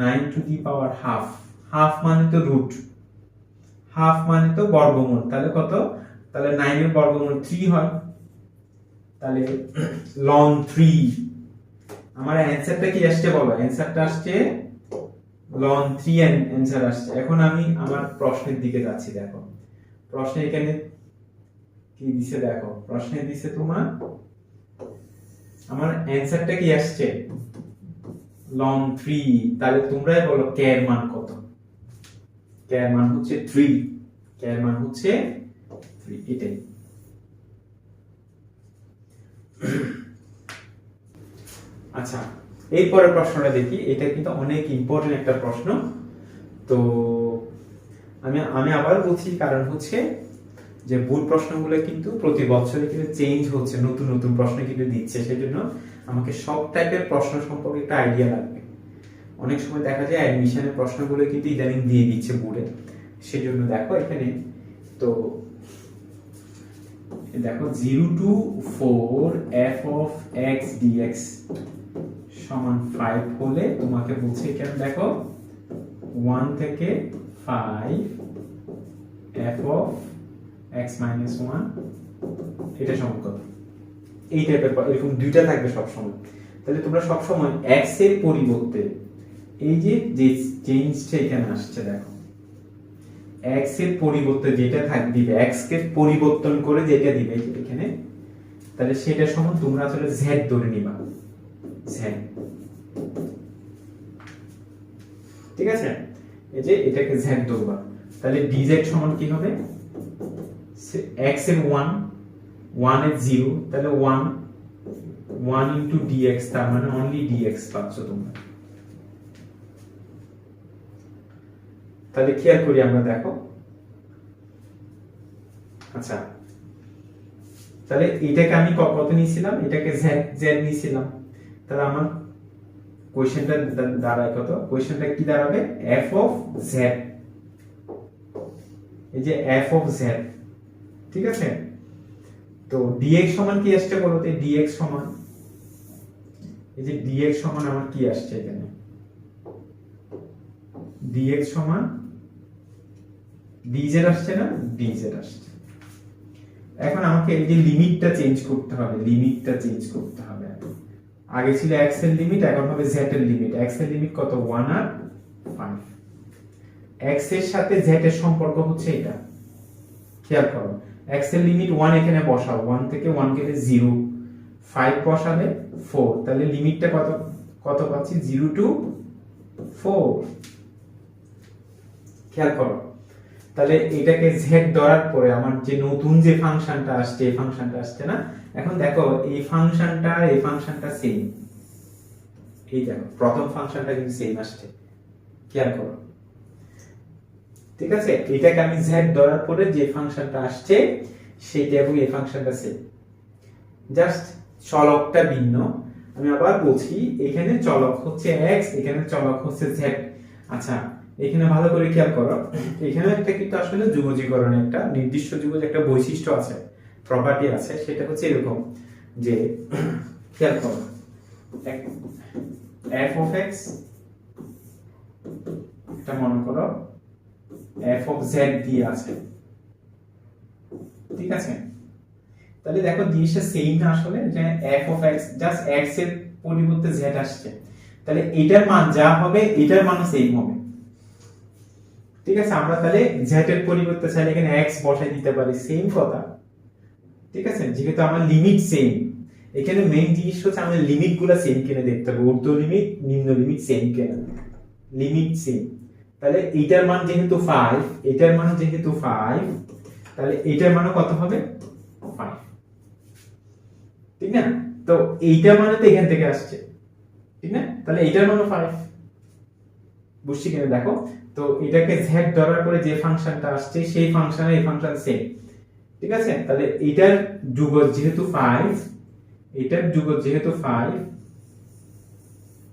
9 two the power half. Half মানে তো রুট, হাফ মানে তো বর্গমূল, তাহলে কত, তাহলে 9 এর বর্গমূল 3 হয়, তাহলে ln 3। আমার অ্যানসারটা কি আসছে বলো, অ্যানসারটা আসছে ln 3 অ্যানসার আসছে। এখন আমি আমার প্রশ্নের দিকে যাচ্ছি, দেখো প্রশ্নে এখানে কি দিছে, দেখো প্রশ্নে দিছে তোমার, আমার অ্যানসারটা কি আসছে ln 3, তাহলে তোমরাই বলো কে এর মান কত। কে এর মান হচ্ছে 3, কে এর মান হচ্ছে 3, এটাই। আচ্ছা এরপরের প্রশ্নটা দেখি, এটা কিন্তু অনেক ইম্পর্টেন্ট একটা প্রশ্ন। তো আমি আবার বলছি, কারণ হচ্ছে যে বোর্ড প্রশ্নগুলো কিন্তু প্রতি বছরে কিন্তু চেঞ্জ হচ্ছে, নতুন নতুন প্রশ্ন কিন্তু দিচ্ছে, সেজন্য আমাকে সব টাইপের প্রশ্ন সম্পর্কে একটা আইডিয়া লাগবে। অনেক সময় দেখা যায় অ্যাডমিশনের প্রশ্নগুলো কিন্তু ইদানিং দিয়ে দিচ্ছে বোর্ডে, সেজন্য দেখো এখানে তো দেখো 0 to 4 f of x dx সমান 5 হলে তোমাকে বলছে এখানে দেখো 1 থেকে 5 f of x minus 1 এটা সমান কত, এই টাইপের এরকম দুইটা থাকবে সব সময়। তাহলে তোমরা সব সময় x এর পরিবর্তে এই যে চেঞ্জটা এখানে আসছে, দেখো x এর পরিবর্তে যেটা থাকবে, x কে পরিবর্তন করে যেটা দিবে এখানে, তাহলে সেটা সমান তোমরা আসলে z ধরে নিবা, z, ঠিক আছে, এই যে এটাকে z ধরবা, তাহলে dz সমান কি হবে, x এর 1 এর 0, তাহলে 1 ইনটু dx, তার মানে অনলি dx পাচ্ছ তোমরা। তাহলে খেয়াল করি আমরা, দেখো আচ্ছা তাহলে এটাকে আমি কত নিয়েছিলাম, এটাকে z নিয়েছিলাম, তাহলে আমার কোশ্চেনটা দাঁড়ায় কত, কোশ্চেনটা কি দাঁড়াবে f of z, এই যে f of z, ঠিক আছে। তো dx সমান কি আসছে বলো তো, dx সমান এই যে dx সমান আমার কি আসছে এখানে, dx সমান dz আসছে না, dz আসছে। এখন আমাকে এই যে লিমিটটা চেঞ্জ করতে হবে, লিমিটটা চেঞ্জ করতে হবে। আগে ছিল x এর লিমিট, এখন হবে z এর লিমিট। x এর লিমিট কত, 1 আর 5। x এর সাথে z এর সম্পর্ক হচ্ছে এটা, খেয়াল করো x এর লিমিট 1 এখানে বসাও, 1 থেকে 1 গেলে 0, 5 বসালে 4, তাহলে লিমিটটা কত কত পাচ্ছি, 0 টু 4, খেয়াল করো। তাহলে এটাকে z ধরার পরে আমার যে নতুন যে ফাংশনটা আসছে, এই ফাংশনটা আসছে না, এখন দেখো এই ফাংশনটা এই ফাংশনটা সেম, এই দেখো প্রথম ফাংশনটা কিন্তু সেম আসছে, খেয়াল করো, ঠিক আছে। এটাকে আমি z ধরার পরে যে ফাংশনটা আসছে সেটা এবং এই ফাংশনটা সেম, জাস্ট চলকটা ভিন্ন। আমি আবার বলছি, এখানে চলক হচ্ছে x, এখানে চলক হচ্ছে z। আচ্ছা এখানে ভালো করে খেয়াল করো, এখানে একটা কিন্তু আসলে যুগজীকরণের একটা নির্দিষ্ট যুগজ একটা বৈশিষ্ট্য আছে, প্রপার্টি আছে, সেটা হচ্ছে এরকম যে খেয়াল করো f of x, এটা মনে করো f of z দিয়ে আছে, ঠিক আছে। তাহলে দেখো জিনিসটা সেম না আসলে, যে f of x just x এর পরিবর্তে z আসছে, তাহলে এটার মান যা হবে এটার মানও সেম হবে, ঠিক আছে। আমরা তাহলে z এর পরিবর্তে চাইলে এখানে x বসাই দিতে পারি, সেম কথা, ঠিক আছে, যেহেতু আমার লিমিট সেম। এখানে মেইন জিনিস হচ্ছে আমাদের লিমিটগুলো সেম কিনা দেখতে হবে, ঊর্ধ্ব লিমিট নিম্ন লিমিট সেম কিনা, লিমিট সেম। তাহলে এটার মান যেহেতু 5, এটার মান যেহেতু 5, তাহলে এটার মানও কত হবে 5, ঠিক না। তো এইটা মানে তো এখান থেকে আসছে, ঠিক না? তাহলে এইটার মানে 5, বুঝছি কিনা দেখো। তো এটাকে z ধরার পরে যে ফাংশনটা আসছে সেই ফাংশন আর এই ফাংশন সেম, ঠিক আছে? তাহলে এটার যুগল যেহেতু 5, এটার যুগল যেহেতু 5,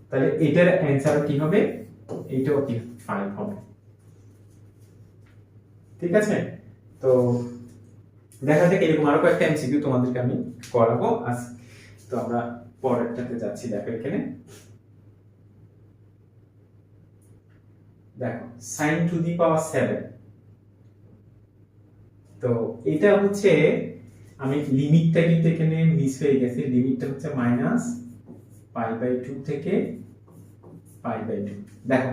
তাহলে এটার অ্যানসার কি হবে? এইটাও কি 5 হবে, ঠিক আছে? তো দেখা যাক এরকম আরো কয়েকটা এমসিকিউ তোমাদেরকে আমি করাবো আজ। তো আমরা পরেরটাতে যাচ্ছি। দেখো এখানে দেখো sin টু দি পাওয়ার 7, তো এটা হচ্ছে আমি লিমিটটা কিন্তু এখানে মিস হয়ে গেছে, লিমিটটা হচ্ছে -π/2 থেকে π/2। দেখো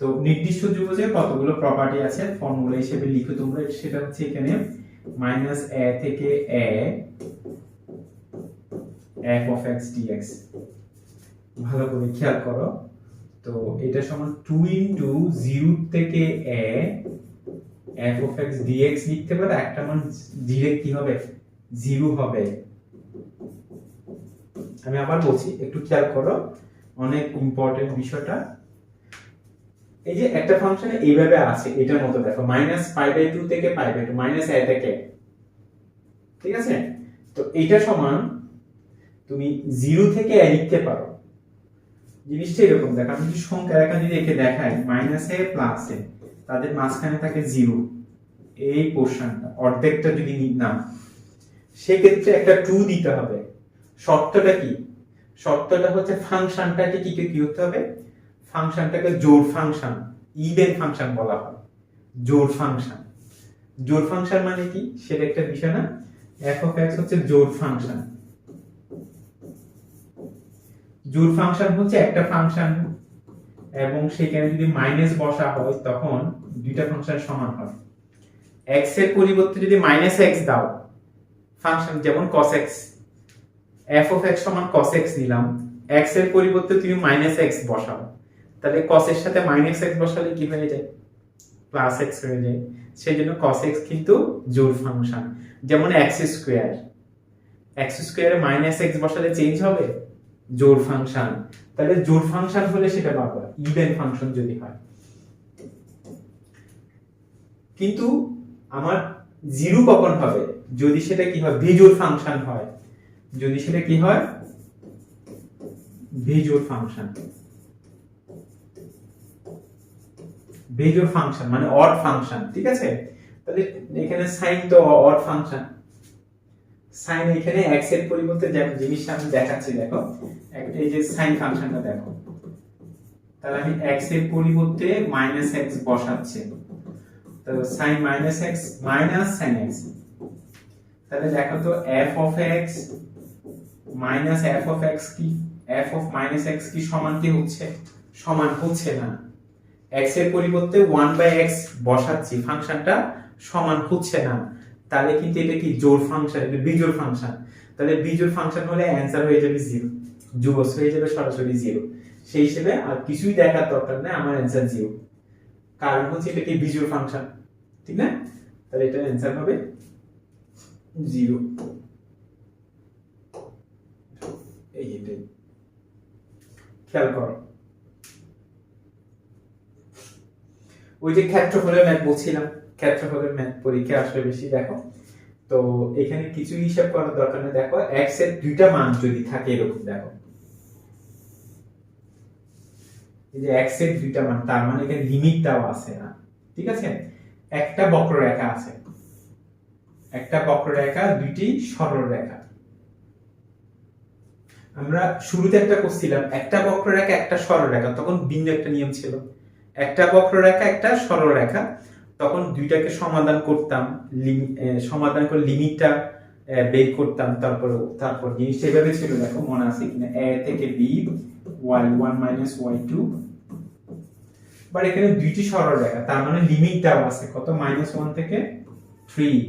তো নির্দিষ্ট ত্রিভুজের কতগুলো প্রপার্টি আছে ফর্মুলা হিসেবে লিখো তোমরা, সেটা হচ্ছে এখানে -a থেকে a f of x dx। ভালো করে খেয়াল করো, তো এটা সমান 2 ইনটু 0 থেকে a f of x dx লিখতে পারে, একটা মান ডিরেক্ট কি হবে? 0 হবে। আমি আবার বলছি, একটু খেয়াল করো, অনেক ইম্পর্টেন্ট বিষয়টা। এই যে একটা ফাংশনে এইভাবে আছে, এটার মতো দেখো -π/2 থেকে π/2, -a থেকে, ঠিক আছে? তো এইটা সমান তুমি 0 থেকে a লিখতে পারো। জিনিসটা এরকম দেখো, আমি যদি সংখ্যা রেখা যদি একে দেখাই -a প্লাস a, তাদের মাঝখানে থাকে 0, এই পোরশনটা অর্ধেকটা যদি নাম, সেক্ষেত্রে একটা 2 দিতে হবে। শর্তটা কি? শর্তটা হচ্ছে ফাংশনটাকে কি হতে হবে? ফাংশনটাকে জোড় ফাংশন, ইভেন ফাংশন বলা হয়, জোড় ফাংশন। জোড় ফাংশন মানে কি সেটা একটা বিষয় না, f of x হচ্ছে জোড় ফাংশন। জোড় ফাংশন হচ্ছে একটা ফাংশন এবং সেখানে যদি মাইনাস বসা হয় তখন দুইটা ফাংশন সমান হয়। x এর পরিবর্তে যদি -x দাও, ফাংশন যেমন cos x, f of x সমান cos x নিলাম, x এর পরিবর্তে তুমি -x বসাও, তাহলে cos এর সাথে -x বসালে কি হয়ে যায়? +x হয়ে যায়। সেজন্য cos x কিন্তু জোড় ফাংশন। যেমন x স্কয়ার, x স্কয়ারে -x বসালে চেঞ্জ হবে? জোড় ফাংশন। তাহলে জোড় ফাংশন হলে সেটা পাবো, ইভেন ফাংশন যদি হয়। কিন্তু আমার 0 কখন হবে? যদি সেটা কি হয়? বিজোড় ফাংশন হয়। যদি সেটা কি হয়? বিজোড় ফাংশন। বিজোড় ফাংশন মানে অড ফাংশন, ঠিক আছে? তাহলে এখানে sin তো অড ফাংশন, sin এখানে x এর পরিবর্তে যে জিনিসটা আমি দেখাচ্ছি দেখো, এই যে sin ফাংশনটা দেখো, তাহলে আমি x এর পরিবর্তে -x বসাচ্ছি, তো sin -x minus sin x, তাহলে দেখো তো f of x minus f of x কি? f of -x কি সমান কি হচ্ছে? সমান হচ্ছে না। x এর পরিবর্তে 1/x বসাচ্ছি, ফাংশনটা সমান হচ্ছে না, তাহলে কিন্তু এটা কি জোড় ফাংশন, এটা বিজোড় ফাংশন। তাহলে বিজোড় ফাংশন হলে অ্যানসার হয়ে যাবে 0, যুগল হয়ে যাবে সরাসরি 0। সেই হিসেবে আর কিছুই দেখার দরকার নেই, আমার অ্যানসার 0, কারণ হচ্ছে এটা কি বিজোড় ফাংশন, ঠিক না? তাহলে এটার অ্যানসার হবে 0। এইটাই খেয়াল করো। ওই যে ক্ষেত্রফলের ম্যাথ বলছিলাম, ক্ষেত্রফলের ম্যাথ পরীক্ষা আসলে বেশি দেখো, তো এখানে কিছু হিসাব করার দরকার নেই। দেখো x এর দুইটা মান যদি থাকে এরকম, দেখো এই যে x এর দুইটা মান, তার মানে এখানে লিমিটটাও আছে না, ঠিক আছে? একটা বক্ররেখা আছে, একটা বক্ররেখা, দুইটি সরলরেখা। আমরা শুরুতে একটা করছিলাম, একটা বক্ররেখা একটা সরলরেখা, তখন বিন্দু একটা নিয়ম ছিল, একটা বক্ররেখা একটা সরলরেখা, তখন দুইটাকে সমাধান করতাম, সমাধান করে লিমিটটা বের করতাম, তারপর জিনিসটা এভাবে ছিল, দেখো মনে আছে কিনা, a থেকে b y1 y2, বাট এখানে দুইটি সরলরেখা, তার মানে লিমিট দেওয়া আছে কত? -1 থেকে 3।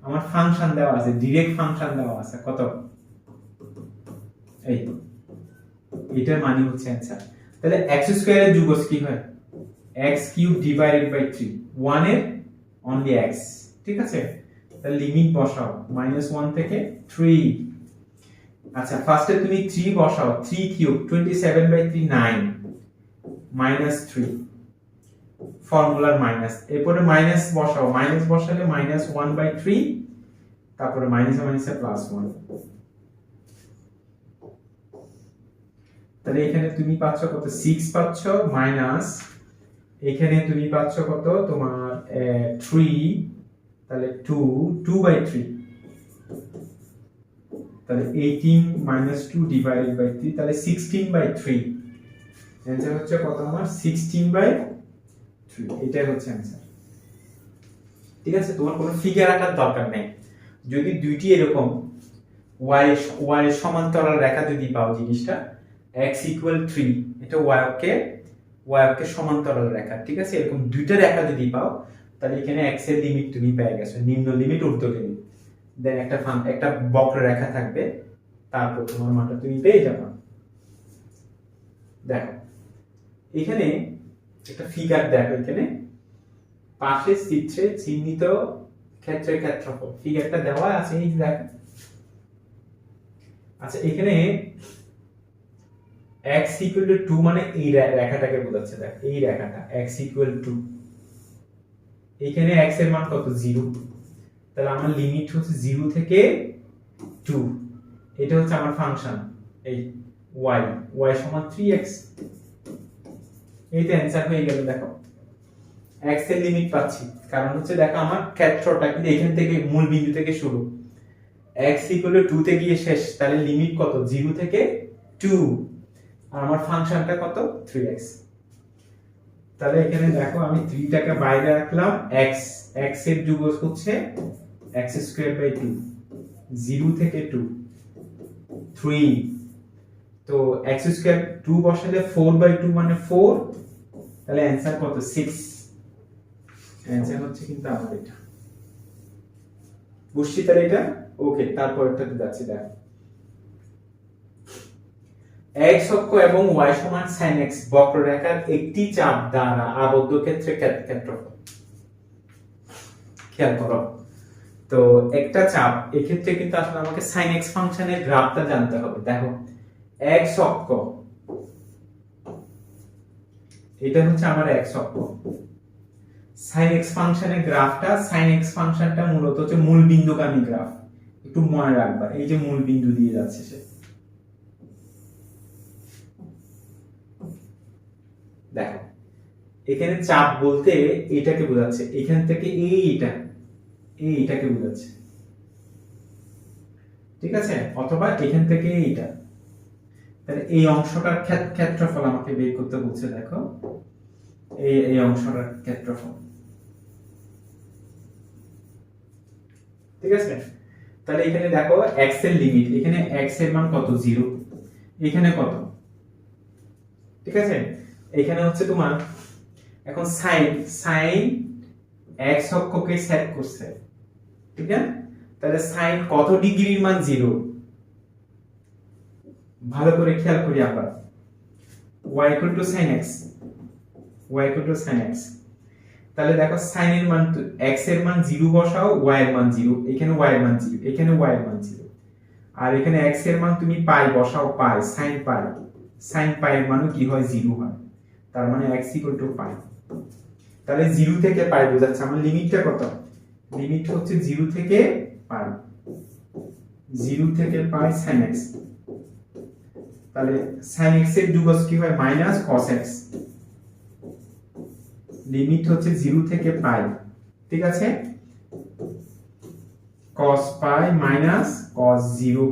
আমার ফাংশন দেওয়া আছে, ডাইরেক্ট ফাংশন দেওয়া আছে কত? এই এটার মানে হচ্ছে অ্যানসার। তাহলে x স্কয়ারের যুগজ কি হয়? x³ ডিভাইডেড বাই 3, 1 এর অনলি x, ঠিক আছে? তাহলে লিমিট বসাও, -1 থেকে 3। আচ্ছা ফার্স্টে তুমি 3 বসাও, 3 কিউব 27/3 9 মাইনাস 3 ফর্মুলার মাইনাস, এরপরে মাইনাস বসাও, মাইনাস বসালে -1/3, তারপরে মাইনাসে মাইনাসে +1। তাহলে এখানে তুমি পাচ্ছ কত, 6 পাচ্ছ, মাইনাস এখানে তুমি পাচ্ছ কত তোমার 3, তাহলে 2/3, তাহলে 18 - 2 / 3, তাহলে 16/3। অ্যানসার হচ্ছে কত আমার, 16/3। এটাই হচ্ছে অ্যানসার। ঠিক আছে, তোমার কোনো ফিগার আঁকার দরকার নেই। যদি দুইটি এরকম y এর সমান্তরাল রেখা যদি পাও, জিনিসটা x = 3, এটা y অক্ষের সমান্তরাল রেখা, ঠিক আছে, এরকম দুইটা রেখা যদি পাও, তাহলে এখানে x এর লিমিট তুমি পেয়ে গেছো, নিম্ন লিমিট ঊর্ধ্ব লিমিট, দেন একটা বক্ররেখা থাকবে, তারপর তোমার মানটা তুমি পেয়ে যাবে। দেখো এখানে একটা ফিগার, দেখো এখানে পাশের চিত্রে চিহ্নিত ক্ষেত্রের ক্ষেত্রফল, ফিগারটা দেওয়া আছে, এই দেখো। আচ্ছা এখানে x = 2 মানে এই রেখাটাকে বোঝাচ্ছে, দেখ এই রেখাটা x = 2, এখানে x এর মান কত, 0, তাহলে আমার লিমিট হচ্ছে 0 থেকে 2, এটা হচ্ছে আমার ফাংশন, এই y সমান 3x। এই তো অ্যানসার হয়ে গেল। দেখো x এর লিমিট পাচ্ছি, কারণ হচ্ছে দেখো আমার ক্ষেত্রটা কিন্তু এখান থেকে মূল বিন্দু থেকে শুরু, x = 2 তে গিয়ে শেষ, তাহলে লিমিট কত, 0 থেকে 2, আর আমার ফাংশনটা কত, 3x। তাহলে এখানে দেখো আমি 3 টাকে বাইরে রাখলাম, x এর যোগফল হচ্ছে x²/2, 0 থেকে 2 3, তো x², 2 বসালে 4/2 মানে 4, তাহলে অ্যানসার কত, 6। অ্যানসার হচ্ছে কিন্তু আমার এটা, বুঝছি তাহলে এটা ওকে। তারপরটাতে যাচ্ছি, দেখো x অক্ষ এবং y সমান sin x বক্ররেখার একটি চাপ দ্বারা আবদ্ধ ক্ষেত্রের ক্ষেত্রফল। খেয়াল করো, তো একটা চাপ, এক্ষেত্রে কিন্তু আসলে আমাকে sin x ফাংশনের গ্রাফটা জানতে হবে। দেখো x অক্ষ, এটা হচ্ছে আমার x অক্ষ, sin x ফাংশনের গ্রাফটা, sin x ফাংশনটা মূলত হচ্ছে মূল বিন্দুগামী গ্রাফ, একটু মনে রাখবা, এই যে মূল বিন্দু দিয়ে যাচ্ছে সে। দেখো এখানে চাপ বলতে এটাকে বোঝাচ্ছে, এখান থেকে এইটাকে বোঝাচ্ছে, ঠিক আছে, অথবা এখান থেকে এইটা, তাহলে এই অংশটার ক্ষেত্রফল আমাকে বের করতে বলছে। দেখো এই অংশটার ক্ষেত্রফল, ঠিক আছে। তাহলে এখানে দেখো x এর লিমিট, এখানে x এর মান কত, 0, এখানে কত, ঠিক আছে। এখানে হচ্ছে তোমার এখন sin x অক্ষকে সেট করছে, ঠিক আছে, তাহলে sin কত ডিগ্রির মান 0, ভালো করে খেয়াল করি আমরা, y = sin x, তাহলে দেখো sin এর মান, x এর মান 0 বসাও, y এর মান 0, এখানে y এর মান 0, এখানে y এর মান 0, আর এখানে x এর মান তুমি পাই বসাও, পাই sin পাই এর মানও কি হয়, 0 হয়, তার মানে x = পাই। তাহলে 0 থেকে পাই বোঝাচ্ছে আমার লিমিটটা কত, লিমিট হচ্ছে 0 থেকে পাই, 0 থেকে পাই sin x, তাহলে sin x এর যোগফল কি হয়, -cos x, লিমিট হচ্ছে 0 থেকে পাই, ঠিক আছে, cos পাই cos 0,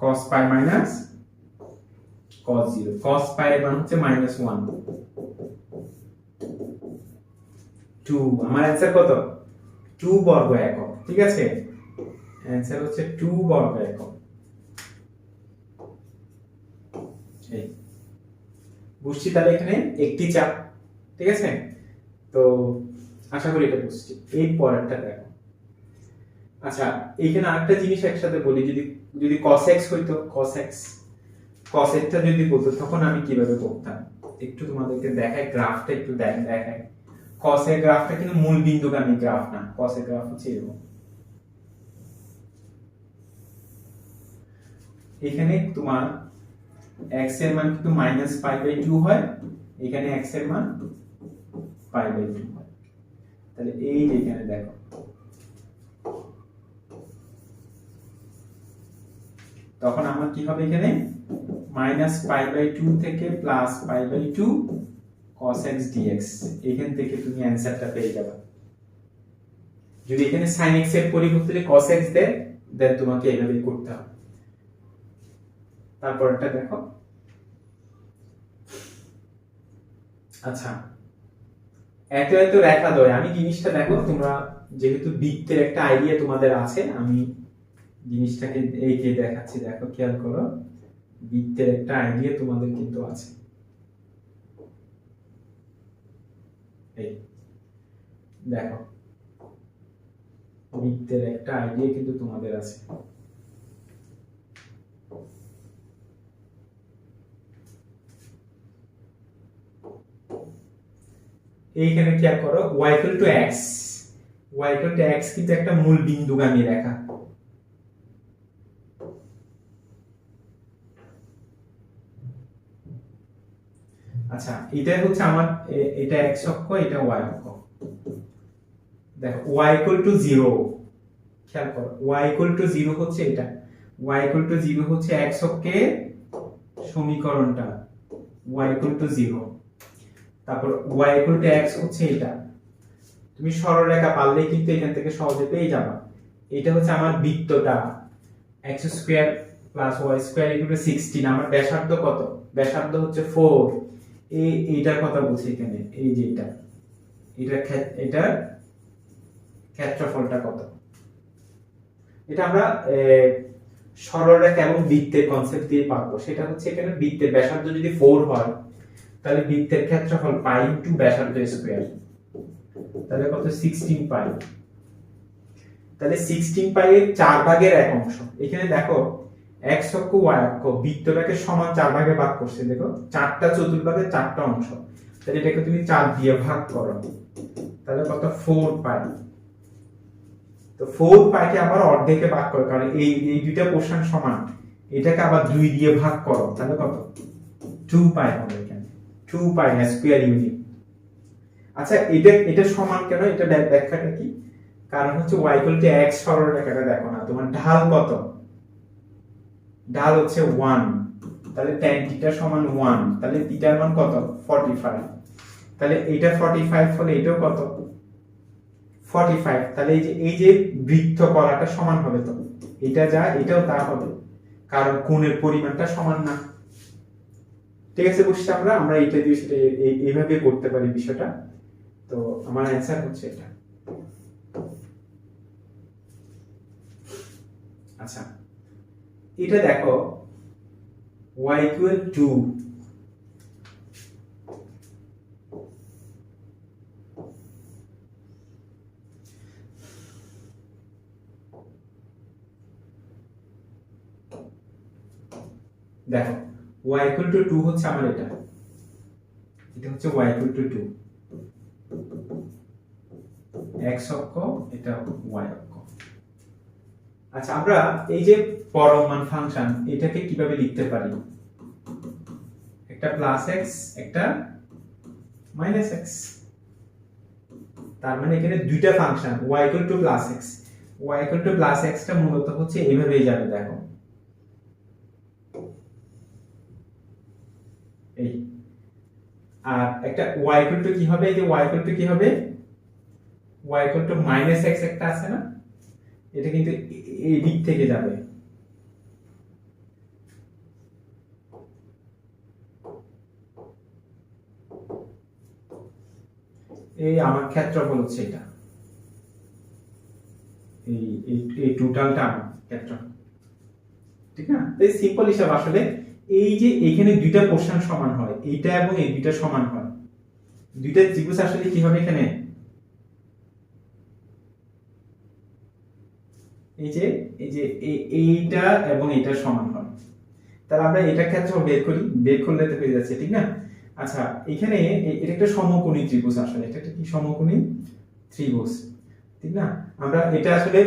cos পাই cos 0, cos পাই এর মান হচ্ছে -1, 2, আমার অ্যানসার কত, 2 বর্গ একক, ঠিক আছে, অ্যানসার হচ্ছে 2 বর্গ একক। বুঝছি তাহলে এখানে একটি চাপ, ঠিক আছে, তো আশা করি এটা বুঝছি। এই পরেরটা দেখো, আচ্ছা এইখানে আরেকটা জিনিস একসাথে বলি, যদি cos x হইতো, cos x টা যদি বলতো, তখন আমি কিভাবে করতাম একটু তোমাদেরকে দেখাই, গ্রাফটা একটু দেখাই। cos এর গ্রাফটা কিন্তু মূল বিন্দুগামী গ্রাফ না, cos এর গ্রাফ হচ্ছে এরকম, এখানে তোমার x এর মান কিন্তু -π/2 হয়, এখানে x এর মান π/2 হয়। তাহলে এই যে এখানে দেখো তখন আমার কি হবে, এখানে -π/2 থেকে +π/2 cos x dx, এখান থেকে তুমি অ্যানসারটা পেয়ে যাবে। যদি এখানে sin x এর পরিবর্তে cos x দেয় দেন তোমাকে এইভাবে করতে হবে। তারপরটা দেখো, আচ্ছা এত এত রেখাদ্বয়, আমি জিনিসটা দেখো তোমরা যেহেতু বৃত্তের একটা আইডিয়া তোমাদের আছে, আমি জিনিসটাকে এইকে দেখাচ্ছি, দেখো খেয়াল করো, বৃত্তের একটা আইডিয়া তোমাদের কিন্তু আছে। এই দেখো বৃত্তের একটা আইডিয়া কিন্তু তোমাদের আছে। এইখানে খেয়াল করো y = x, y = x কিন্তু একটা মূল বিন্দুগামী রেখা। আচ্ছা এটা হচ্ছে আমার, এটা x অক্ষ, এটা y অক্ষ। দেখো y = 0, খেয়াল করো y = 0 হচ্ছে এটা, y = 0 হচ্ছে x অক্ষের সমীকরণটা, y = 0। তারপর y = x হচ্ছে এটা। তুমি সরলরেখা পারলেই কিন্তু এখান থেকে সহজে পেয়ে যাবে। এটা হচ্ছে আমার বৃত্তটা, x² + y² = 16। আমার ব্যাসার্ধ কত? ব্যাসার্ধ হচ্ছে 4। এইটার কথা বলছি এখানে, এই যে এটার ক্ষেত্রফলটা কত? এটা আমরা সরলরেখা এবং বৃত্তের কনসেপ্ট দিয়ে পারবো। সেটা হচ্ছে এখানে বৃত্তের ব্যাসার্ধ যদি 4 হয় তাহলে বৃত্তের ক্ষেত্রফল পাই ইনটু ব্যাসার্ধ স্কয়ার, তাহলে কত? 16 পাই। তাহলে 16 পাই এর 4 ভাগের 1 অংশ। এখানে দেখো x অক্ষ y অক্ষ বৃত্তটাকে সমান 4 ভাগে ভাগ করছে, দেখো 4টা চতুর্ভাগের 4টা অংশ, তাহলে এটাকে তুমি 4 দিয়ে ভাগ করো, তাহলে কত? 4 পাই। তো 4 পাইকে আবার অর্ধেকে ভাগ করো, কারণ এই দুইটা পোরশন সমান, এটাকে আবার 2 দিয়ে ভাগ করো, তাহলে কত? 2 পাই হবে এখানে, 2 পাই স্কয়ার ইউনিট। আচ্ছা এটা সমান কেন? এটা ব্যাখ্যাটা কি? কারণ হচ্ছে y = x সরলরেখাটা দেখো না, তোমার ঢাল কত? ঢাল হচ্ছে 1, তাহলে tan θ = 1, তাহলে θ এর মান কত? 45। তাহলে এটা 45 হলে এটাও কত? 45। তাহলে এই যে বৃত্ত কলাটা সমান হবে, তো এটা যা এটাও তা হবে, কারণ কোণের পরিমাণটা সমান না। ঠিক আছে, বুঝছি আমরা এটা দিয়ে সেটা এইভাবে করতে পারি বিষয়টা। তো আমার অ্যানসার হচ্ছে এটা। আচ্ছা এটা দেখো y = 2, দেখো y = 2 হচ্ছে আমার এটা হচ্ছে y = 2, x অক্ষ, এটা y অক্ষ। আচ্ছা আমরা এই যে পরম মান ফাংশন, এটাকে কিভাবে লিখতে পারি? একটা +x একটা -x, তার মানে এখানে দুইটা function y = +x, y = +x টা মূলত হচ্ছে এইভাবেই যাবে, দেখো এই। আর একটা y = কি হবে? এই যে y = কি হবে? y = -x একটা আছে না, এটা কিন্তু এই দিক থেকে যাবে, এই আমার ক্ষেত্রফল হচ্ছে এটা, এই টোটালটা আমার ক্ষেত্রফল, ঠিক না? এই সিম্পল হিসাব আসলে এই যে এখানে দুইটা পোরশন সমান হয়, এইটা এবং এই দুইটা সমান হয়, দুইটা ত্রিভুজ আসলে কি হবে এখানে, এই যে এইটা এবং এটা সমান হয়। তাহলে আমরা এটা ক্ষেত্রফল বের করলে তো হয়ে যাচ্ছে, ঠিক না? আচ্ছা এখানে এটা একটা সমকোণী ত্রিভুজ, আসলে এটা একটা কি সমকোণী ত্রিভুজ, ঠিক না? আমরা এটা আসলে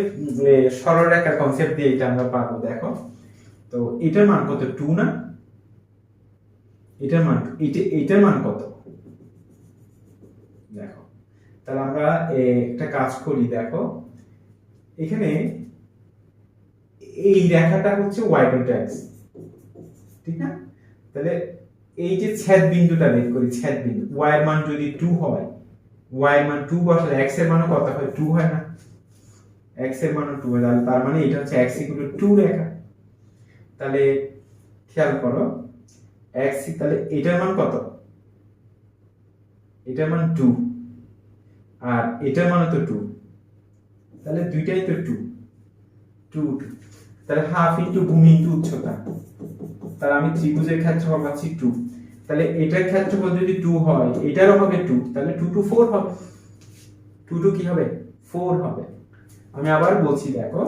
সরলরেখার কনসেপ্ট দিয়ে এটা আমরা পারবো। দেখো তো এটার মান কত 2 না, এটার মান এটার মান কত দেখো। তাহলে আমরা একটা কাজ করি, দেখো এখানে এই রেখাটা হচ্ছে y = x, ঠিক না? তাহলে এই যে ছেদ বিন্দুটা বের করি, ছেদ বিন্দু y এর মান যদি 2 হয়, y এর মান 2 বসালে x এর মানও কত হয় 2 হয় না, x এর মানও 2 হয়, তার মানে এটা হচ্ছে x = 2 রেখা। তাহলে খেয়াল করো x, তাহলে এটার মান কত, এটার মান 2 আর এটার মান তো 2, তাহলে দুইটাই তো 2 2 2, তাহলে হাফ ইনটু ভূমি ইনটু উচ্চতা, তাহলে আমি ত্রিভুজের ক্ষেত্রফল পাচ্ছি 2। তাহলে এটার ক্ষেত্রফল যদি 2 হয়, এটারও হবে 2, তাহলে 2 2 4 হবে, 2 2 কি হবে 4 হবে। আমি আবার বলছি, দেখো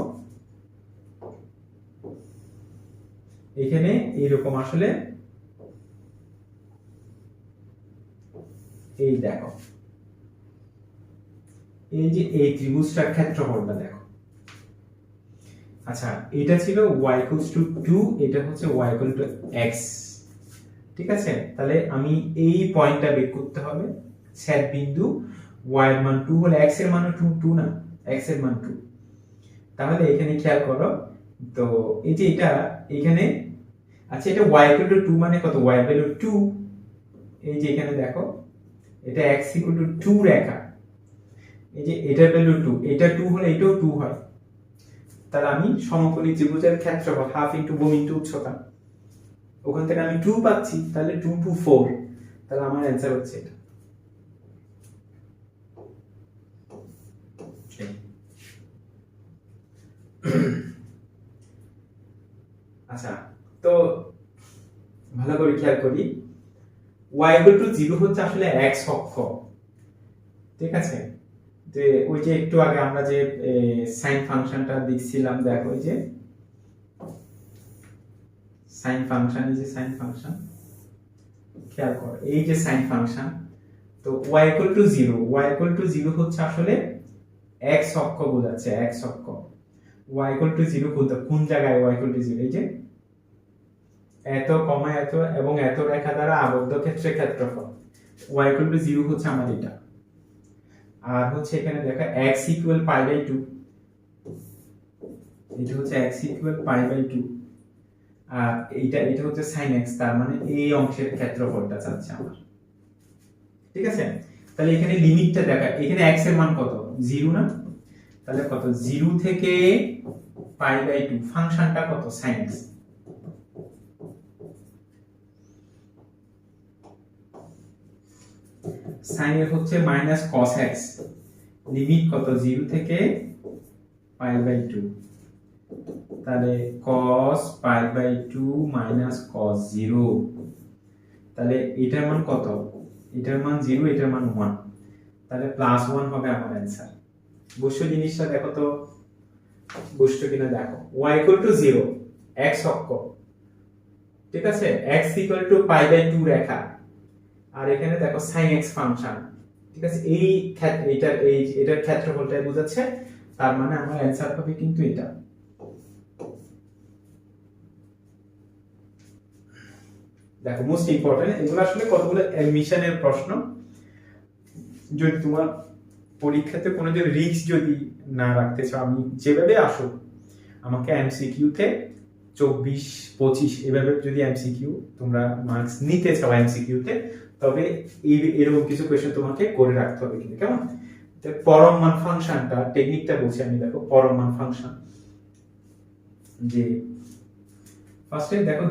এখানে এইরকম আসলে এই দেখো এই যে এই ত্রিভুজটার ক্ষেত্রফলটা দেখো। আচ্ছা, এটা ছিল y = 2, এটা হচ্ছে y = x, ঠিক আছে? তাহলে আমি এই পয়েন্টটা বের করতে হবে, ছেদ বিন্দু y এর মান 2 হলে x এর মানও 2 না, x এর মান 2। তাহলে এখানে খেয়াল করো, তো এই যে এটা এখানে, আচ্ছা এটা y = 2 মানে কত, y ভ্যালু 2, এই যে এখানে দেখো এটা x = 2 রেখা, এই যে এটার ভ্যালু 2, এটা 2 হলে এটাও 2 হয়। তাহলে আমি সমকোণী ত্রিভুজের ক্ষেত্রফল হাফ ইনটু ভূমি ইনটু উচ্চতা, ওখান থেকে আমি 2 পাচ্ছি, তাহলে 2 2 4, তাহলে আমার অ্যানসার হচ্ছে এটা। আচ্ছা, তো ভালো করে খেয়াল করি, y = 0 হচ্ছে আসলে x অক্ষ, ঠিক আছে? যে ওই যে একটু আগে আমরা যে সাইন ফাংশনটা দেখছিলাম, দেখো ওই যে সাইন ফাংশন, এই যে সাইন ফাংশন খেয়াল করো, এই যে সাইন ফাংশন, তো y = 0, y = 0 হচ্ছে আসলে x অক্ষ বোঝাচ্ছে, x অক্ষ। y = 0 কোন জায়গায় y = 0, এই যে এত কমা এত এবং এত রেখা দ্বারা আবদ্ধ ক্ষেত্রের ক্ষেত্রফল, y = 0 হচ্ছে আমার এটা। আর হচ্ছে এখানে দেখো x = π/2, এটা হচ্ছে x = π/2, আর এটা হচ্ছে sin x, তার মানে এই অংশের ক্ষেত্রফলটা চাচ্ছে আমার, ঠিক আছে? তাহলে এখানে লিমিটটা দেখা, এখানে x এর মান কত 0 না, তাহলে কত 0 থেকে π/2, ফাংশনটা কত sin x, sin এর হচ্ছে -cos x, লিমিট কত 0 থেকে π/2, তাহলে cos π/2 cos 0, তাহলে এটার মান কত, এটার মান 0, এটার মান 1, তাহলে +1 হবে আমার অ্যানসার। বুঝছো জিনিসটা? দেখো তো বুঝছো কিনা দেখো, y = 0, x অক্ষ, ঠিক আছে? x = π/2 রেখা, আর এখানে দেখো sin x ফাংশন, ঠিক আছে? এই এটার ক্ষেত্রফলটাই বোঝাচ্ছে, তার মানে আমার অ্যানসার হবে কিন্তু এটা। দেখো মোস্ট ইম্পর্টেন্ট, এগুলো আসলে কতগুলো এডমিশনের প্রশ্ন, যদি তোমার পরীক্ষাতে কোনো যে রিস্ক যদি না রাখতে চাও, আমি যেভাবে আসো আমাকে এমসিকিউ তে 24 25 এভাবে যদি এমসিকিউ তোমরা মার্কস নিতে চাও এমসিকিউ তে, তবে এরকম কিছু কোশ্চেন তোমাকে করে রাখতে হবে, কিন্তু কেমন? তো পরম মান ফাংশনটা টেকনিকটা বলছি আমি, দেখো পরম মান ফাংশন, যে ফার্স্টে দেখো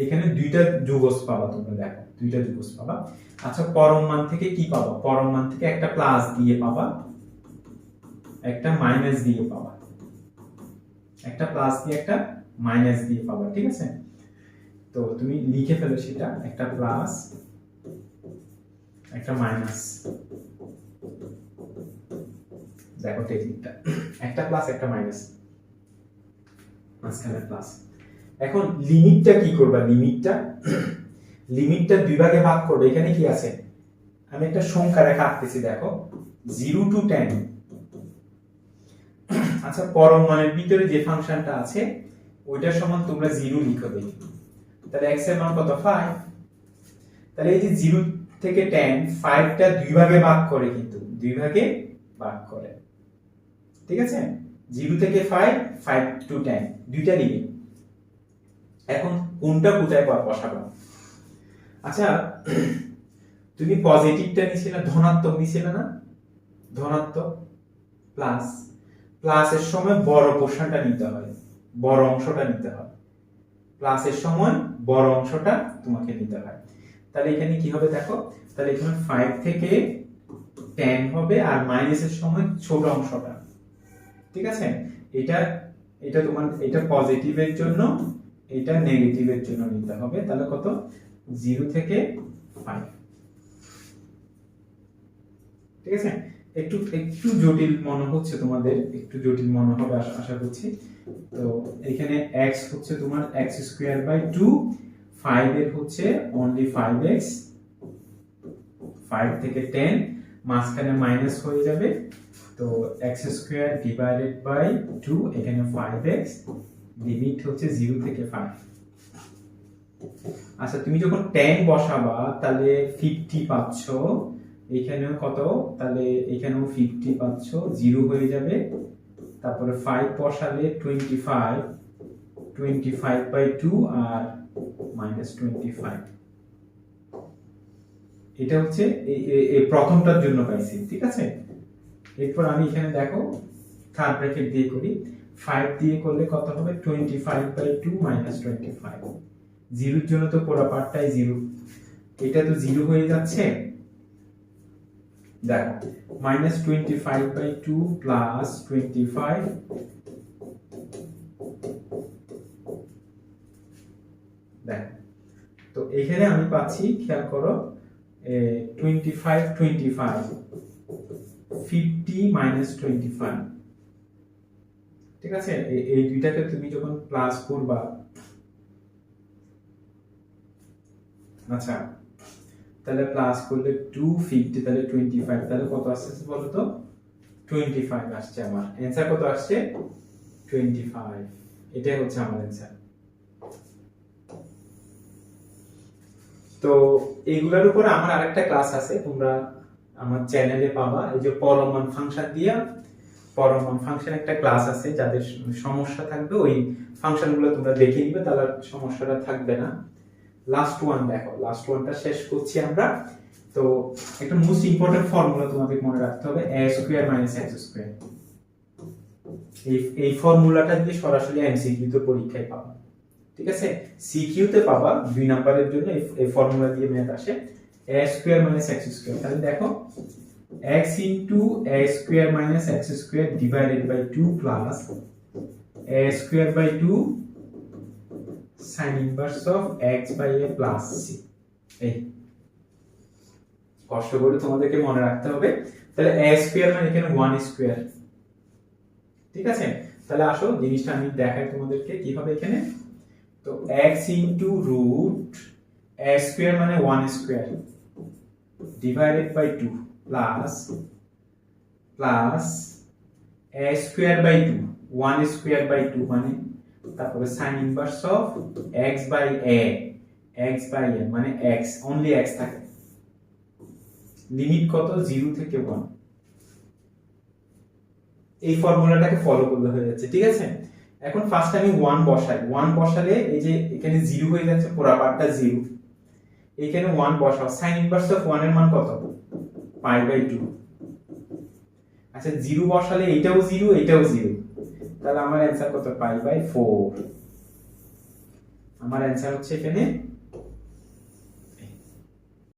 এখানে দুইটা যুগজ পাবা তোমরা, দেখো দুইটা যুগজ পাবা। আচ্ছা, পরম মান থেকে কি পাবা? পরম মান থেকে একটা প্লাস দিয়ে পাবা, একটা মাইনাস দিয়ে পাবা, একটা প্লাস দিয়ে একটা মাইনাস দিয়ে পাবা, ঠিক আছে? তো তুমি লিখে ফেলো সেটা, একটা প্লাস একটা মাইনাস, দেখো টেকনিকটা, একটা প্লাস একটা মাইনাস, মাঝখানে প্লাস। এখন লিমিটটা কি করবা? লিমিটটা দুই ভাগে ভাগ করবে। এখানে কি আছে, আমি একটা সংখ্যা রেখা আঁকতেছি, দেখো 0 to 10। আচ্ছা, পরম মানের ভিতরে যে ফাংশনটা আছে ওইটার সমান তোমরা 0 লিখবে, তাহলে x এর মান কত 5। তাহলে এই যে 0 থেকে tan 5টা দুই ভাগে ভাগ করে, কিন্তু দুই ভাগে ভাগ করে, ঠিক আছে। 0 থেকে 5, 5 টু 10 দুইটা নিবে। এখন কোনটা কোথায় বসাবো? আচ্ছা, তুমি পজিটিভটা নিছিলে, ধনাত্মক নিছিলে না, ধনাত্মক প্লাস, প্লাসের সময় বড় পোরশনটা নিতে হয়, বড় অংশটা নিতে হয়, প্লাসের সময় বড় অংশটা তোমাকে নিতে হয়। তাহলে এখানে কি হবে দেখো, তাহলে এখানে 5 থেকে 10 হবে, আর মাইনাসের সময় ছোট অংশটা, ঠিক আছে। এটা তোমার, এটা পজিটিভের জন্য, এটা নেগেটিভের জন্য নিতে হবে। তাহলে কত, 0 থেকে 5, ঠিক আছে। একটু জটিল মনে হচ্ছে তোমাদের, একটু জটিল মনে হবে আশা করছি। তো এখানে x হচ্ছে তোমার x²/2, 5 এর হচ্ছে only 5x, 5 থেকে 10 মাঝখানে মাইনাস হয়ে যাবে, তো x²/2 এখানে 5x, লিমিট হচ্ছে 0 থেকে 5। আচ্ছা, তুমি যখন 10 বসাবা তাহলে 50 পাচ্ছ, এখানেও কত, তাহলে এখানেও 50 পাচ্ছ, 0 হয়ে যাবে। তারপরে 5 বসালে 25/2 আর -25। এটা হচ্ছে এই প্রথমটার জন্য পাইছি, ঠিক আছে। এরপর আমি এখানে দেখো থার্ড ব্র্যাকেট দিয়ে করি, 5 দিয়ে করলে কত হবে, 25/2 -25। 0 এর জন্য তো পুরো পার্টটাই 0, এটা তো 0 হয়ে যাচ্ছে। দেখো -25/2 +25, দেখো তো এখানে আমি পাচ্ছি, খেয়াল করো, 25 25, 50 -25, ঠিক আছে। এই দুইটাকে তুমি যখন প্লাস করবা, আচ্ছা, তাহলে প্লাস করলে 250, তাহলে 25, তাহলে কত আসছে বলো তো, 25 আসছে। আমার অ্যানসার কত আসছে, 25। এটাই হচ্ছে আমার অ্যানসার। তো এইগুলোর উপর আমার আরেকটা ক্লাস আছে, তোমরা আমার চ্যানেলে পাবা। এই যে পরমান ফাংশন দিয়া, পরমান ফাংশন একটা ক্লাস আছে, যাদের সমস্যা থাকবে ওই ফাংশনগুলো তোমরা দেখে নিবে, তাহলে সমস্যাটা থাকবে না। লাস্ট ওয়ান দেখো, লাস্ট ওয়ানটা শেষ করছি আমরা। তো একটা মোস্ট ইম্পর্টেন্ট ফর্মুলা তোমাদের মনে রাখতে হবে, a² - x²। এই ফর্মুলাটা দিয়ে সরাসরি এমসিকিউ তে পরীক্ষায় পাবা, ঠিক আছে। সিকিউ তে পাবা 2 নাম্বারের জন্য এই ফর্মুলা দিয়ে ম্যাথ আসে, a² - x²। তাহলে দেখো x * a² - x² / 2 plus a²/2 sin inverse of x/a plus c। এই কষ্ট করে তোমাদেরকে মনে রাখতে হবে। তাহলে a² মানে এখানে 1², ঠিক আছে। তাহলে আসো জিনিসটা আমি দেখাই তোমাদেরকে কিভাবে এখানে। তো x * a² মানে 1² / 2 প্লাস a²/2, 1²/2 মানে, তারপরে sin inverse of x/a, x/a মানে x, only x থাকে, লিমিট কত, 0 থেকে 1। এই ফর্মুলাটাকে ফলো করলে হয়ে যাচ্ছে, ঠিক আছে। এখন ফার্স্ট আমি 1 বসাই, 1 বসালে এই যে এখানে 0 হয়ে যাচ্ছে, পুরো পার্টটা 0, এখানে 1 বসাও, sin inverse of 1 এর মান কত, π/2। আচ্ছা, 0 বসালে এটাও 0, এটাও 0, তাহলে আমার অ্যানসার কত, π/4। আমার অ্যানসার হচ্ছে এখানে